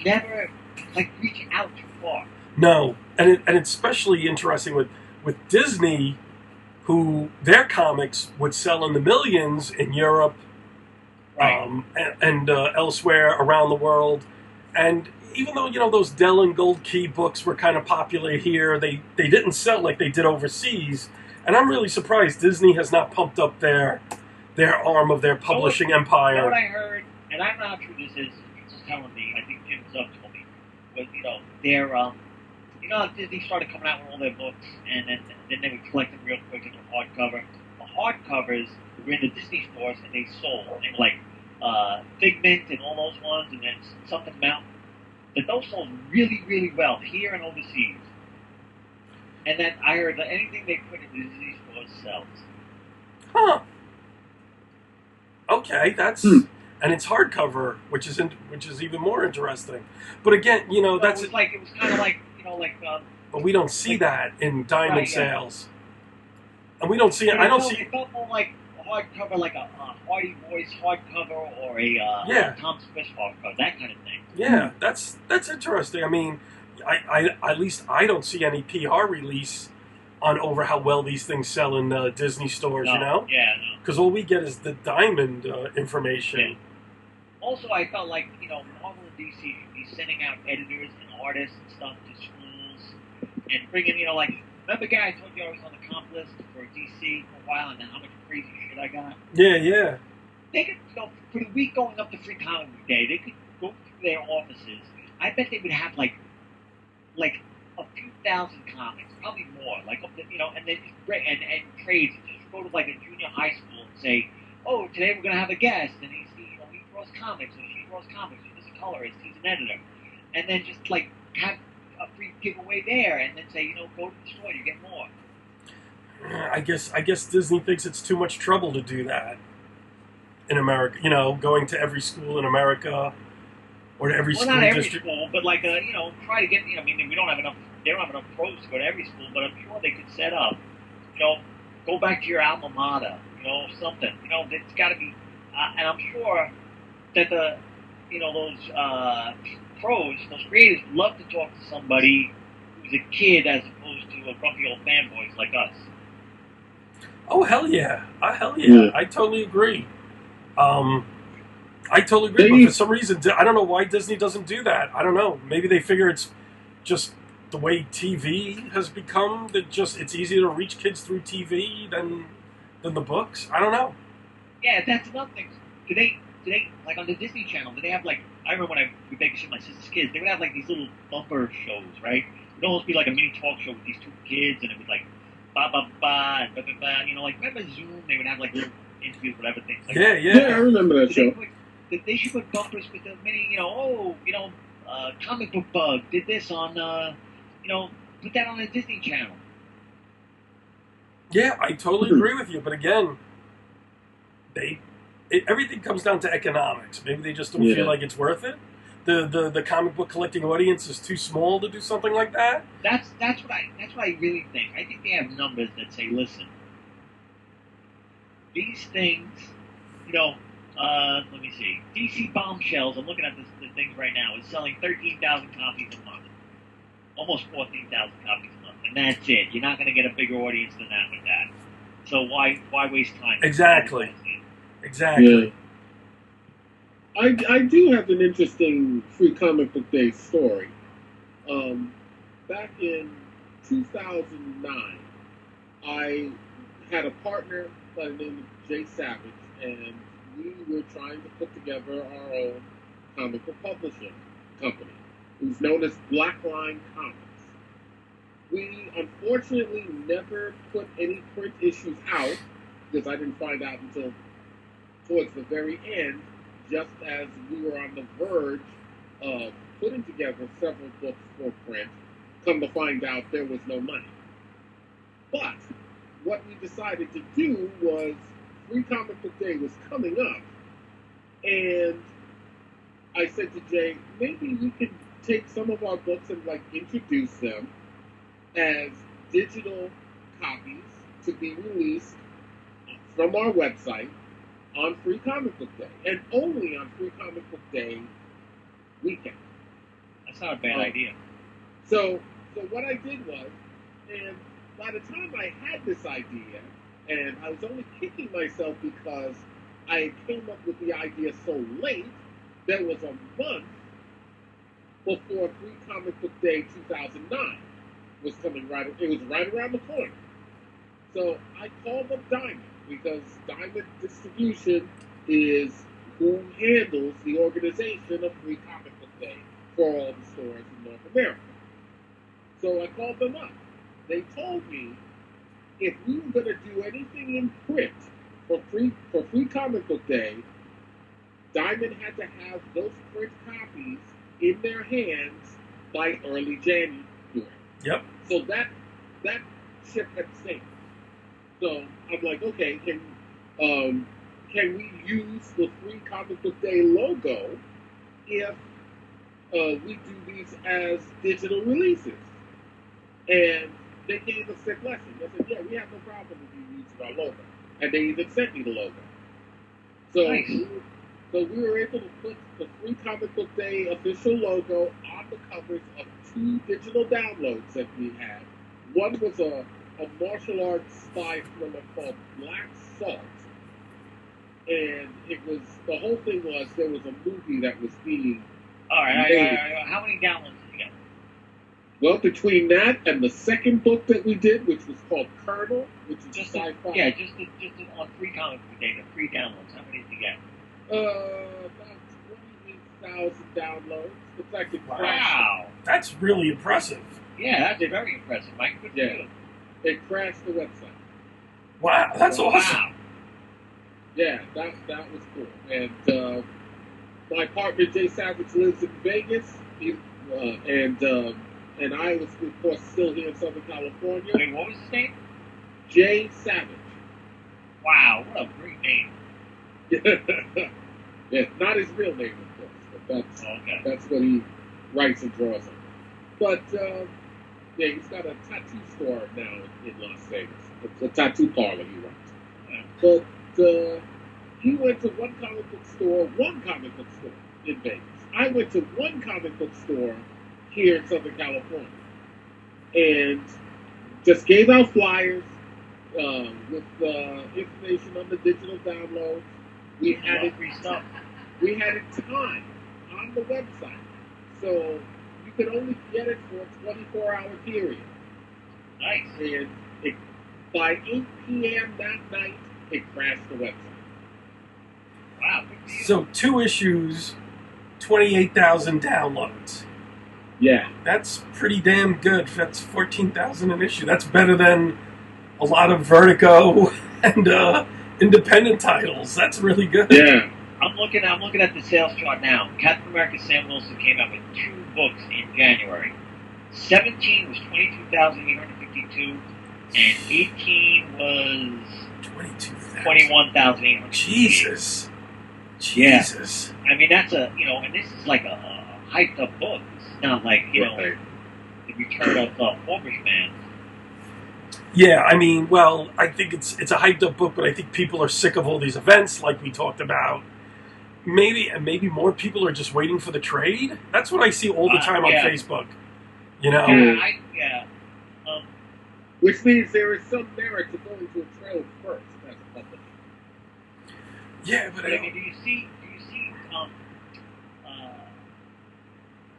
never, reach out too far. No, and it's especially interesting with Disney, who their comics would sell in the millions in Europe, right. and elsewhere around the world. And even though, those Dell and Gold Key books were kind of popular here, they didn't sell like they did overseas. And I'm really surprised Disney has not pumped up their arm of their publishing empire. You know what I heard, and I don't know how true this is, just telling me, I think Jim Zub told me, was, their, how Disney started coming out with all their books, and then they would collect them real quick into hardcover. The hardcovers were in the Disney stores, and they sold. They were like Figment and all those ones, and then Something Mountain. But those sold really, really well here and overseas. And then I heard that anything they put in the Disney stores sells. Huh. Okay, that's and it's hardcover, which is even more interesting. But again, that's it was kind of like but we don't see that in diamond sales, and we don't see. But I don't see. It felt more like a hardcover, like a Hardy Boys hardcover or a Tom Swift hardcover, that kind of thing. Yeah, that's interesting. I mean, I at least I don't see any PR release on over how well these things sell in Disney stores. No. Because all we get is the diamond information. Yeah. Also, I felt like Marvel and DC should be sending out editors and artists and stuff to schools and bringing remember, guy, I told you I was on the comp list for DC for a while, and how much crazy shit I got. Yeah. They could for the week going up to Free Comic Book Day, they could go through their offices. I bet they would have like a few thousand comics, probably more, like up to, and then and trades. Just go to like a junior high school and say, oh, today we're gonna have a guest, and he draws comics, or she draws comics, or this colorist, he's an editor, and then just like have a free giveaway there, and then say, you know, go to the store, you get more. I guess Disney thinks it's too much trouble to do that in America. You know, going to every school in America or to every Well, school not every district. school, but like you know, try to get. You know, I mean, we don't have enough. They don't have enough pros to go to every school, but I'm sure they could set up. You know, go back to your alma mater. You know, something. You know, it's got to be. And I'm sure that the, you know, those pros, those creators, love to talk to somebody who's a kid as opposed to a grumpy old fanboys like us. Oh hell yeah! Hell yeah! I totally agree. I totally agree. But for some reason, I don't know why Disney doesn't do that. I don't know. Maybe they figure it's just the way TV has become. That just it's easier to reach kids through TV than the books. I don't know. Yeah, that's another thing. Do they like on the Disney Channel? Do they have like? I remember when I would babysit my sister's kids. They would have like these little bumper shows, right? It would almost be like a mini talk show with these two kids, and it was like ba ba ba and ba ba ba. You know, like remember Zoom? They would have like little interviews, whatever things. Like that. Yeah, I remember that show. They should put bumpers with the mini, you know, Comic Book Bug did this on, you know, put that on the Disney Channel. Yeah, I totally agree with you. But again, everything comes down to economics. Maybe they just don't feel like it's worth it. The comic book collecting audience is too small to do something like that. That's what I really think. I think they have numbers that say, listen, these things, you know, let me see. DC Bombshells, I'm looking at the things right now, is selling 13,000 copies a month. Almost 14,000 copies a month. And that's it. You're not going to get a bigger audience than that with that. So why waste time? Exactly. Yeah. I do have an interesting Free Comic Book Day story. Back in 2009, I had a partner by the name of Jay Savage, and we were trying to put together our own comic book publishing company, who's known as Blackline Comics. We unfortunately never put any print issues out, because I didn't find out until towards the very end, just as we were on the verge of putting together several books for print. Come to find out there was no money. But what we decided to do was, Free Comic Book Day was coming up, and I said to Jay, maybe we could take some of our books and like introduce them as digital copies to be released from our website on Free Comic Book Day, and only on Free Comic Book Day weekend. That's not a bad idea. So what I did was, and by the time I had this idea, and I was only kicking myself because I came up with the idea so late, there was a month before Free Comic Book Day 2009 was coming right. It was right around the corner. So I called up Diamond, because Diamond Distribution is who handles the organization of Free Comic Book Day for all the stores in North America. So I called them up. They told me if we were going to do anything in print for free Comic Book Day, Diamond had to have those print copies in their hands by early January. Yep. So that ship had sailed. So I'm like, okay, can we use the Free Comic Book Day logo if we do these as digital releases? And they gave a sick lesson. They said, yeah, we have no problem with you using our logo. And they even sent me the logo. So, nice. So we were able to put the Free Comic Book Day official logo on the covers of 2 digital downloads that we had. One was a martial arts spy thriller called Black Salt. And the whole thing was, there was a movie that was being all right. How many downloads did you get? Well, between that and the second book that we did, which was called Colonel, which is just sci-fi. Yeah, just on Free Comic Book Day, the free downloads. How many did you get? About 28,000 downloads. It's actually wow, that's really impressive. Yeah, that's very impressive, Mike. Good for you. It crashed the website. Wow, that's awesome. Wow. Yeah, that was cool. And My partner Jay Savage lives in Vegas, and I was, of course, still here in Southern California. Wait, what was his name? Jay Savage. Wow, what a great name. Yeah, not his real name, of course, but that's what he writes and draws on. But yeah, he's got a tattoo store now in Las Vegas. It's a tattoo parlor he runs. But he went to one comic book store in Vegas. I went to one comic book store here in Southern California, and just gave out flyers with information on the digital downloads. We had it timed on the website, so you could only get it for a 24-hour period. Nice. And by 8 p.m. that night, it crashed the website. Wow. So 2 issues, 28,000 downloads. Yeah. That's pretty damn good. That's 14,000 an issue. That's better than a lot of Vertigo and independent titles. That's really good. Yeah. I'm looking at the sales chart now. Captain America Sam Wilson came out with 2 books in January. 17 was 22,852, and 18 was 21,800. Jesus. Yeah. Jesus. I mean, that's and this is like a hyped up book. It's not like, the return of Forbush Man. Yeah, I mean, well, I think it's a hyped up book, but I think people are sick of all these events like we talked about. Maybe more people are just waiting for the trade. That's what I see all the time on Facebook. Yeah. Which means there is some merit to going to a trade first as a company. Yeah, but I mean, do you see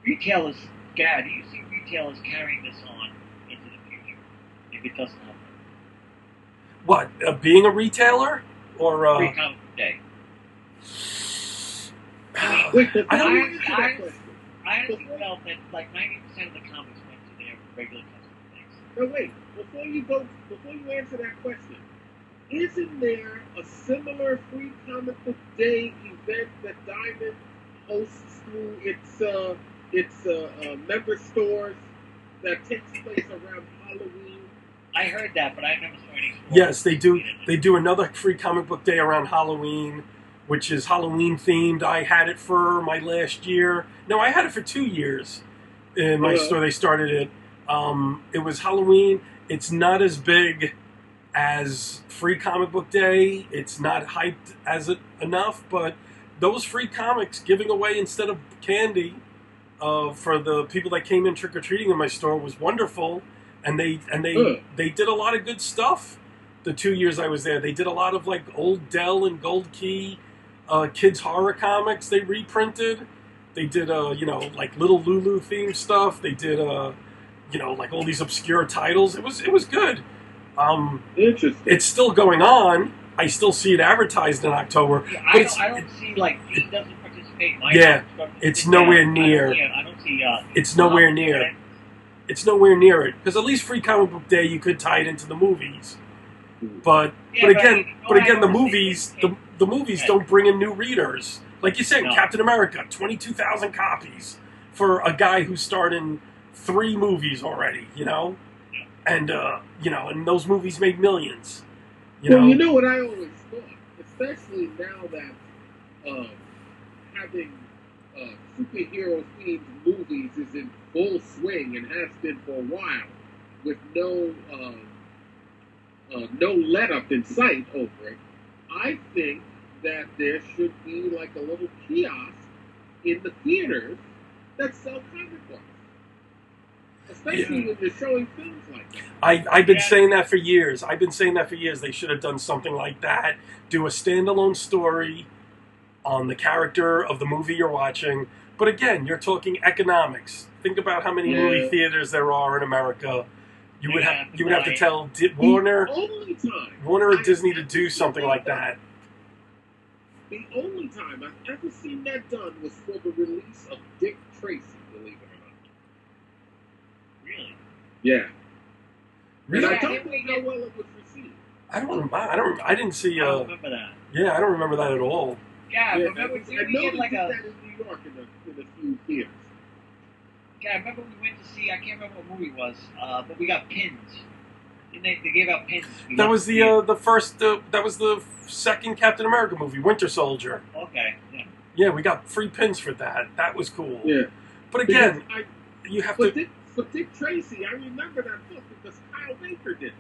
retailers? God, do you see retailers carrying this on into the future if it doesn't happen? What, being a retailer or Free comic book day. Wait, I don't. I honestly felt that like 90% of the comics went to their regular customer base. No, wait. Before you answer that question, isn't there a similar free comic book day event that Diamond hosts through its member stores that takes place around Halloween? I heard that, but I never saw any. Yes, they do. They do another free comic book day around Halloween, which is Halloween themed. I had it for my last year. No, I had it for 2 years in my store. They started it. It was Halloween. It's not as big as free comic book day. It's not hyped enough, but those free comics giving away instead of candy for the people that came in trick or treating in my store was wonderful, and they did a lot of good stuff. The 2 years I was there, they did a lot of like old Dell and Gold Key kids horror comics. They reprinted. They did like Little Lulu themed stuff. They did like all these obscure titles. It was good. Interesting. It's still going on. I still see it advertised in October. Yeah, I don't see like he doesn't participate. It's nowhere near. I don't see. It's nowhere near. It's nowhere near it, because at least Free Comic Book Day you could tie it into the movies. But again, the movies don't bring in new readers. Like you said, Captain America, 22,000 copies for a guy who starred in 3 movies already. And and those movies made millions. You know what I always thought, especially now that having superhero themed movies is in full swing and has been for a while, with no let up in sight over it. I think that there should be like a little kiosk in the theaters that sell comic books. Especially when you're showing films like that. I've been saying that for years. They should have done something like that. Do a standalone story on the character of the movie you're watching. But again, you're talking economics. Think about how many movie theaters there are in America. You would have to tell Warner or Disney to do something like that. The only time I've ever seen that done was for the release of Dick Tracy, believe it or not. Really? Yeah. Really? And I don't know how well it was received. I didn't see. I don't remember that. Yeah, I don't remember that at all. Yeah, Yeah, remember I know we did like they a. did that in Yeah, I remember we went to see. I can't remember what movie it was, but we got pins. Didn't they gave out pins. That was the first. That was the second Captain America movie, Winter Soldier. Okay. Yeah. Yeah, we got free pins for that. That was cool. Yeah. But again, you have to. For Dick Tracy, I remember that book because Kyle Baker did.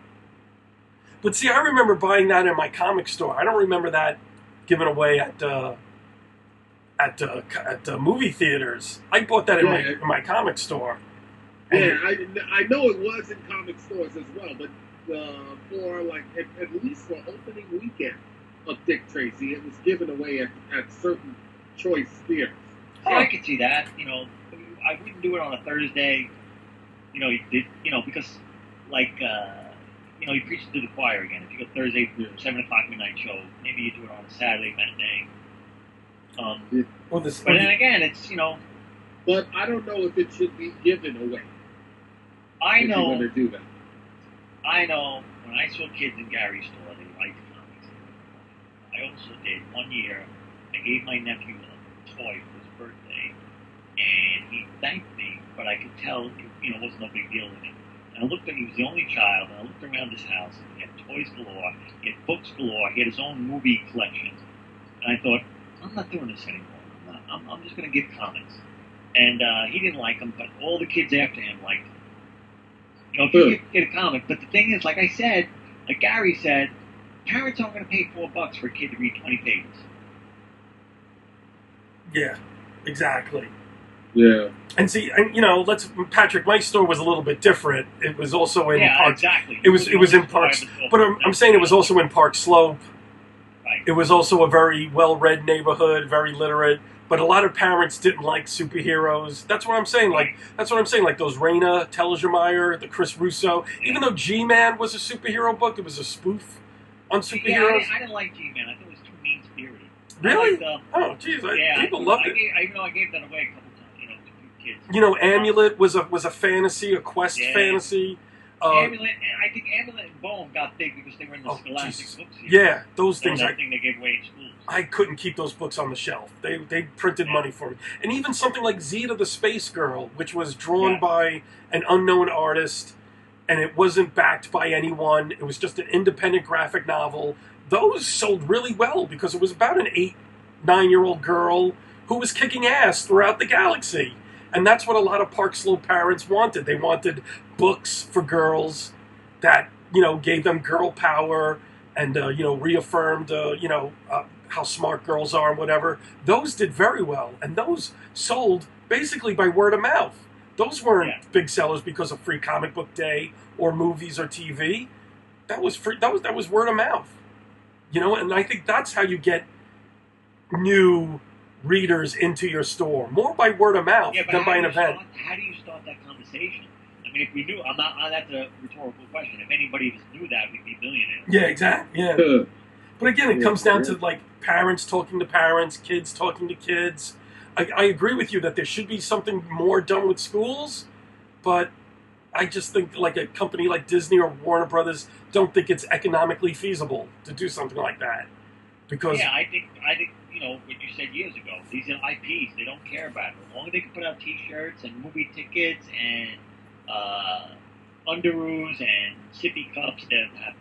But see, I remember buying that in my comic store. I don't remember that given away at movie theaters. I bought that in my comic store. Yeah, I know it was in comic stores as well, but for like at least for opening weekend of Dick Tracy, it was given away at certain choice theaters. Oh, I could see that. You know, I wouldn't do it on a Thursday. You know, because like you know, you preach to the choir again. If you go Thursday 7:00 midnight show, maybe you do it on a Saturday matinee. But then again, it's, you know. But I don't know if it should be given away. I know. If you want to do that. I know. When I saw kids in Gary's store, they liked comics. I also did one year. I gave my nephew a toy for his birthday, and he thanked me. But I could tell, you know, it wasn't no big deal to him. And I looked at him. He was the only child. And I looked around his house. He had toys galore. He had books galore. He had his own movie collection. And I thought, I'm not doing this anymore. I'm just going to give comics. And he didn't like them, but all the kids after him liked them. You know, if you get a comic. But the thing is, like I said, like Gary said, parents aren't going to pay $4 for a kid to read 20 pages. Yeah, exactly. Yeah. And see, you know, Patrick, my store was a little bit different. It was also in Park. Exactly. It was in Parks, but I'm saying it was also in Park Slope. Right. It was also a very well-read neighborhood, very literate. But a lot of parents didn't like superheroes. That's what I'm saying. Like those Raina Telgemeier, the Chris Russo. Yeah. Even though G-Man was a superhero book, it was a spoof on superheroes. Yeah, I didn't like G-Man. I thought it was too mean-spirited. Really? Oh, geez, people loved it. I gave that away a couple times, you know, to kids. You know, Amulet was a fantasy, a quest fantasy. Amulet, and I think Amulet and Bone got big because they were in the Scholastic books. Yeah, those things. That thing they gave away in schools. I couldn't keep those books on the shelf. They printed money for me. And even something like Zeta the Space Girl, which was drawn by an unknown artist, and it wasn't backed by anyone. It was just an independent graphic novel. Those sold really well because it was about an 8-9-year-old girl who was kicking ass throughout the galaxy. And that's what a lot of Park Slope parents wanted. They wanted books for girls that, you know, gave them girl power and, you know, reaffirmed, how smart girls are and whatever. Those did very well. And those sold basically by word of mouth. Those weren't big sellers because of Free Comic Book Day or movies or TV. That was free. That was word of mouth. You know, and I think that's how you get new readers into your store, more by word of mouth than by an event. How do you start that conversation? I mean, if we knew, that's a rhetorical question. If anybody just knew that, we'd be millionaires. Yeah, exactly. Yeah. But again, it comes down to like parents talking to parents, kids talking to kids. I agree with you that there should be something more done with schools, but I just think like a company like Disney or Warner Brothers don't think it's economically feasible to do something like that. Because I think you know what you said years ago. These are IPs; they don't care about it. As long as they can put out T-shirts and movie tickets and underoos and sippy cups, they're happy.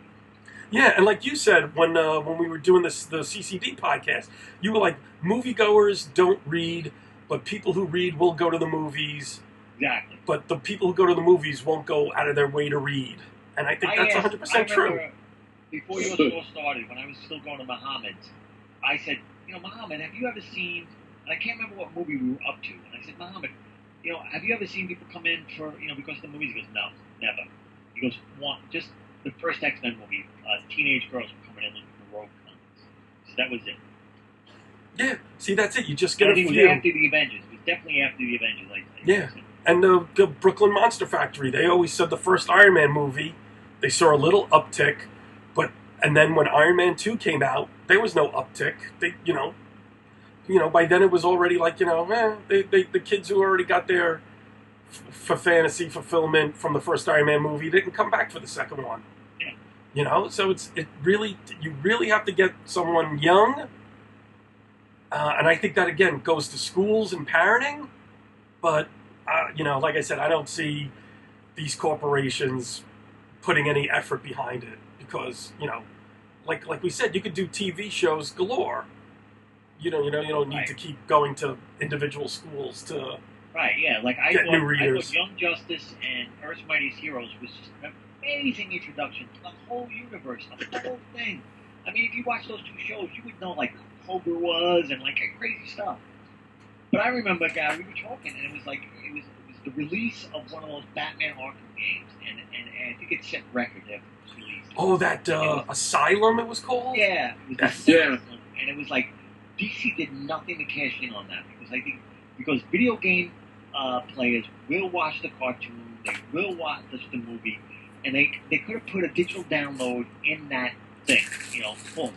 Yeah, and like you said when we were doing the CCD podcast, you were like, moviegoers don't read, but people who read will go to the movies. Exactly. But the people who go to the movies won't go out of their way to read. And I think that's 100% true. Before your store started, when I was still going to Muhammad's, I said, you know, Muhammad, have you ever seen, and I can't remember what movie we were up to, and I said, Muhammad, you know, have you ever seen people come in for, you know, because of the movies? He goes, no, never. He goes, just the first X-Men movie, teenage girls were coming in looking for Rogue comics. So that was it. Yeah, see, that's it. You just get a few. It was after the Avengers. It was definitely after the Avengers. Yeah, and the Brooklyn Monster Factory, they always said the first Iron Man movie, they saw a little uptick, and then when Iron Man 2 came out, there was no uptick. They, you know, by then it was already like, you know, the kids who already got their for fantasy fulfillment from the first Iron Man movie didn't come back for the second one. Yeah. You know, so you really have to get someone young, and I think that again goes to schools and parenting, but like I said, I don't see these corporations putting any effort behind it because, like we said, you could do TV shows galore. You don't need to keep going to individual schools to Right, yeah. Like get new readers. I thought Young Justice and Earth's Mightiest Heroes was just an amazing introduction to the whole universe, the whole thing. I mean, if you watch those two shows, you would know like who Cobra was and like crazy stuff. But I remember, guy, we were talking, and it was the release of one of those Batman Arkham games, and I think it set record after it was released. Oh, that Asylum, it was called. Yeah, it was and it was like DC did nothing to cash in on that because video game players will watch the cartoon, they will watch the movie, and they could have put a digital download in that thing. Boom,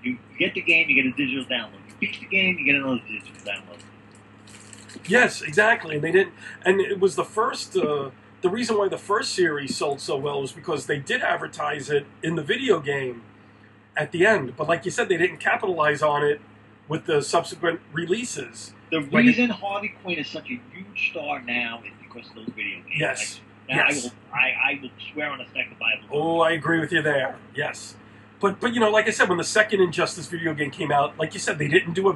you get the game, you get a digital download. You beat the game, you get another digital download. Yes, exactly. And they didn't. And it was the first. The reason why the first series sold so well was because they did advertise it in the video game at the end. But like you said, they didn't capitalize on it with the subsequent releases. The reason Harley Quinn is such a huge star now is because of those video games. Yes. Yes. I will swear on a stack of Bible. Oh, I agree with you there. Yes. But like I said, when the second Injustice video game came out, like you said, they didn't do a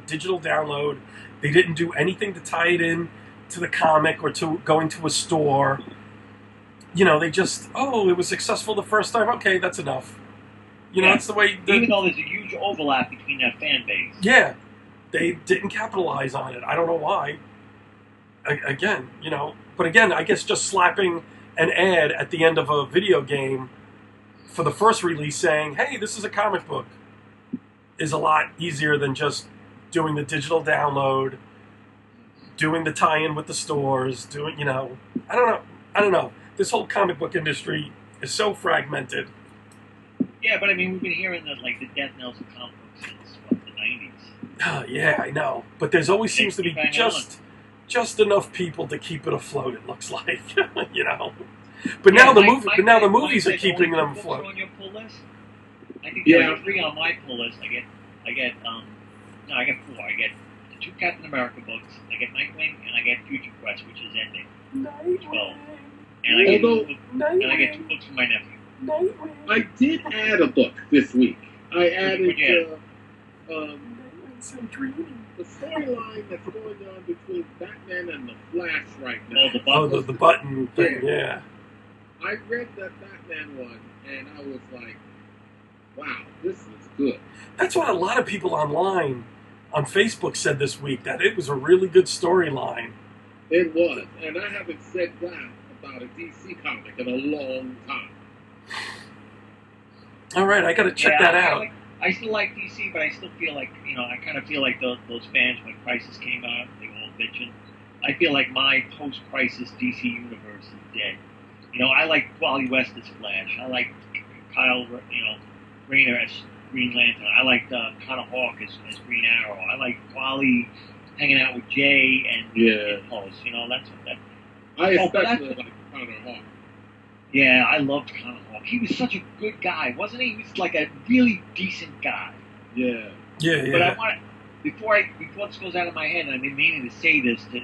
digital download. They didn't do anything to tie it in to the comic or to going to a store. They just, it was successful the first time. Okay, that's enough. That's the way. Even though there's a huge overlap between that fan base. Yeah, they didn't capitalize on it. I don't know why. Again, but again, I guess just slapping an ad at the end of a video game for the first release saying, hey, this is a comic book, is a lot easier than just doing the digital download, doing the tie-in with the stores, I don't know. This whole comic book industry is so fragmented. Yeah, but I mean, we've been hearing the death knells of comic books since, the 90s. Yeah, I know. But there's always seems to be just enough people to keep it afloat, it looks like, But now the movies are keeping them afloat. On your pull list? I think there are 3 on my pull list. I get 4. I get the 2 Captain America books. I get Nightwing, and I get Future Quest, which is ending. Nightwing. And I get 2 books from my nephew. Nightwing. I did add a book this week. I added the storyline that's going on between Batman and the Flash right now. The button thing, yeah. I read that Batman one, and I was like, wow, this is good. That's what a lot of people online on Facebook said this week, that it was a really good storyline. It was, and I haven't said that about a DC comic in a long time. All right, I got to check that out. I still like DC, but I still feel like, I kind of feel like those fans when Crisis came out, they were all bitching. I feel like my post-Crisis DC universe is dead. I like Wally West as Flash. I like Kyle, Rayner as Green Lantern. I like Connor Hawke as Green Arrow. I like Wally hanging out with Jay and Post. That's what that. I especially like Connor Hawke. Yeah, I loved Connor Hawke. He was such a good guy, wasn't he? He was like a really decent guy. Yeah. But I want before this goes out of my head, and I've been meaning to say this, that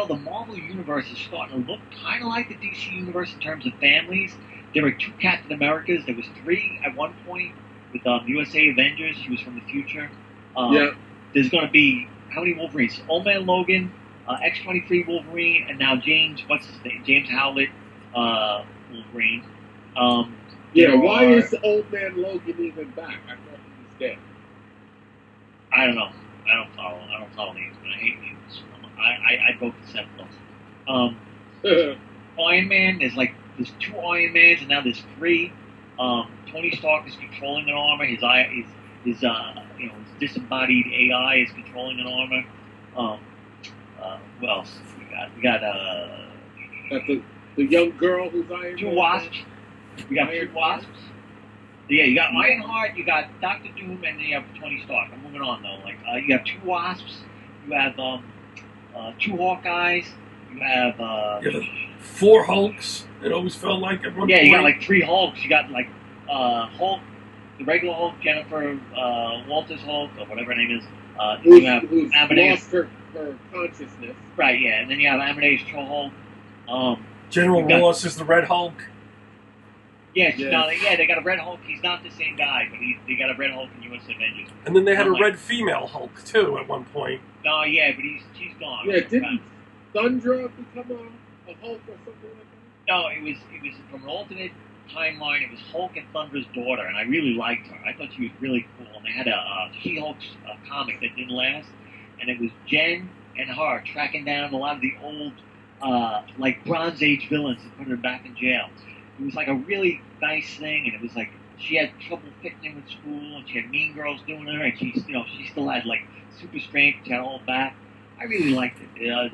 the Marvel universe is starting to look kind of like the DC universe in terms of families. There were 2 Captain Americas. There was 3 at one point with USA Avengers. He was from the future. There's going to be how many Wolverines? Old Man Logan, X-23 Wolverine, and now James Howlett Wolverine. Why is Old Man Logan even back? I thought he was dead. I don't know. I don't follow names, but I hate names. I vote for Seth Wilson. Iron Man, there's 2 Iron Mans, and now there's 3. Tony Stark is controlling an armor. His disembodied AI is controlling an armor. What else? We got the young girl who's Iron Man. 2 Wasps. We got 2 Wasps. Yeah, you got Ironheart, you got Doctor Doom, and then you have Tony Stark. I'm moving on though. You have 2 Wasps. You have 2 Hawkeyes. You have 4 Hulks. It always felt like at one point. You got 3 Hulks. You got Hulk, the regular Hulk, Jennifer Walters Hulk, or whatever her name is. You have who's Amadeus, lost her consciousness. right? Yeah, and then you have Amadeus Cho. General you've got- Ross is the Red Hulk. Yeah, Yes. no, yeah, they got a Red Hulk. He's not the same guy, but they got a Red Hulk in U.S. Avengers. And then they had I'm a red female Hulk, too, at one point. No, yeah, but she's gone. Yeah, didn't Thundra become a Hulk or something like that? No, it was from an alternate timeline. It was Hulk and Thunder's daughter, and I really liked her. I thought she was really cool. And they had a She-Hulk comic that didn't last, and it was Jen and her tracking down a lot of the old, like Bronze Age villains and putting them back in jail. It was like a really nice thing, and it was like she had trouble fitting in with school, and she had mean girls doing her, and she still had like super strength, she had all back. I really liked it.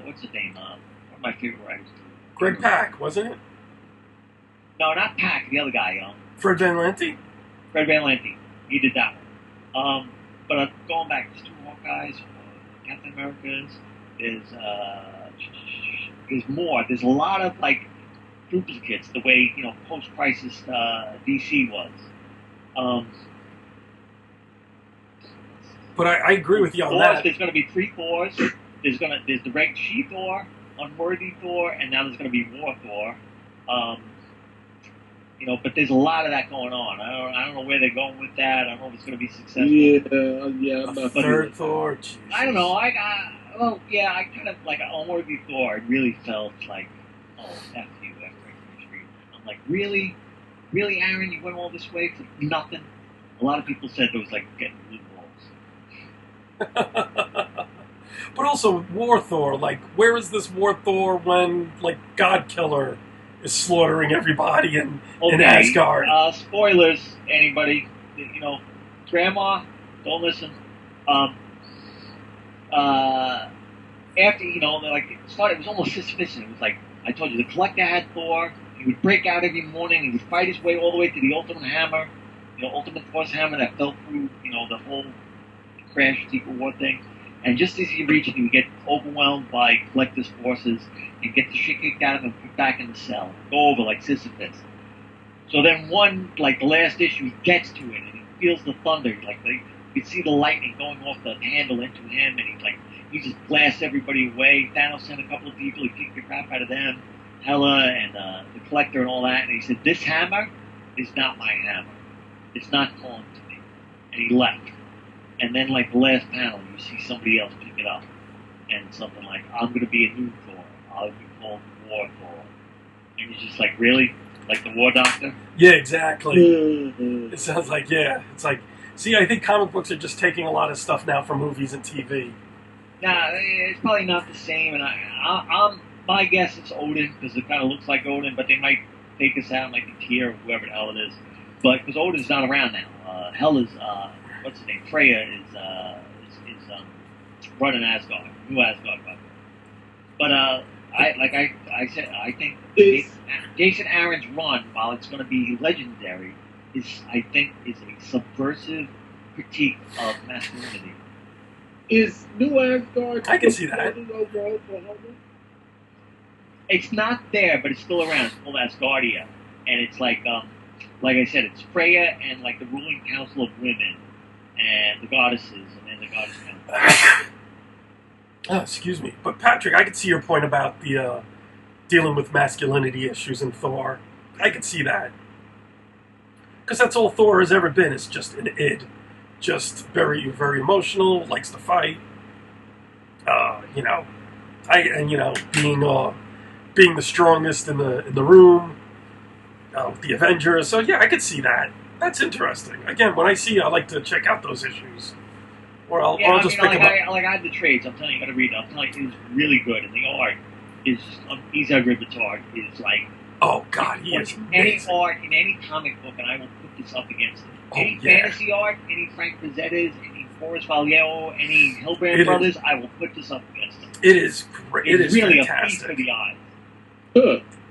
What's his name? One of my favorite writers. Greg Pak, wasn't it? No, not Pack. The other guy, Fred Van Lente? Fred Van Lente. He did that one. But going back, there's two Hawkeyes, Captain Americas. There's more. There's a lot of like duplicates, the way post-crisis DC was. But I agree with you on Thors, that. there's going to be 3 Thors. There's the Red She-Thor, Unworthy Thor, and now there's going to be War Thor. But there's a lot of that going on. I don't know where they're going with that. I don't know if it's going to be successful. Yeah, I'm A not third Thor. Jesus. I don't know. I kind of like Unworthy Thor. I really felt like, oh, F you after I finished reading it. I'm like, really, Aaron, you went all this way for nothing. A lot of people said it was like getting blue balls. But also War Thor, like, where is this War Thor when, like, God Killer is slaughtering everybody in Asgard? Spoilers, anybody. Grandma, don't listen. After, it started, it was almost Sisyphus. It was like, I told you, the Collector had Thor. He would break out every morning. He would fight his way all the way to the Ultimate Hammer. Ultimate Force Hammer that fell through, the whole Crash Secret War thing. And just as he reached it, he would get overwhelmed by Collector's forces and get the shit kicked out of him and put back in the cell. Go over like Sisyphus. So then the last issue, he gets to it and he feels the thunder. You can see the lightning going off the handle into him, and he just blasts everybody away. Thanos sent a couple of people, he kicked the crap out of them. Hela and the Collector and all that. And he said, this hammer is not my hammer. It's not calling to me. And he left. And then, the last panel, you see somebody else pick it up. And something like, I'm going to be a new Thor. I'll be called War Thor. And you're just like, really? Like the War Doctor? Yeah, exactly. It sounds like, yeah. It's like, see, I think comic books are just taking a lot of stuff now from movies and TV. Nah, it's probably not the same. And I'm my guess it's Odin, because it kind of looks like Odin, but they might take us out, like the Tyr or whoever the hell it is. But, because Odin's not around now. Hela's, what's his name? Freya is running Asgard, new Asgard. But I said, I think Jason Aaron's run, while it's going to be legendary, is a subversive critique of masculinity. Is New Asgard? I can see that. Overall for Homer? It's not there, but it's still around. It's called Asgardia, and it's like I said, it's Freya and the ruling council of women and the goddesses, and then the goddess council. Oh, excuse me. But Patrick, I could see your point about the dealing with masculinity issues in Thor. I could see that. Because that's all Thor has ever been, is just an id. Just very, very emotional, likes to fight. Being the strongest in the room, with the Avengers. So yeah, I could see that. That's interesting. Again, when I see it, I like to check out those issues. Or I'll just pick them up. I had the trades. I'm telling you, you got to read it. I'm telling you, it's really good. And the art is Isaac Rivet's art is like, oh God, he is amazing. Any art in any comic book, and I will put this up against it. Any fantasy art, any Frank Frazetta, any Boris Vallejo, any Hilbrand brothers, I will put this up against them. It is great. It is really fantastic. A feast for the eyes.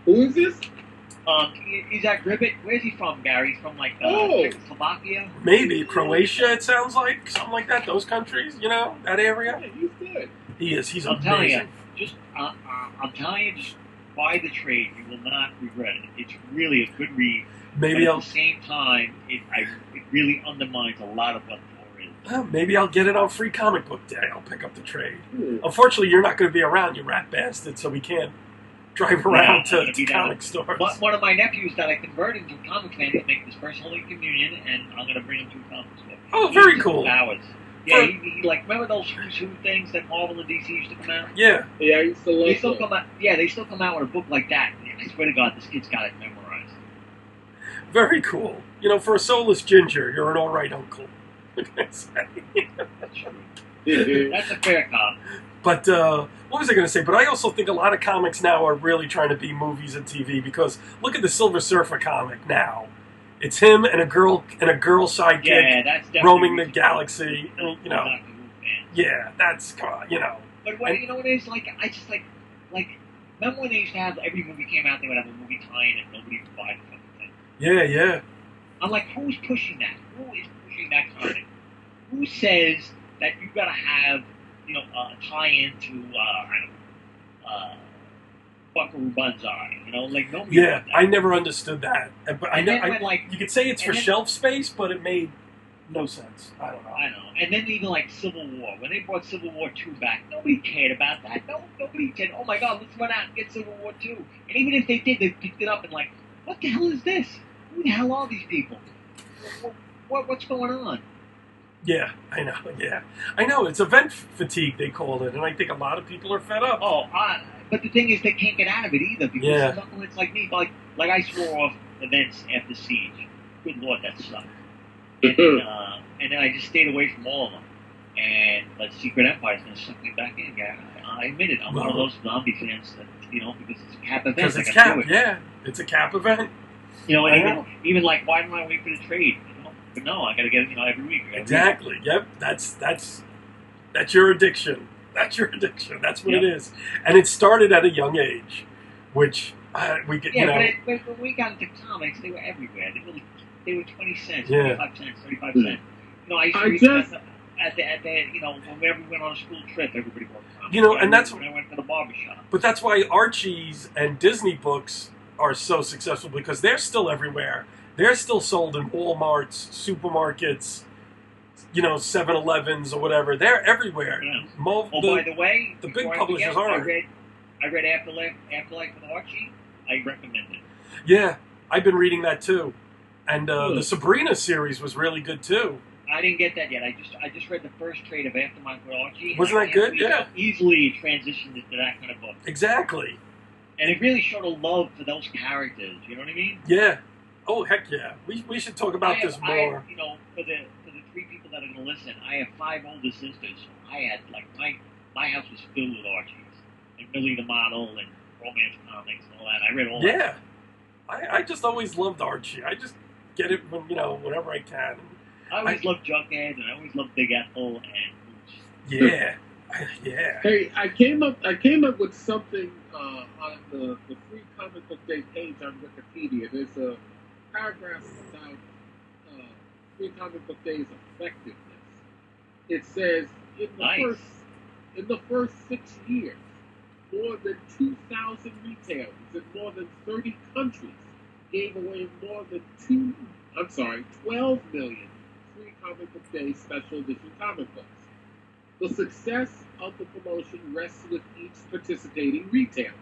Who is this? Isaac Rivet. Where's he from, Gary? He's from Czechoslovakia? Maybe Croatia. It sounds like something like that. Those countries, that area. Yeah, he's good. He is. He's amazing. I'm telling you, just buy the trade. You will not regret it. It's really a good read. Maybe but at the same time, it really undermines a lot of what Thor is. Maybe I'll get it on Free Comic Book Day. I'll pick up the trade. Unfortunately, you're not going to be around, you rat bastard, so we can't drive around to comic stores. One of my nephews that I converted into a comic fan is making his first Holy Communion, and I'm going to bring him to a comic store. Oh, very cool. Hours. Yeah, he like, remember those Who's Who things that Marvel and DC used to come out? Yeah. Yeah, I used to love they still come out. Yeah, they still come out with a book like that. I swear to God, this kid's got it memorized. Very cool. You know, for a soulless ginger, you're an all right uncle. What can I say? That's true. That's a fair comment. But what was I going to say? But I also think a lot of comics now are really trying to be movies and TV, because look at the Silver Surfer comic now. It's him and a girl sidekick roaming the galaxy. You know, yeah, that's you know. But what you know what it is like? I just like remember when they used to have every movie came out, they would have a movie tie-in and nobody would buy the fucking thing. Yeah, yeah. I'm like, who's pushing that? Who is pushing that kind of thing? Who says that you gotta have, you know, a tie-in to Buckaroo Banzai? You know, like nobody. Yeah, I never understood that. But I know you could say it's for then, shelf space, but it made no sense. I don't know. I know. And then even like Civil War, when they brought Civil War 2 back, nobody cared about that. Nobody said, "Oh my God, let's run out and get Civil War 2." And even if they did, they picked it up and like, "What the hell is this? Who the hell are these people? What's going on?" Yeah, I know. Yeah, I know. It's event fatigue, they call it, and I think a lot of people are fed up. But the thing is, they can't get out of it either, because it's like me. Like I swore off events after Siege. Good Lord, that sucked. And then I just stayed away from all of them. And but Secret Empire's going to suck me back in. Yeah, I admit it. I'm one of those zombie fans that, you know, because it's a Cap event. Because it's Cap, yeah. It's a Cap event. You know, and even like, why don't I wait for the trade? You know? But no, I got to get it, you know, every week. Exactly. Yep. That's your addiction. That's your addiction. That's what it is. And it started at a young age, which we get. Yeah, but when we got into comics, they were everywhere. They were 20 cents, 25 cents, 35 cents. You know, I used to read at the you know, whenever we went on a school trip, everybody bought comics. You know, and that's when I went to the barbershop. But that's why Archie's and Disney books are so successful, because they're still everywhere. They're still sold in Walmarts, supermarkets, you know, 7-Elevens or whatever. They're everywhere. Yeah. By the way, the big publishers aren't. I read Afterlife with Archie. I recommend it. Yeah, I've been reading that too. And the Sabrina series was really good too. I didn't get that yet. I just read the first trade of Afterlife with Archie. Wasn't that good? Yeah. Easily transitioned into that kind of book. Exactly. And it really showed a love for those characters. You know what I mean? Yeah. Oh, heck yeah. We should talk about this more. You know, for the 3 people that are going to listen, I have 5 older sisters. So I had, like, my house was filled with Archies. And Millie the Model and romance comics and all that. I read all that. Yeah. I just always loved Archie. I just get it when, you know, whenever I can. I always loved Jughead, and I always loved Big Ethel, and yeah, yeah. Hey, I came up with something on the Free Comic Book Day page on Wikipedia. There's a paragraph about Free Comic Book Day's effectiveness. It says in the first 6 years, more than 2,000 retailers in more than 30 countries gave away more than 12 million Free Comic Book Day special edition comic books. The success of the promotion rests with each participating retailer.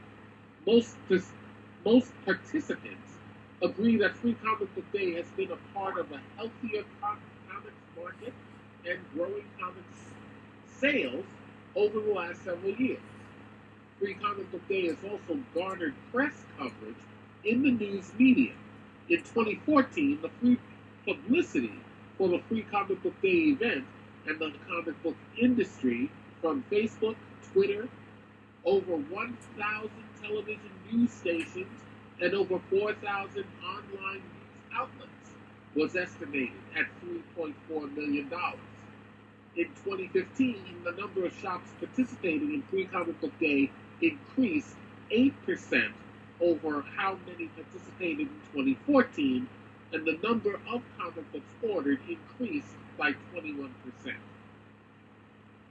Most participants agree that Free Comic Book Day has been a part of a healthier comics market and growing comics sales over the last several years. Free Comic Book Day has also garnered press coverage in the news media. In 2014, the free publicity for the Free Comic Book Day event and the comic book industry from Facebook, Twitter, over 1,000 television news stations, and over 4,000 online news outlets was estimated at $3.4 million. In 2015, the number of shops participating in Free Comic Book Day increased 8% over how many participated in 2014, and the number of comic books ordered increased by 21%.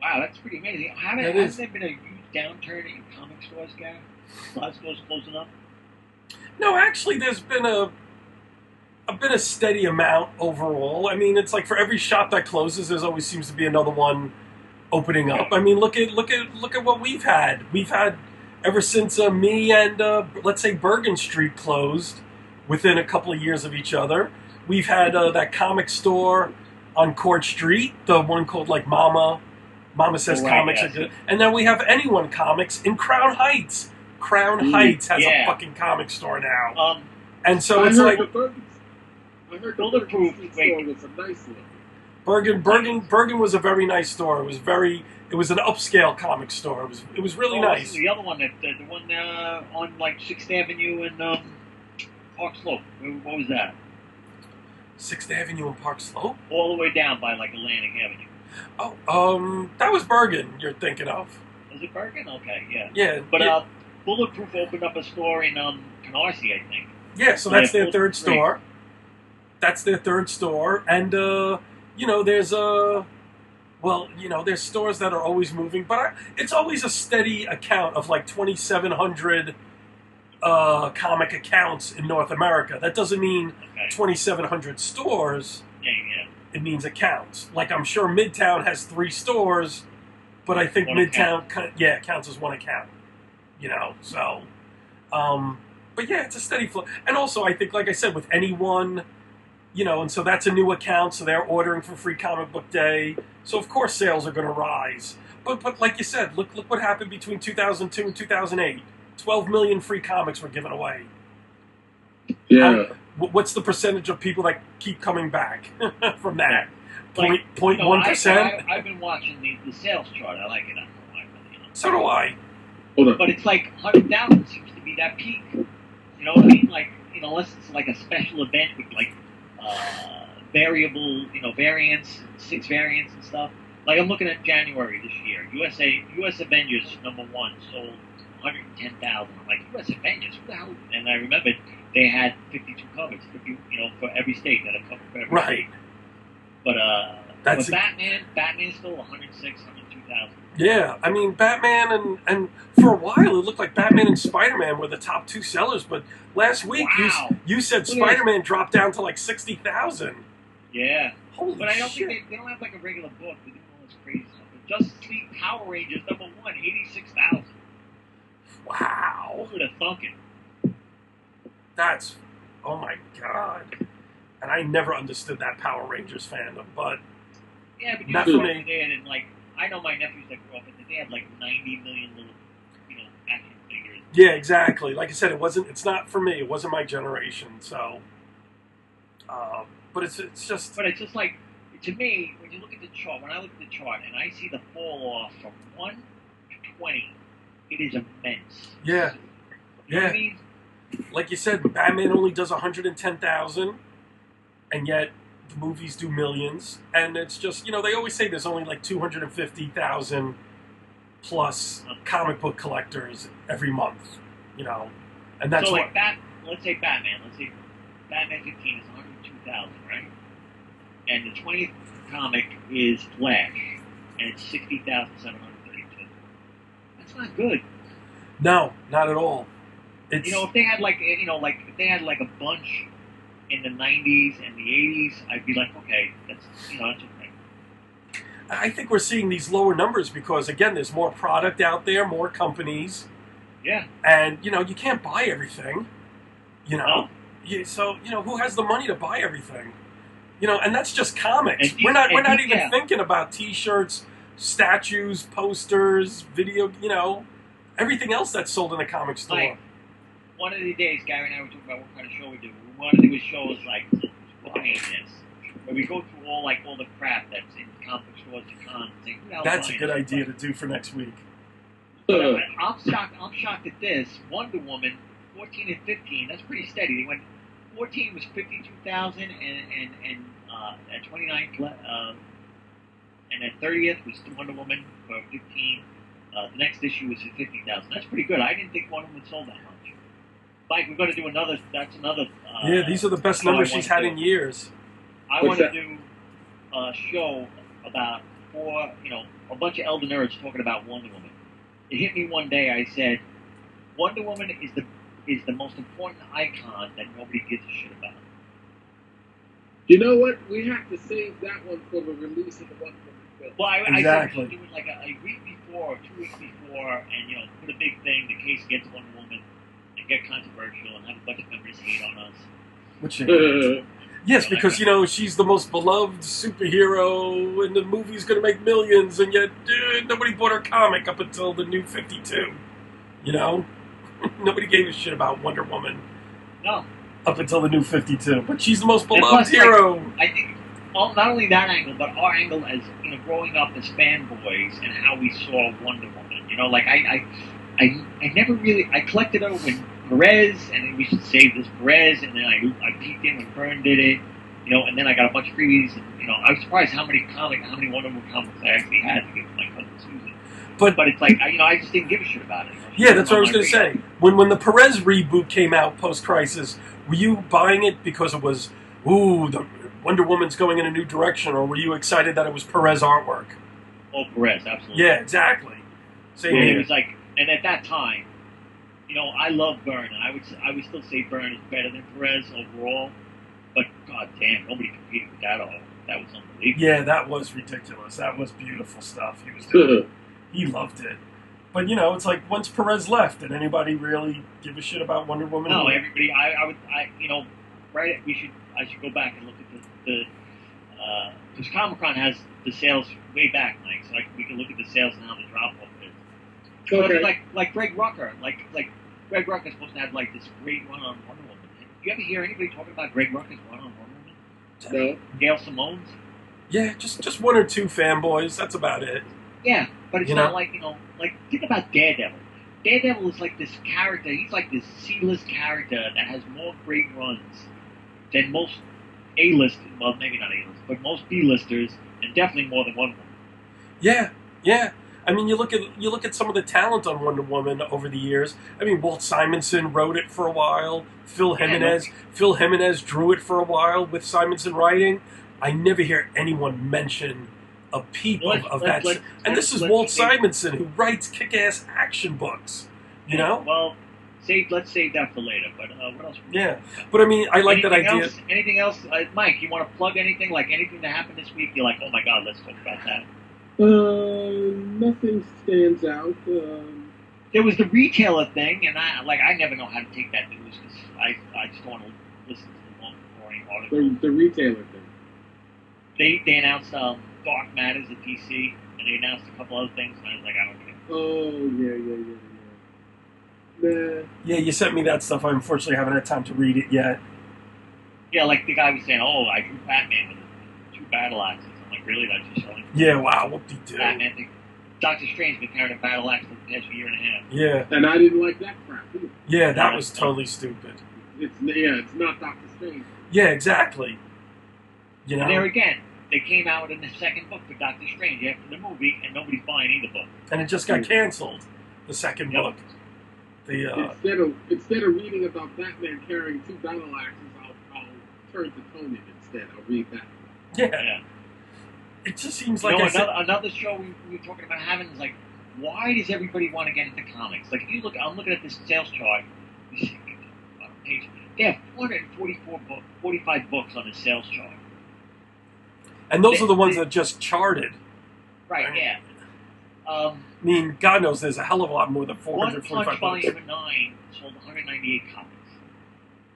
Wow, that's pretty amazing. Has there been a huge downturn in comic stores, guy? A lot of stores closing up? No, actually, there's been a been a steady amount overall. I mean, it's like for every shop that closes, there's always seems to be another one opening up. I mean, look at what we've had. We've had ever since me and let's say Bergen Street closed within a couple of years of each other. We've had that comic store on Court Street, the one called like Mama Says Comics are good, and then we have Anyone Comics in Crown Heights. Crown Heights has a fucking comic store now, and so it's like. I heard the Bergen Street store was a nice one. Bergen was a very nice store. It was an upscale comic store. It was really nice. The other one, the one on like 6th Avenue and Park Slope. What was that? 6th Avenue and Park Slope? All the way down by like Atlantic Avenue. Oh, that was Bergen you're thinking of. Was it Bergen? Okay, yeah. Yeah. But Bulletproof opened up a store in Canarsie, I think. Yeah, so that's their third store. That's their third store, and there's there's stores that are always moving, but it's always a steady account of like 2,700 comic accounts in North America. That doesn't mean 2,700 stores. Yeah. It means accounts. Like I'm sure Midtown has 3 stores, but I think Midtown counts as one account. So. But yeah, it's a steady flow, and also I think, like I said, with Anyone. And so that's a new account, so they're ordering for Free Comic Book Day. So of course sales are going to rise. But like you said, look what happened between 2002 and 2008. 12 million free comics were given away. Yeah. What's the percentage of people that keep coming back from that? Like, 0.1%? I've been watching the sales chart. I like it. I don't know why, but, So do I. But it's like 100,000 seems to be that peak. You know what I mean? Like, unless it's like a special event with like variable, variants, 6 variants and stuff. Like I'm looking at January this year. US Avengers #1 sold 110,000. I'm like, US Avengers, what the hell? And I remember they had 52 covers, for every state, that a cover for every state. But Batman's still 106, 102,000. Yeah, I mean, Batman and for a while it looked like Batman and Spider-Man were the top 2 sellers, but last week you said Spider-Man dropped down to like 60,000. Yeah. Holy shit. But I don't think they don't have like a regular book. They're doing all this crazy stuff. But Justice League Power Rangers #1, 86,000. Wow. Who would have thunk it? That's, oh my god. And I never understood that Power Rangers fandom, but yeah, but not for me. And like, I know my nephews that grew up, and they had like 90 million little, action figures. Yeah, exactly. Like I said, it's not for me. It wasn't my generation, so. But it's just. But it's just like, to me, when you look at the chart, when I look at the chart and I see the fall off from 1 to 20, it is immense. Yeah. You know what I mean? Like you said, Batman only does 110,000, and yet the movies do millions. And it's just, they always say there's only like 250,000 plus comic book collectors every month, and that's so like let's say Batman 15 is 102,000, right? And the 20th comic is Flash, and it's 60,732. That's not good. No, not at all. It's, if they had if they had like a bunch in the 90s and the 80s, I'd be like, okay, that's okay. I think we're seeing these lower numbers because, again, there's more product out there, more companies. Yeah. And, you can't buy everything, No. So, who has the money to buy everything? And that's just comics. We're not even thinking about T-shirts, statues, posters, video, everything else that's sold in a comic store. Like, one of the days, Gary and I were talking about what kind of show we do. We want to do a show like this, where we go through all the crap that's in comic stores and cons. That's a good idea to do for next week. But I'm shocked at this. Wonder Woman, 14 and 15. That's pretty steady. They went 14 was 52,000, and at 29th, and at 30th was Wonder Woman for 15. The next issue was at 50,000. That's pretty good. I didn't think Wonder Woman sold that much. Mike, we're going to do another. That's another. Yeah, these are the best numbers she's had in years. I want to do a show about a bunch of elder nerds talking about Wonder Woman. It hit me one day. I said, Wonder Woman is the most important icon that nobody gives a shit about. You know what? We have to save that one for the release of the Wonder Woman film. Well, I Exactly. said we should do it like a week before or 2 weeks before, and put a big thing, the case against Wonder Woman, and get controversial, and have a bunch of members hate on us. Which yes, because she's the most beloved superhero, and the movie's going to make millions, and yet nobody bought her comic up until the New 52. Nobody gave a shit about Wonder Woman. No. Up until the New 52, but she's the most beloved plus, hero. I think not only that angle, but our angle as growing up as fanboys and how we saw Wonder Woman. I never really collected her when Perez, and we should save this Perez, and then I peeked in when Byrne did it, and then I got a bunch of freebies, and I was surprised how many Wonder Woman comics I actually had to give to my cousin Susan. But it's like I just didn't give a shit about it. Yeah, that's what I was going to say. When the Perez reboot came out post-Crisis, were you buying it because it was, the Wonder Woman's going in a new direction, or were you excited that it was Perez artwork? Oh, Perez, absolutely. Yeah, exactly. Same here. It was like, and at that time, I love Byrne, and I would still say Byrne is better than Perez overall. But god damn, nobody competed with that all. That was unbelievable. Yeah, that was ridiculous. That was beautiful stuff he was doing. He loved it. But it's like once Perez left, did anybody really give a shit about Wonder Woman? No, everybody. I should go back and look at because Comic-Con has the sales way back, Mike. So we can look at the sales now, the drop off is. Okay. Like Greg Rucka, like Greg Rucka's supposed to have like this great run on Wonder Woman. Do you ever hear anybody talking about Greg Rucka's run on Wonder Woman? No. Gail Simone's? Yeah, just one or two fanboys. That's about it. Yeah, but it's not like think about Daredevil. Daredevil is like this character. He's like this C-list character that has more great runs than most A-list. Well, maybe not A-list, but most B-listers, and definitely more than Wonder Woman. Yeah. I mean, you look at some of the talent on Wonder Woman over the years. I mean, Walt Simonson wrote it for a while. Phil Jimenez drew it for a while with Simonson writing. I never hear anyone mention a peep of that. And this is Walt Simonson, who writes kick-ass action books. Well, let's save that for later. But what else? Yeah, but I mean, I like that idea. Anything else, Mike? You want to plug anything? Like anything that happened this week? You're like, oh my god, let's talk about that. Nothing stands out. There was the retailer thing, and I never know how to take that news because I just don't want to listen to the long, boring article. The retailer thing. They announced Dark Matters at DC, and they announced a couple other things, and I was like, I don't care. Oh yeah. Nah. Yeah, you sent me that stuff. I unfortunately haven't had time to read it yet. Yeah, like the guy was saying, I drew Batman with 2 battle axes. I'm like, really? That's just showing? Yeah, wow, whoop-de-doo. Batman thing. Doctor Strange been carrying a battle axe for the past year and a half. Yeah. And I didn't like that crap either. Yeah, that was totally stupid. It's not Doctor Strange. Yeah, exactly. And there again, they came out in the second book for Doctor Strange after the movie, and nobody's buying either book. And it just got canceled, the second book. Instead of reading about Batman carrying 2 battle axes, I'll turn to Conan instead. I'll read that. Yeah. It just seems like another show we were talking about having is like, why does everybody want to get into comics? Like, if you look, I'm looking at this sales chart. You see, on a page, they have 45 books on the sales chart. And those are the ones that just charted. Right, yeah. I mean, God knows there's a hell of a lot more than 445 One Punch books. Volume 9 sold 198 copies.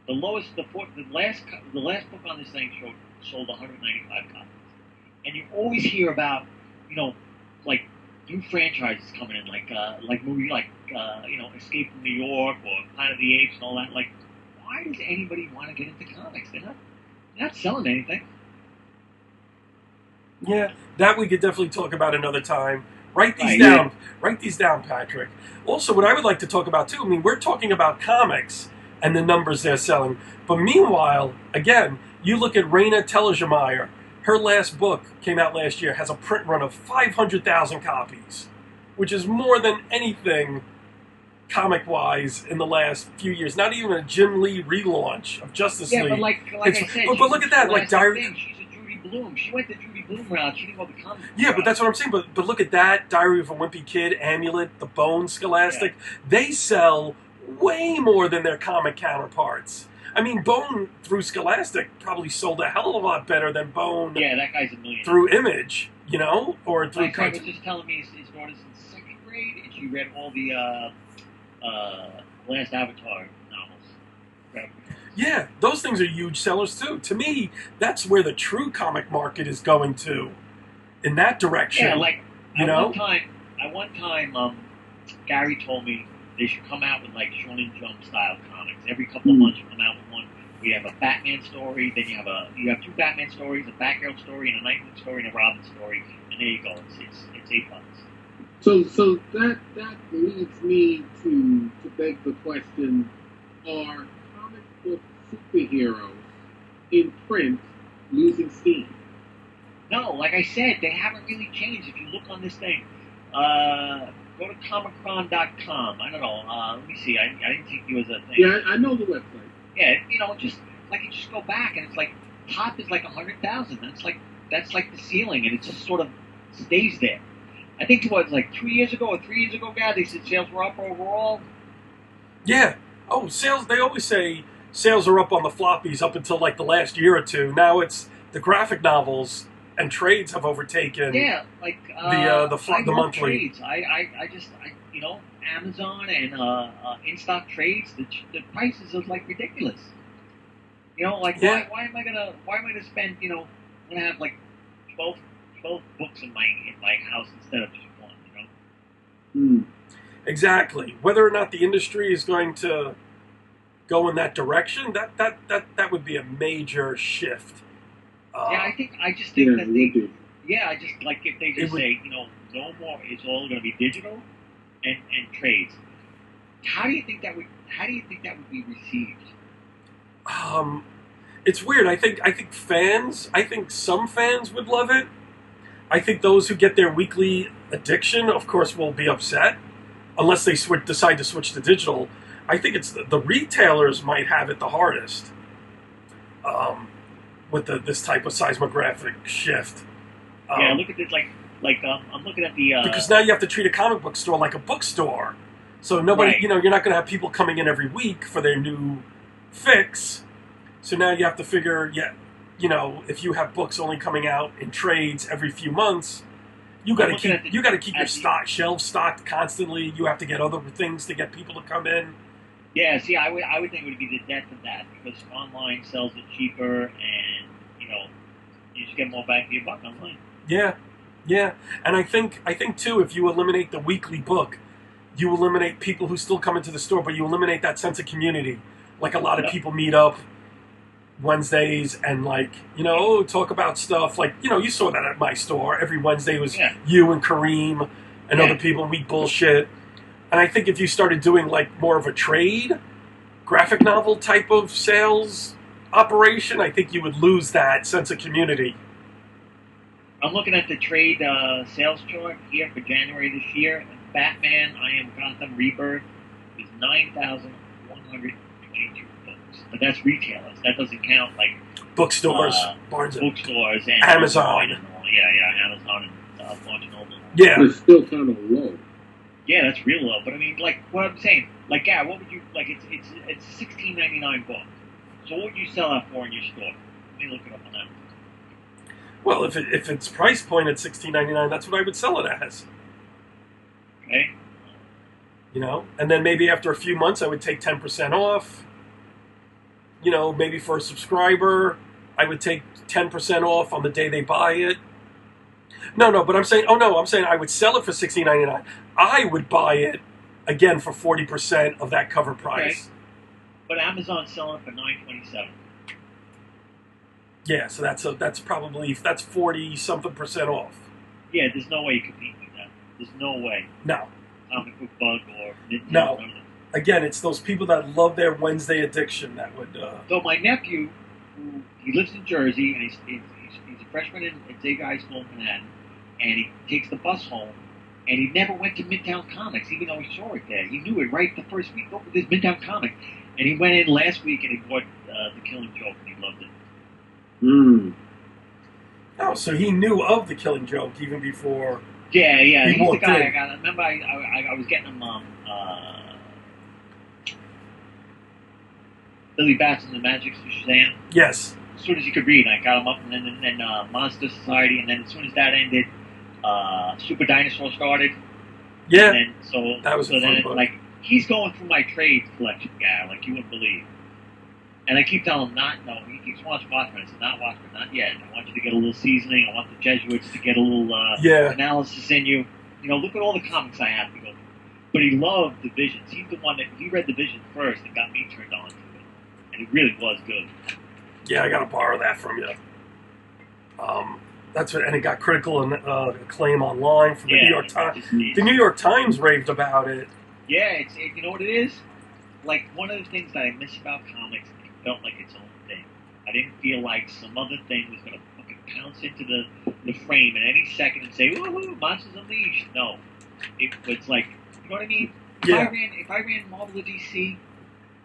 The last book on this thing sold 195 copies. And you always hear about, like new franchises coming in, like movie like Escape from New York or Planet of the Apes and all that. Like, why does anybody want to get into comics? They're not selling anything. Yeah, that we could definitely talk about another time. Write these down. Write these down, Patrick. Also, what I would like to talk about, too, I mean, we're talking about comics and the numbers they're selling. But meanwhile, again, you look at Raina Telgemeier. Her last book came out last year, has a print run of 500,000 copies, which is more than anything comic-wise in the last few years. Not even a Jim Lee relaunch of Justice League. Yeah, but like I said, but look at that, like Diary. She's a Judy Blume. She went the Judy Blume route. She didn't go the comic. Yeah, but that's what I'm saying. But look at that, Diary of a Wimpy Kid, Amulet, The Bone, Scholastic. Yeah. They sell way more than their comic counterparts. I mean, Bone through Scholastic probably sold a hell of a lot better than Bone Yeah, that guy's a millionaire. through Image, or through My friend was just telling me his daughter's in 2nd grade, and she read all the Last Avatar novels. Yeah, those things are huge sellers too. To me, that's where the true comic market is going to, in that direction. Yeah, like you at know. one time, Gary told me they should come out with like Shonen Jump style comics. Every couple of months, you come out with one. We have a Batman story, then you have 2 Batman stories, a Batgirl story, and a Nightwing story, and a Robin story, and there you go. It's $8. So that leads me to beg the question: are comic book superheroes in print losing steam? No, like I said, they haven't really changed. If you look on this thing, go to comiccon.com. I don't know. Let me see. I didn't think it was a thing. Yeah, I know the website. Yeah, just go back, and it's like top is like 100,000. That's like the ceiling, and it just sort of stays there. I think it was like 2 years ago or 3 years ago, guys. They said sales were up overall. Yeah. Oh, sales. They always say sales are up on the floppies up until like the last year or two. Now it's the graphic novels and trades have overtaken. Yeah, like the monthly trades. I just Amazon and in stock trades. The prices are like ridiculous. Why am I gonna spend I'm gonna have like 12 books in my house instead of just one. Exactly. Whether or not the industry is going to go in that direction, that would be a major shift. I just think that I just like if they just say, no more, it's all going to be digital and trades. How do you think that would be received? It's weird. I think some fans would love it. I think those who get their weekly addiction, of course, will be upset unless they decide to switch to digital. I think it's the retailers might have it the hardest. With this type of seismographic shift. Look at this, I'm looking at the... because now you have to treat a comic book store like a bookstore. So nobody, right. You're not going to have people coming in every week for their new fix. So now you have to figure, if you have books only coming out in trades every few months, you got to keep your shelves stocked constantly. You have to get other things to get people to come in. Yeah, see, I would think it would be the death of that because online sells it cheaper, and you just get more bang for your buck online. Yeah, and I think too, if you eliminate the weekly book, you eliminate people who still come into the store, but you eliminate that sense of community. Like a lot of people meet up Wednesdays and talk about stuff. Like you saw that at my store. Every Wednesday was you and Kareem and other people, and we bullshit. And I think if you started doing more of a trade, graphic novel type of sales operation, I think you would lose that sense of community. I'm looking at the trade sales chart here for January this year. Batman, I Am Gotham Rebirth is 9,122 books. But that's retailers. That doesn't count bookstores, bookstores, and Amazon. Amazon and Barnes and Noble. Yeah, it's still kind of low. Yeah, that's real low. But I mean, what I'm saying, what would you It's $16.99 book. So what would you sell that for in your store? Let me look it up on that. Well, if it's price point at $16.99, that's what I would sell it as. Okay. And then maybe after a few months, I would take 10% off. Maybe for a subscriber, I would take 10% off on the day they buy it. No, but I'm saying I would sell it for $16.99. I would buy it again for 40% of that cover price. Okay. But Amazon's selling it for $9.27. Yeah, so that's probably 40-something% off. Yeah, there's no way you compete with that. There's no way. No. Comic Book Bug or Nintendo. No. Again, it's those people that love their Wednesday addiction that would. So my nephew, he lives in Jersey, and he's a freshman at Zig High School in Manhattan, and he takes the bus home, and he never went to Midtown Comics, even though he saw it there. He knew it right the first week. Oh, there's Midtown Comics, and he went in last week and he bought The Killing Joke, and he loved it. Oh, so he knew of The Killing Joke even before. Yeah. He's the guy in. I got. Remember, I was getting him Billy Batson and the Magic Shazam. Yes. As soon as he could read, I got him up, and then Monster Society, and then as soon as that ended, Super Dinosaur started. Yeah. And then, that was a fun book. Like, he's going through my trades collection, guy, like you wouldn't believe. And I keep telling him, he keeps watching Watchmen. I said, not Watchmen, not yet. I want you to get a little seasoning. I want the Jesuits to get a little analysis in you. You know, look at all the comics I have to go through. But he loved the Visions. He's the one he read the Vision first and got me turned on to it. And it really was good. Yeah, I got to borrow that from you. That's what, and it got critical acclaim online from the New York Times. The New York Times raved about it. Yeah, you know what it is? Like, one of the things that I miss about comics, it felt like its own thing. I didn't feel like some other thing was going to fucking pounce into the frame at any second and say, woohoo, Monsters Unleashed. No. It was like, you know what I mean? If I ran Marvel or DC,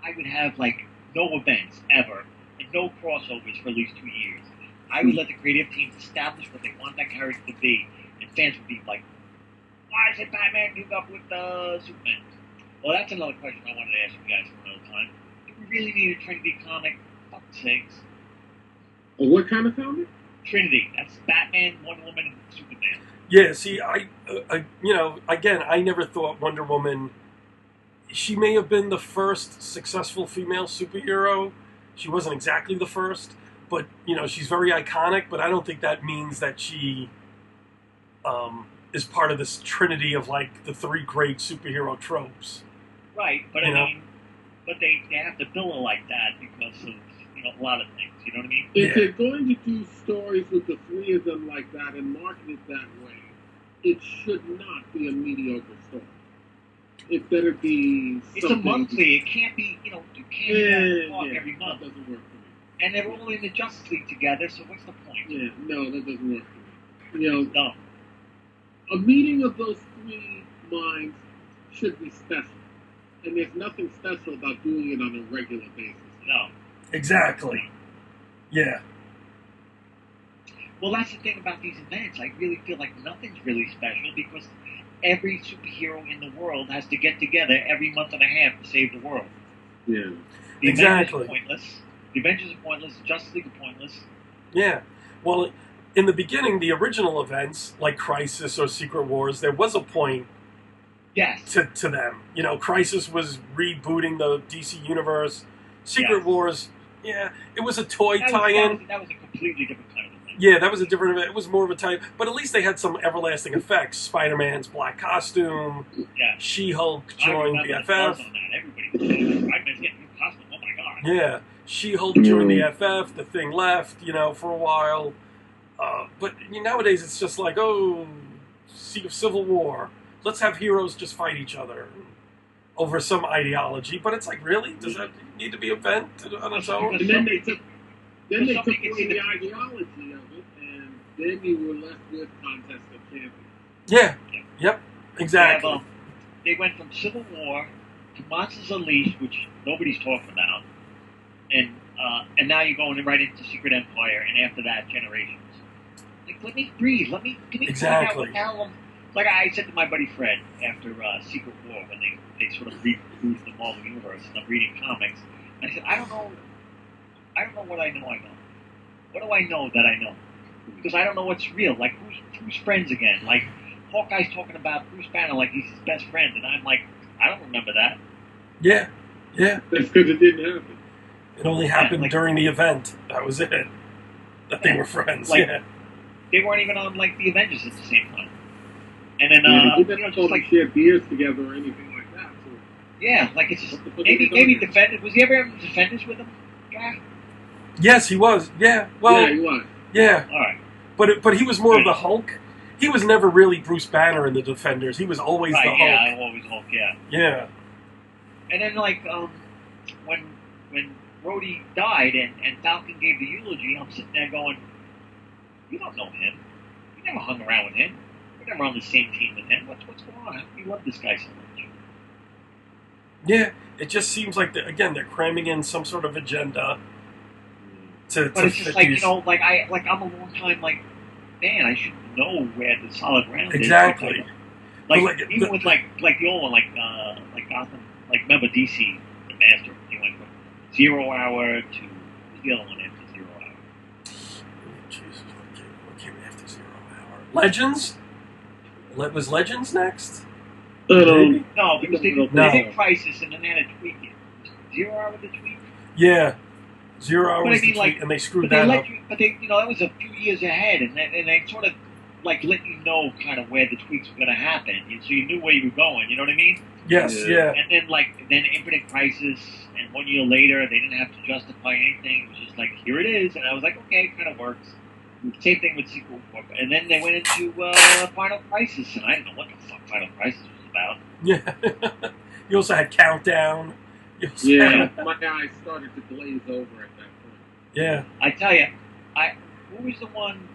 I would have, like, no events ever and no crossovers for at least 2 years. I would let the creative teams establish what they want that character to be, and fans would be like, why is it Batman teamed up with Superman? Well, that's another question I wanted to ask you guys for another time. Do we really need a Trinity comic? Fuck's sakes. What kind of comic? Trinity. That's Batman, Wonder Woman, and Superman. Yeah, see, I again, I never thought Wonder Woman. She may have been the first successful female superhero. She wasn't exactly the first, but she's very iconic. But I don't think that means that she is part of this trinity of like the three great superhero tropes. Right, but but they have to bill her like that because of a lot of things. You know what I mean? If they're going to do stories with the three of them like that and market it that way, it should not be a mediocre story. It better be. It's a monthly. It can't be. You can't talk every month. That doesn't work for me. And they're all in the Justice League together. So what's the point? Yeah, no, that doesn't work for me. No. A meeting of those three minds should be special, and there's nothing special about doing it on a regular basis. No. Exactly. Yeah. Well, that's the thing about these events. I really feel like nothing's really special because every superhero in the world has to get together every month and a half to save the world. Yeah. The exactly. Avengers are pointless. The Avengers are pointless. Justice League are pointless. Yeah. Well, in the beginning, the original events, like Crisis or Secret Wars, there was a point to them. Crisis was rebooting the DC Universe. Secret Wars, it was a toy tie-in. That was a completely different kind of event. Yeah, that was a different event. It was more of a tie-in. But at least they had some everlasting effects. Spider-Man's black costume. Yeah. She-Hulk joined the FF. Everybody was saying, Spider-Man's getting a new costume. Oh, my God. Yeah. She-Hulk joined the FF. The Thing left, for a while. But nowadays it's just like, Civil War. Let's have heroes just fight each other over some ideology. But it's like, really? Does that need to be a event on its own? And then they took away the ideology of it, and then you were left with Contest of Champions. Yeah. Yep. Exactly. Yeah, they went from Civil War to Monsters Unleashed, which nobody's talking about, and now you're going right into Secret Empire, and after that, Generations. Like, let me breathe. Let me find out what the hell. Like I said to my buddy Fred after Secret War, when they sort of rebooted the Marvel Universe, and I'm reading comics, and I said, I don't know what I know. What do I know that I know? Because I don't know what's real. Like, who's friends again? Like, Hawkeye's talking about Bruce Banner like he's his best friend, and I'm like, I don't remember that. Yeah. That's because it didn't happen. It only happened during the event. That was it. That they were friends. They weren't even on, like, the Avengers at the same time. And then, they didn't like share beers together or anything like that. So. Yeah, like, it's just, maybe Defenders. Was he ever in Defenders with him? Yeah. Yes, he was. Yeah. Well, yeah, he was. Yeah. All right. But he was more of the Hulk. He was never really Bruce Banner in the Defenders. He was always the Hulk. Yeah, always Hulk, yeah. Yeah. And then, like, when Rhodey died and Falcon gave the eulogy, I'm sitting there going, you don't know him. You never hung around with him. You're never on the same team with him. What's going on? How can you love this guy so much? Yeah, it just seems like, they're cramming in some sort of agenda but it's just like, like I'm a long time, man, I should know where the solid ground is. Exactly. Even with, like the old one, like Gotham, like, remember DC, the Master, he went from Zero Hour to who's the other one after Zero Hour? Jesus, what came after 0 Hour? Legends? Was Legends next? Maybe? No, because they did Crisis and then they had to tweak it. Was Zero Hour the tweak? Yeah. 0 Hour But was I mean, the like, tweak, and they screwed but that they up. but they, that was a few years ahead, and they sort of like let you know kind of where the tweaks were going to happen, so you knew where you were going. You know what I mean? Yes, yeah. And then Infinite Crisis, and 1 year later they didn't have to justify anything. It was just like, here it is, and I was like, okay, it kind of works. Same thing with sequel 4, and then they went into Final Crisis, and I didn't know what the fuck Final Crisis was about. Yeah. You also had Countdown. Yeah, my eyes started to glaze over at that point. Yeah. I tell you, who was the one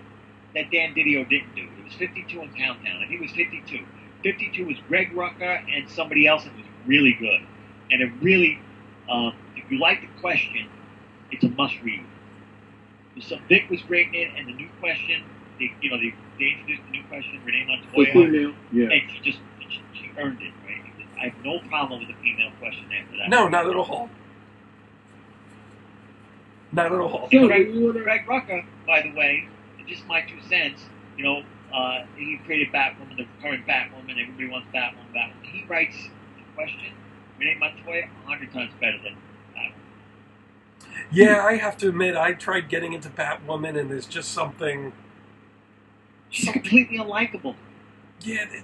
that Dan Didio didn't do? It was 52 and Countdown. I think it was 52. 52 was Greg Rucka and somebody else that was really good. And it really, if you like the question, it's a must-read. So Vic was great in it, and the new question, they introduced the new question, Renee Montoya. Female, yeah. And she earned it, right? I have no problem with the female question after that. No, not at all. Not at all. Greg Rucka, by the way, just my 2 cents, he created Batwoman, the current Batwoman, everybody wants Batwoman. He writes the question, Renee Montoya, 100 times better than Batwoman. Yeah, I have to admit, I tried getting into Batwoman, and there's just something... She's completely unlikable. Yeah, there's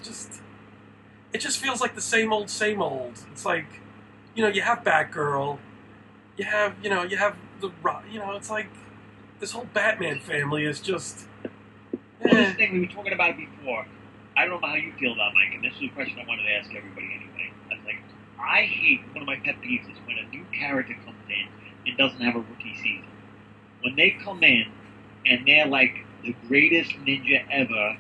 just... It just feels like the same old, same old. It's like, you have Batgirl, you have the, it's like, this whole Batman family is just... Well, this thing, we were talking about it before. I don't know how you feel about Mike, and this is a question I wanted to ask everybody anyway. I was like, I hate, one of my pet peeves is when a new character comes in and doesn't have a rookie season. When they come in and they're like the greatest ninja ever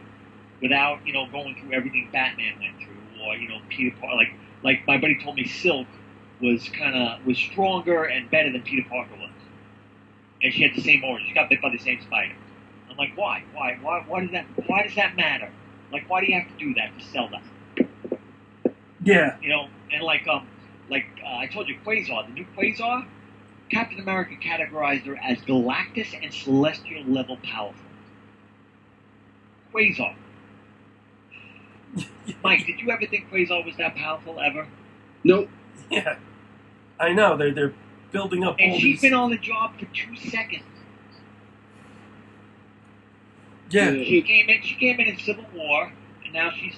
without, going through everything Batman went through, or, Peter Parker, like my buddy told me Silk was stronger and better than Peter Parker was. And she had the same origin. She got bit by the same spider. I'm like, why? Why does that matter? Like, why do you have to do that to sell that? Yeah. And I told you, Quasar, the new Quasar, Captain America categorized her as Galactus and Celestial level powerful. Quasar. Mike, did you ever think Quasar was that powerful ever? Nope. Yeah. I know, they're building up and all she's these... been on the job for 2 seconds. Yeah. She came in Civil War, and now she's,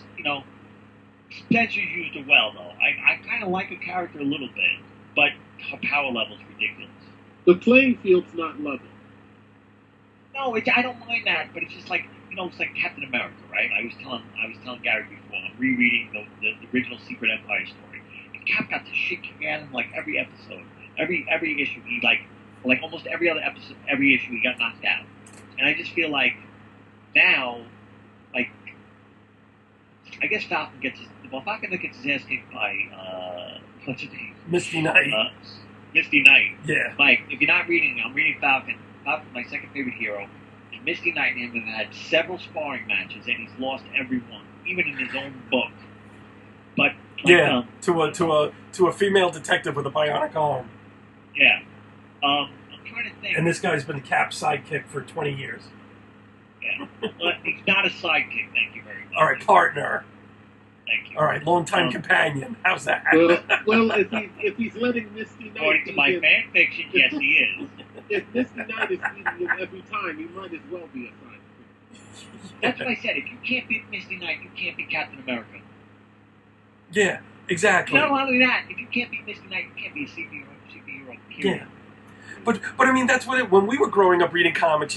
Spencer's used her well, though. I kind of like her character a little bit, but her power level's ridiculous. The playing field's not level. No, I don't mind that, but it's just like, it's like Captain America, right? I was telling Gary before, I'm rereading the original Secret Empire story, and Cap got the shit kicked out of him like every episode, every issue. He like almost every other episode, every issue he got knocked out, and I just feel like now, like, I guess Falcon gets his ass kicked by what's her name? Misty Knight. Misty Knight. Yeah. Like, if you're not reading, I'm reading Falcon. Falcon's my second favorite hero. And Misty Knight and him have had several sparring matches, and he's lost every one, even in his own book. But to a female detective with a bionic arm. Yeah. I'm trying to think. And this guy's been Cap's sidekick for 20 years. Yeah. But he's not a sidekick. Thank you very much. All right, partner. Thank you. All right, longtime companion. How's that? Well, if he's letting Misty Knight... According to my fan fiction, yes, he is. If Misty Knight is beating him every time, he might as well be a sidekick. That's what I said. If you can't beat Misty Knight, you can't beat Captain America. Yeah, exactly. Not only that, if you can't beat Misty Knight, you can't be a superhero. Period. Yeah. But I mean, that's what when we were growing up reading comics,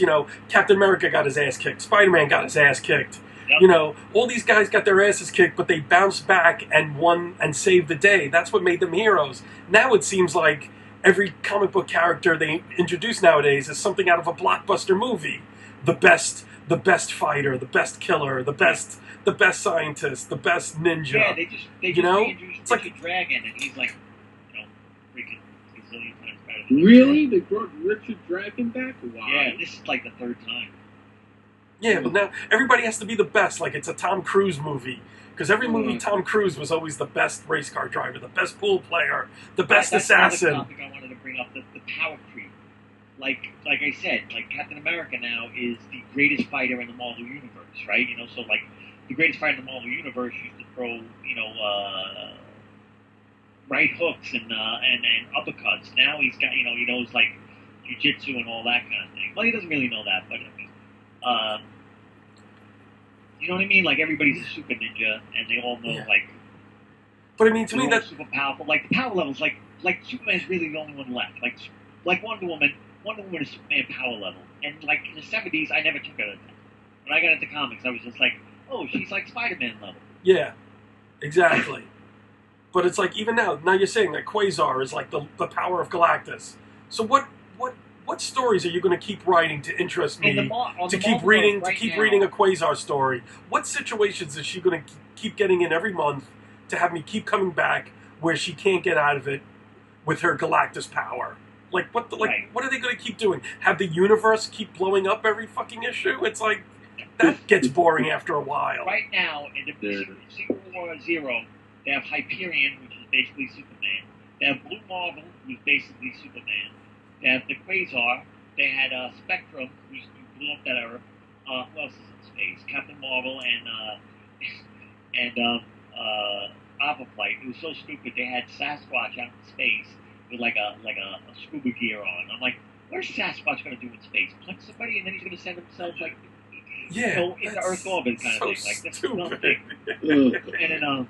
Captain America got his ass kicked. Spider-Man got his ass kicked. Yep. All these guys got their asses kicked, but they bounced back and won and saved the day. That's what made them heroes. Now it seems like every comic book character they introduce nowadays is something out of a blockbuster movie. The best fighter, the best killer, the best scientist, the best ninja. Yeah, they just it's like a dragon, and he's like, freaking gazillion times better. Really? They brought Richard Dragon back? Wow. Yeah, this is like the 3rd time. Yeah, but now everybody has to be the best, like it's a Tom Cruise movie. Because every movie, Tom Cruise was always the best race car driver, the best pool player, the best assassin. That's another topic I wanted to bring up, the power creep. Like I said, like Captain America now is the greatest fighter in the Marvel Universe, right? You know, so like the greatest fighter in the Marvel Universe used to throw, you know, right hooks and uppercuts. Now he's got, you know, he knows like jiu-jitsu and all that kind of thing. Well, he doesn't really know that, but I mean, you know what I mean? Like everybody's a super ninja, and they all know like. But I mean, to me, that's super powerful. Like the power levels, like Superman's really the only one left. Like Wonder Woman is Superman power level, and like in the '70s, I never took her at that. When I got into comics, I was just like, oh, she's like Spider-Man level. Yeah, exactly. But it's like even now you're saying that Quasar is like the power of Galactus. So what stories are you going to keep writing to interest me? To keep reading a Quasar story. What situations is she going to keep getting in every month to have me keep coming back where she can't get out of it with her Galactus power? Like what are they going to keep doing? Have the universe keep blowing up every fucking issue? It's like that gets boring after a while. Right now in the Secret War Zero, they have Hyperion, which is basically Superman. They have Blue Marvel, who's basically Superman. They have the Quasar. They had Spectrum, who blew up that Earth. Who else is in space? Captain Marvel and Alpha Flight. It was so stupid. They had Sasquatch out in space with like a scuba gear on. I'm like, what is Sasquatch going to do in space? Punch somebody and then he's going to send himself like into Earth orbit kind of thing. Like that's nothing. And then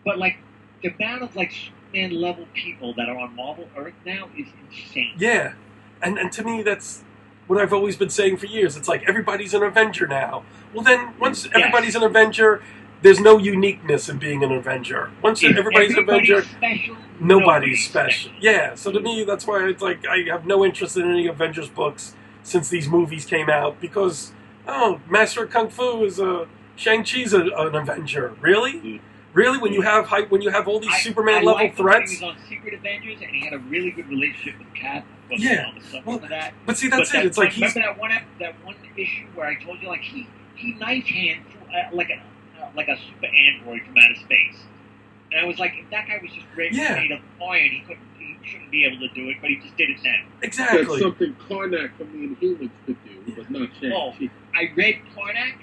but like the amount of like Superman level people that are on Marvel Earth now is insane. Yeah, and to me that's what I've always been saying for years. It's like everybody's an Avenger now. Well, then once everybody's an Avenger, there's no uniqueness in being an Avenger. Once everybody's an Avenger, special, nobody's special. Yeah, so to me that's why it's like I have no interest in any Avengers books since these movies came out because Master of Kung Fu is Shang-Chi's an Avenger. Really? Really, when you have all these Superman level threats, he was on Secret Avengers and he had a really good relationship with Cap. But see, that's it. It's like remember that one issue where I told you like he knife hand like a super android from outer space, and I was like, if that guy was just made of iron, he shouldn't be able to do it, but he just did it now. Exactly. That's something Karnak from the Inhumans could do, but not Shang-Chi. I read Karnak,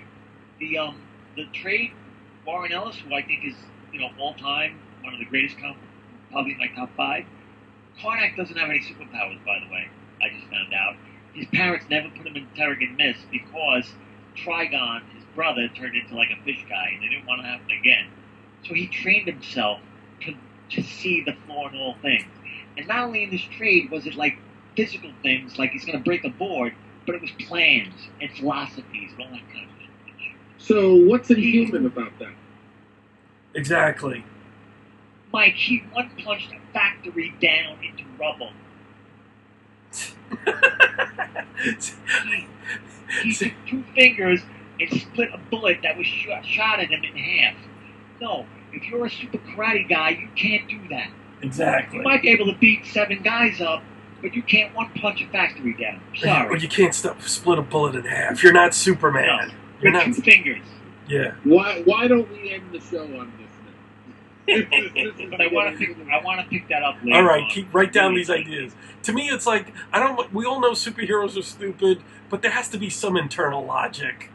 the trade. Warren Ellis, who I think is, all time one of the greatest, probably in my top 5. Karnak doesn't have any superpowers, by the way. I just found out. His parents never put him in Terrigen Mist because Trigon, his brother, turned into like a fish guy, and they didn't want to happen again. So he trained himself to see the flaw in all things. And not only in this trade was it like physical things, like he's going to break a board, but it was plans and philosophies and all that kind of shit. So what's inhuman about that? Exactly. Mike, he one-punched a factory down into rubble. He took 2 fingers and split a bullet that was shot at him in half. No, if you're a super karate guy, you can't do that. Exactly. You might be able to beat 7 guys up, but you can't one-punch a factory down. Sorry. Or you can't split a bullet in half. You're not Superman. No. You're with not 2 fingers. Yeah. Why don't we end the show on this now? But I want to pick that up later. All right, on. write down these ideas. To me, it's like we all know superheroes are stupid, but there has to be some internal logic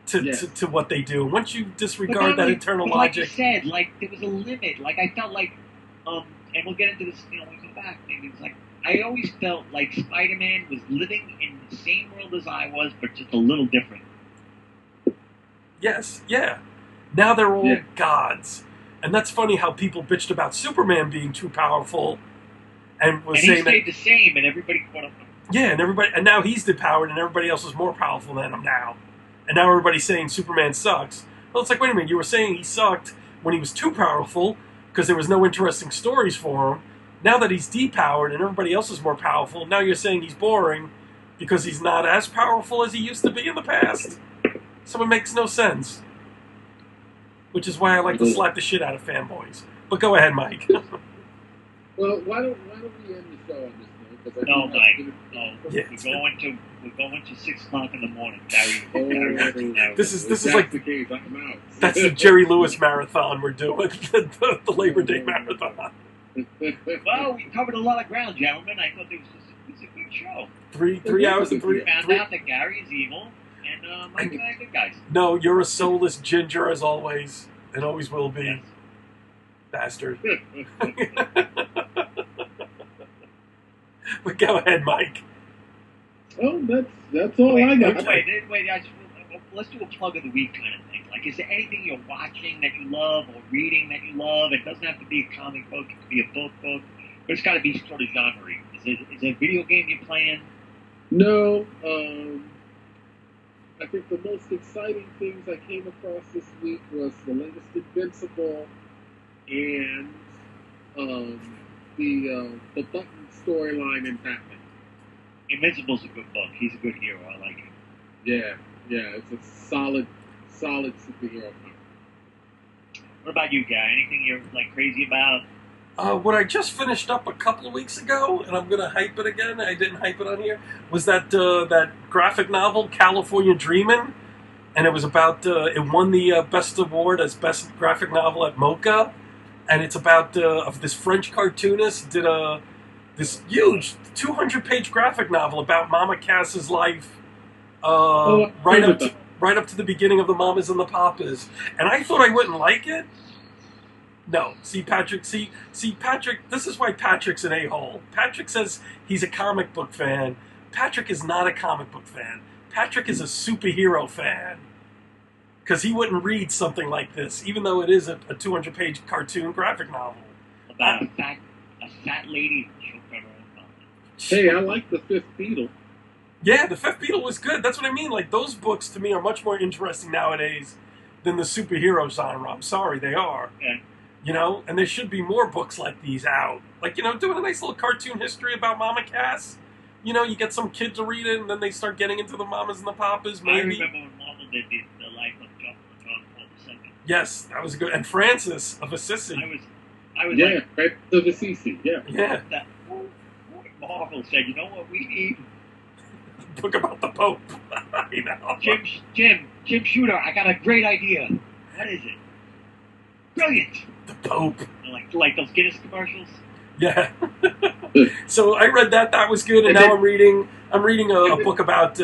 to what they do. Once you disregard that internal logic, like you said, like there was a limit. Like I felt like, and we'll get into this, when we come back. Maybe it's like I always felt like Spider-Man was living in the same world as I was, but just a little different. Yes, yeah. Now they're all gods. And that's funny how people bitched about Superman being too powerful and saying he stayed the same and everybody caught up with him. Yeah, and now he's depowered and everybody else is more powerful than him now. And now everybody's saying Superman sucks. Well, it's like, wait a minute, you were saying he sucked when he was too powerful because there was no interesting stories for him. Now that he's depowered and everybody else is more powerful, now you're saying he's boring because he's not as powerful as he used to be in the past. So it makes no sense. Which is why I like to slap the shit out of fanboys. But go ahead, Mike. Well, why don't we end the show on this note? because I No, do Mike. have No, Yeah. we're going to 6 o'clock in the morning. Gary, This is if like that's the case, I'm out. that's the Jerry Lewis marathon we're doing, the Labor Day marathon. Well, we covered a lot of ground, gentlemen. I thought it was a good show. Three hours and We found out that Gary is evil, and Mike and I are good guys. No, you're a soulless ginger as always, and always will be, Yes. bastard. But go ahead, Mike. Oh, that's all I got. Wait. Let's do a plug of the week kind of thing. Like, is there anything you're watching that you love or reading that you love? It doesn't have to be a comic book. It could be a book, but it's got to be sort of genre. Is it a video game you're playing? No, I think the most exciting things I came across this week was the latest Invincible and the Button storyline in Batman. Invincible's a good book. He's a good hero. I like him. Yeah, it's a solid superhero comic. What about you, Guy? Anything you're like crazy about? What I just finished up a couple of weeks ago, and I'm gonna hype it again. I didn't hype it on here. Was that graphic novel California Dreamin', and it was about it won the best award as best graphic novel at MoCA, and it's about of this French cartoonist did this huge 200-page graphic novel about Mama Cass's life, right up to the beginning of the Mamas and the Papas, and I thought I wouldn't like it. No, Patrick, this is why Patrick's an a-hole. Patrick says he's a comic book fan. Patrick is not a comic book fan. Patrick is a superhero fan. Because he wouldn't read something like this, even though it is a 200-page cartoon graphic novel. About a fat lady who choked on her own mouth. Hey, I like the Fifth Beatle. Yeah, the Fifth Beatle was good. That's what I mean. Like, those books, to me, are much more interesting nowadays than the superhero genre. I'm sorry, they are. Yeah. You know, and there should be more books like these out. Like, you know, doing a nice little cartoon history about Mama Cass. You know, you get some kid to read it, and then they start getting into the Mamas and the Papas, maybe. I remember when Marvel did the life of John Paul II. Yes, that was good. And Francis of Assisi. I was Yeah, like, right to the CC, yeah. Yeah. that Marvel said, you know what we need? Book about the Pope. You know. Jim Shooter, I got a great idea. What is it? Brilliant. The Pope. Like those Guinness commercials. Yeah. So I read that. That was good, and now I'm reading a book about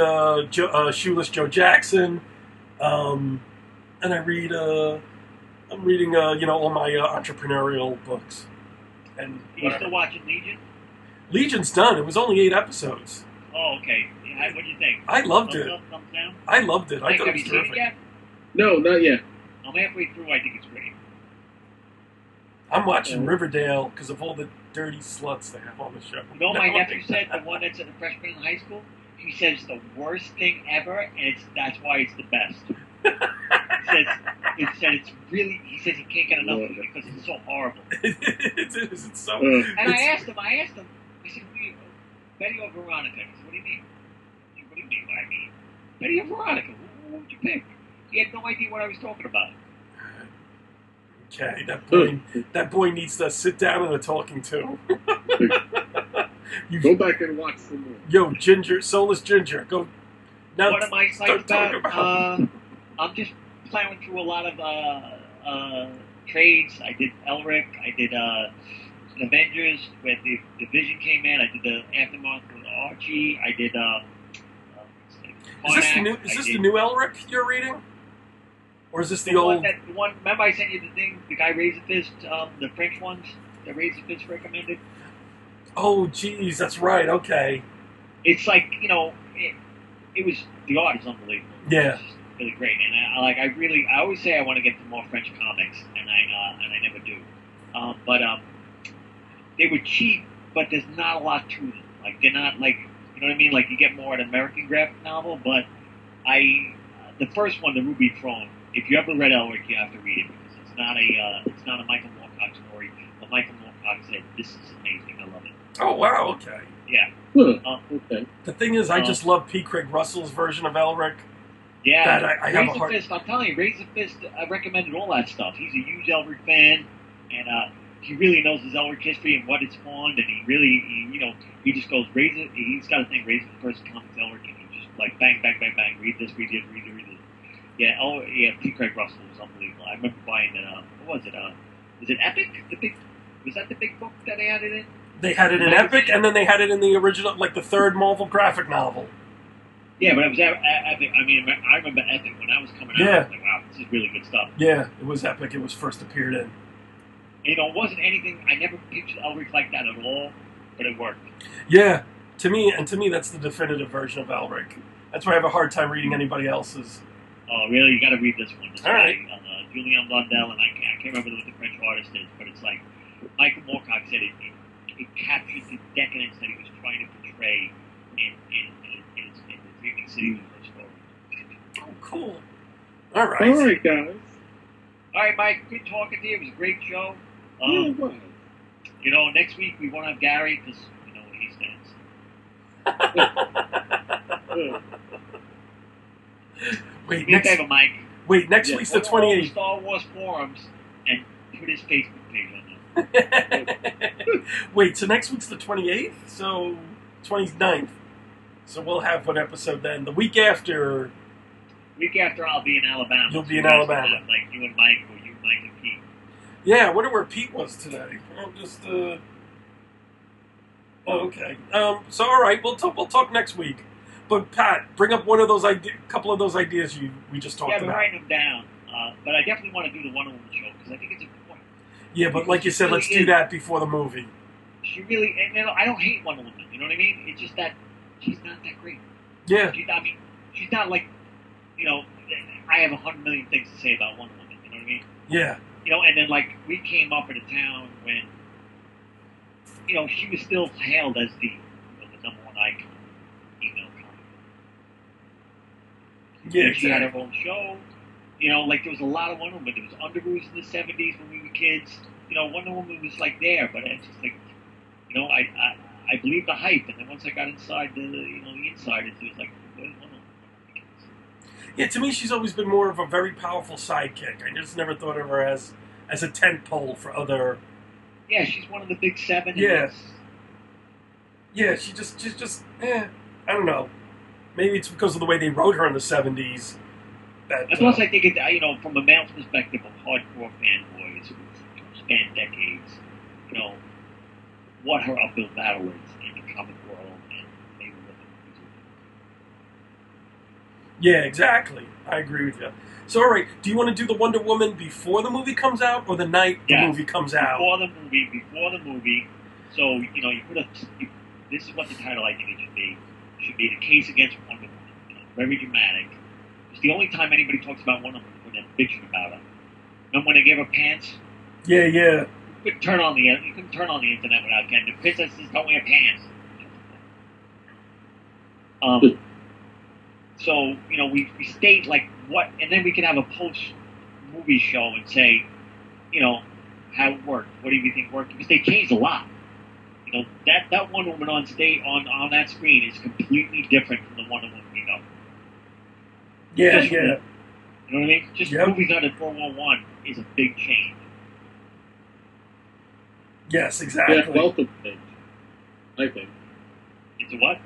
Shoeless Joe Jackson, and I'm reading all my entrepreneurial books. And Are you still watching Legion? Legion's done. It was only 8 episodes. Oh, okay. What do you think? I loved Thumbs it. Up, thumbs down? I loved it. I thought it have was you seen it terrific. yet? No, not yet. I'm halfway through. I think it's great. I'm watching Riverdale because of all the dirty sluts they have on the show. You know what my nephew said? The one that's a freshman in high school? He says it's the worst thing ever, and that's why it's the best. He said he can't get enough of it because it's so horrible. It is. It's so... And I asked him, I said, Betty or Veronica? He said, what do you mean? What do you mean by me? Betty or Veronica? What would you pick? He had no idea what I was talking about. Okay, that boy needs to sit down in a talking to. Go back and watch some more. Yo, Ginger, Soulless Ginger, go. Now what am I excited about? I'm just plowing through a lot of trades. I did Elric. I did Avengers, where the Division came in. I did the Aftermath with Archie. I did. Is this the new Elric you're reading? Or is this the old? The one, remember I sent you the thing, the guy Razor Fist, the French ones that Razor Fist recommended? Oh, geez, that's right, okay. It's like, it was, the art is unbelievable. Yeah. It's just really great. And I always say I want to get some more French comics, and I never do. But they were cheap, but there's not a lot to them. Like, they're not like, you know what I mean? Like, you get more an American graphic novel, but the first one, the Ruby Throne, if you ever read Elric, you have to read it because it's not a Michael Moorcock story. But Michael Moorcock said, "This is amazing. I love it." Oh wow! Okay. Yeah. Okay. The thing is, I just love P. Craig Russell's version of Elric. Yeah. That I have a Razor hard... Fist. I'm telling you, Razor Fist. I recommended all that stuff. He's a huge Elric fan, and he really knows his Elric history and what it spawned, and he just goes raise it. He's got a thing, raise the first comics Elric, and he just like bang, bang, bang, bang, read this, read this, read this. Yeah, P. Craig Russell was unbelievable. I remember buying it. What was it? Was it Epic? Was that the big book that they had it in? They had it in Epic, and then they had it in the original, like the third Marvel graphic novel. Yeah, but it was Epic. I mean, I remember Epic when I was coming out. Yeah. I was like, wow, this is really good stuff. Yeah, it was Epic. It was first appeared in. You know, it wasn't anything. I never pictured Elric like that at all, but it worked. Yeah, to me, that's the definitive version of Elric. That's why I have a hard time reading anybody else's. Oh, really? You got to read this one. This all right. Julian Blondell, and I can't remember what the French artist is, but it's like Michael Moorcock said it captures the decadence that he was trying to portray in the Dreaming City story. Oh, cool. All right. All right, guys. All right, Mike. Good talking to you. It was a great show. Yeah, it was. You know, next week we won't have Gary because you know where he stands. Wait, Do me a favor, Mike. Wait, next week's the 28th. Star Wars forums and put his Facebook page on there. Wait, so next week's the 28th? So 29th. So we'll have what episode then? The week after. Week after I'll be in Alabama. You'll be in Alabama. Like you and Mike, or you, Mike and Pete. Yeah, I wonder where Pete was today. I'm just, Oh, okay. So all right, we'll talk next week. But Pat, bring up one of those couple of those ideas we just talked Yeah, about. but writing them down. But I definitely want to do the Wonder Woman show because I think it's important. Yeah, but like you said, let's do that before the movie. She really, and I don't hate Wonder Woman. You know what I mean? It's just that she's not that great. Yeah. She's not like, you know, I have 100 million things to say about Wonder Woman. You know what I mean? Yeah. You know, and then like we came up in a town when, you know, she was still hailed as the number one icon, female comic. Yeah, she had her own show. You know, like there was a lot of Wonder Woman. There was Underoos in the 70s when we were kids. You know, Wonder Woman was like there, but it's just like, you know, I believed the hype, and then once I got inside the inside, it was like, what is Wonder Woman? Yeah, to me, she's always been more of a very powerful sidekick. I just never thought of her as a tent pole for other. Yeah, she's one of the big seven. Yeah. Yeah, she's just I don't know. Maybe it's because of the way they wrote her in the 70s. Plus, I think you know, from a male's perspective of hardcore fanboys who span decades, you know, what her uphill battle is in the comic world, and maybe what the movies will do. Yeah, exactly. I agree with you. So, all right, do you want to do the Wonder Woman before the movie comes out, or the night the movie comes out? Before the movie. So, you know, this is what the title I think it should be. It should be The Case Against Wonder Woman. You know, very dramatic. It's the only time anybody talks about Wonder Woman when they're bitching about her. Remember when they gave her pants? Yeah. You couldn't turn on the internet without getting the princesses don't wear pants. So, you know, we state like what, and then we can have a post-movie show and say, you know, how it worked. What do you think worked? Because they changed a lot. You know, that Wonder Woman on stage on that screen is completely different from the Wonder Woman we know. Yeah. You know what I mean? Just movies on the 411 is a big change. Yes, exactly. Yeah, welcome change. I think. It's a what?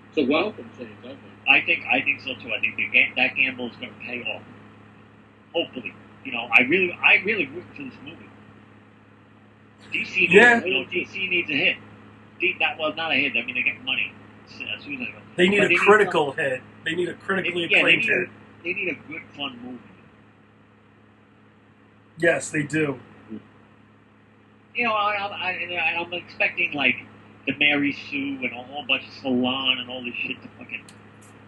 It's a welcome change, I think. I think so too. I think that gamble is going to pay off. Hopefully, you know, I really root for this movie. DC needs a hit. Not a hit. I mean, they get money. As soon as they need a critical hit. They need a critically acclaimed hit. They need a good, fun movie. Yes, they do. You know, I'm expecting like the Mary Sue and a whole bunch of Salon and all this shit to fucking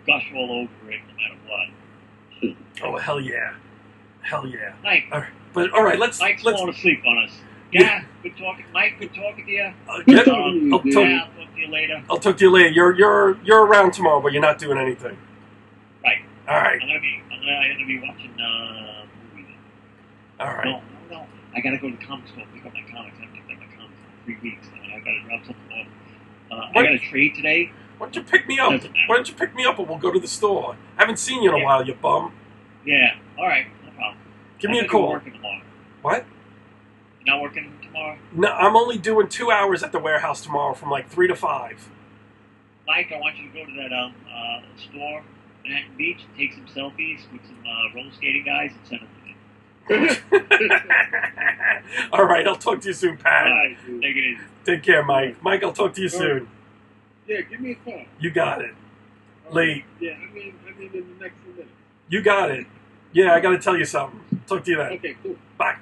gush all over it, no matter what. Oh hell yeah, Mike, all right. But all right, let's falling asleep on us. Yeah, good talking, Mike. Good talking to you. I'll talk to you later. I'll talk to you later. You're around tomorrow, but you're not doing anything. Right. All right. I'm gonna be watching movies. All right. No. I gotta go to the comic store and pick up my comics. I haven't picked up my comics in 3 weeks. I gotta drop something off. I got a trade today. Why don't you pick me up? Why don't you pick me up and we'll go to the store? I haven't seen you in a while, you bum. Yeah. All right. No problem. Give me a call. Working tomorrow. What? Not working tomorrow? No, I'm only doing 2 hours at the warehouse tomorrow from like 3 to 5. Mike, I want you to go to that store, Manhattan Beach, take some selfies with some roller skating guys and send them to me. All right, I'll talk to you soon, Pat. All right, take it easy. Take care, Mike. Mike, I'll talk to you soon. Yeah, give me a call. You got it. Late. Yeah, I mean in the next few minutes. You got it. Yeah, I got to tell you something. Talk to you then. Okay, cool. Bye.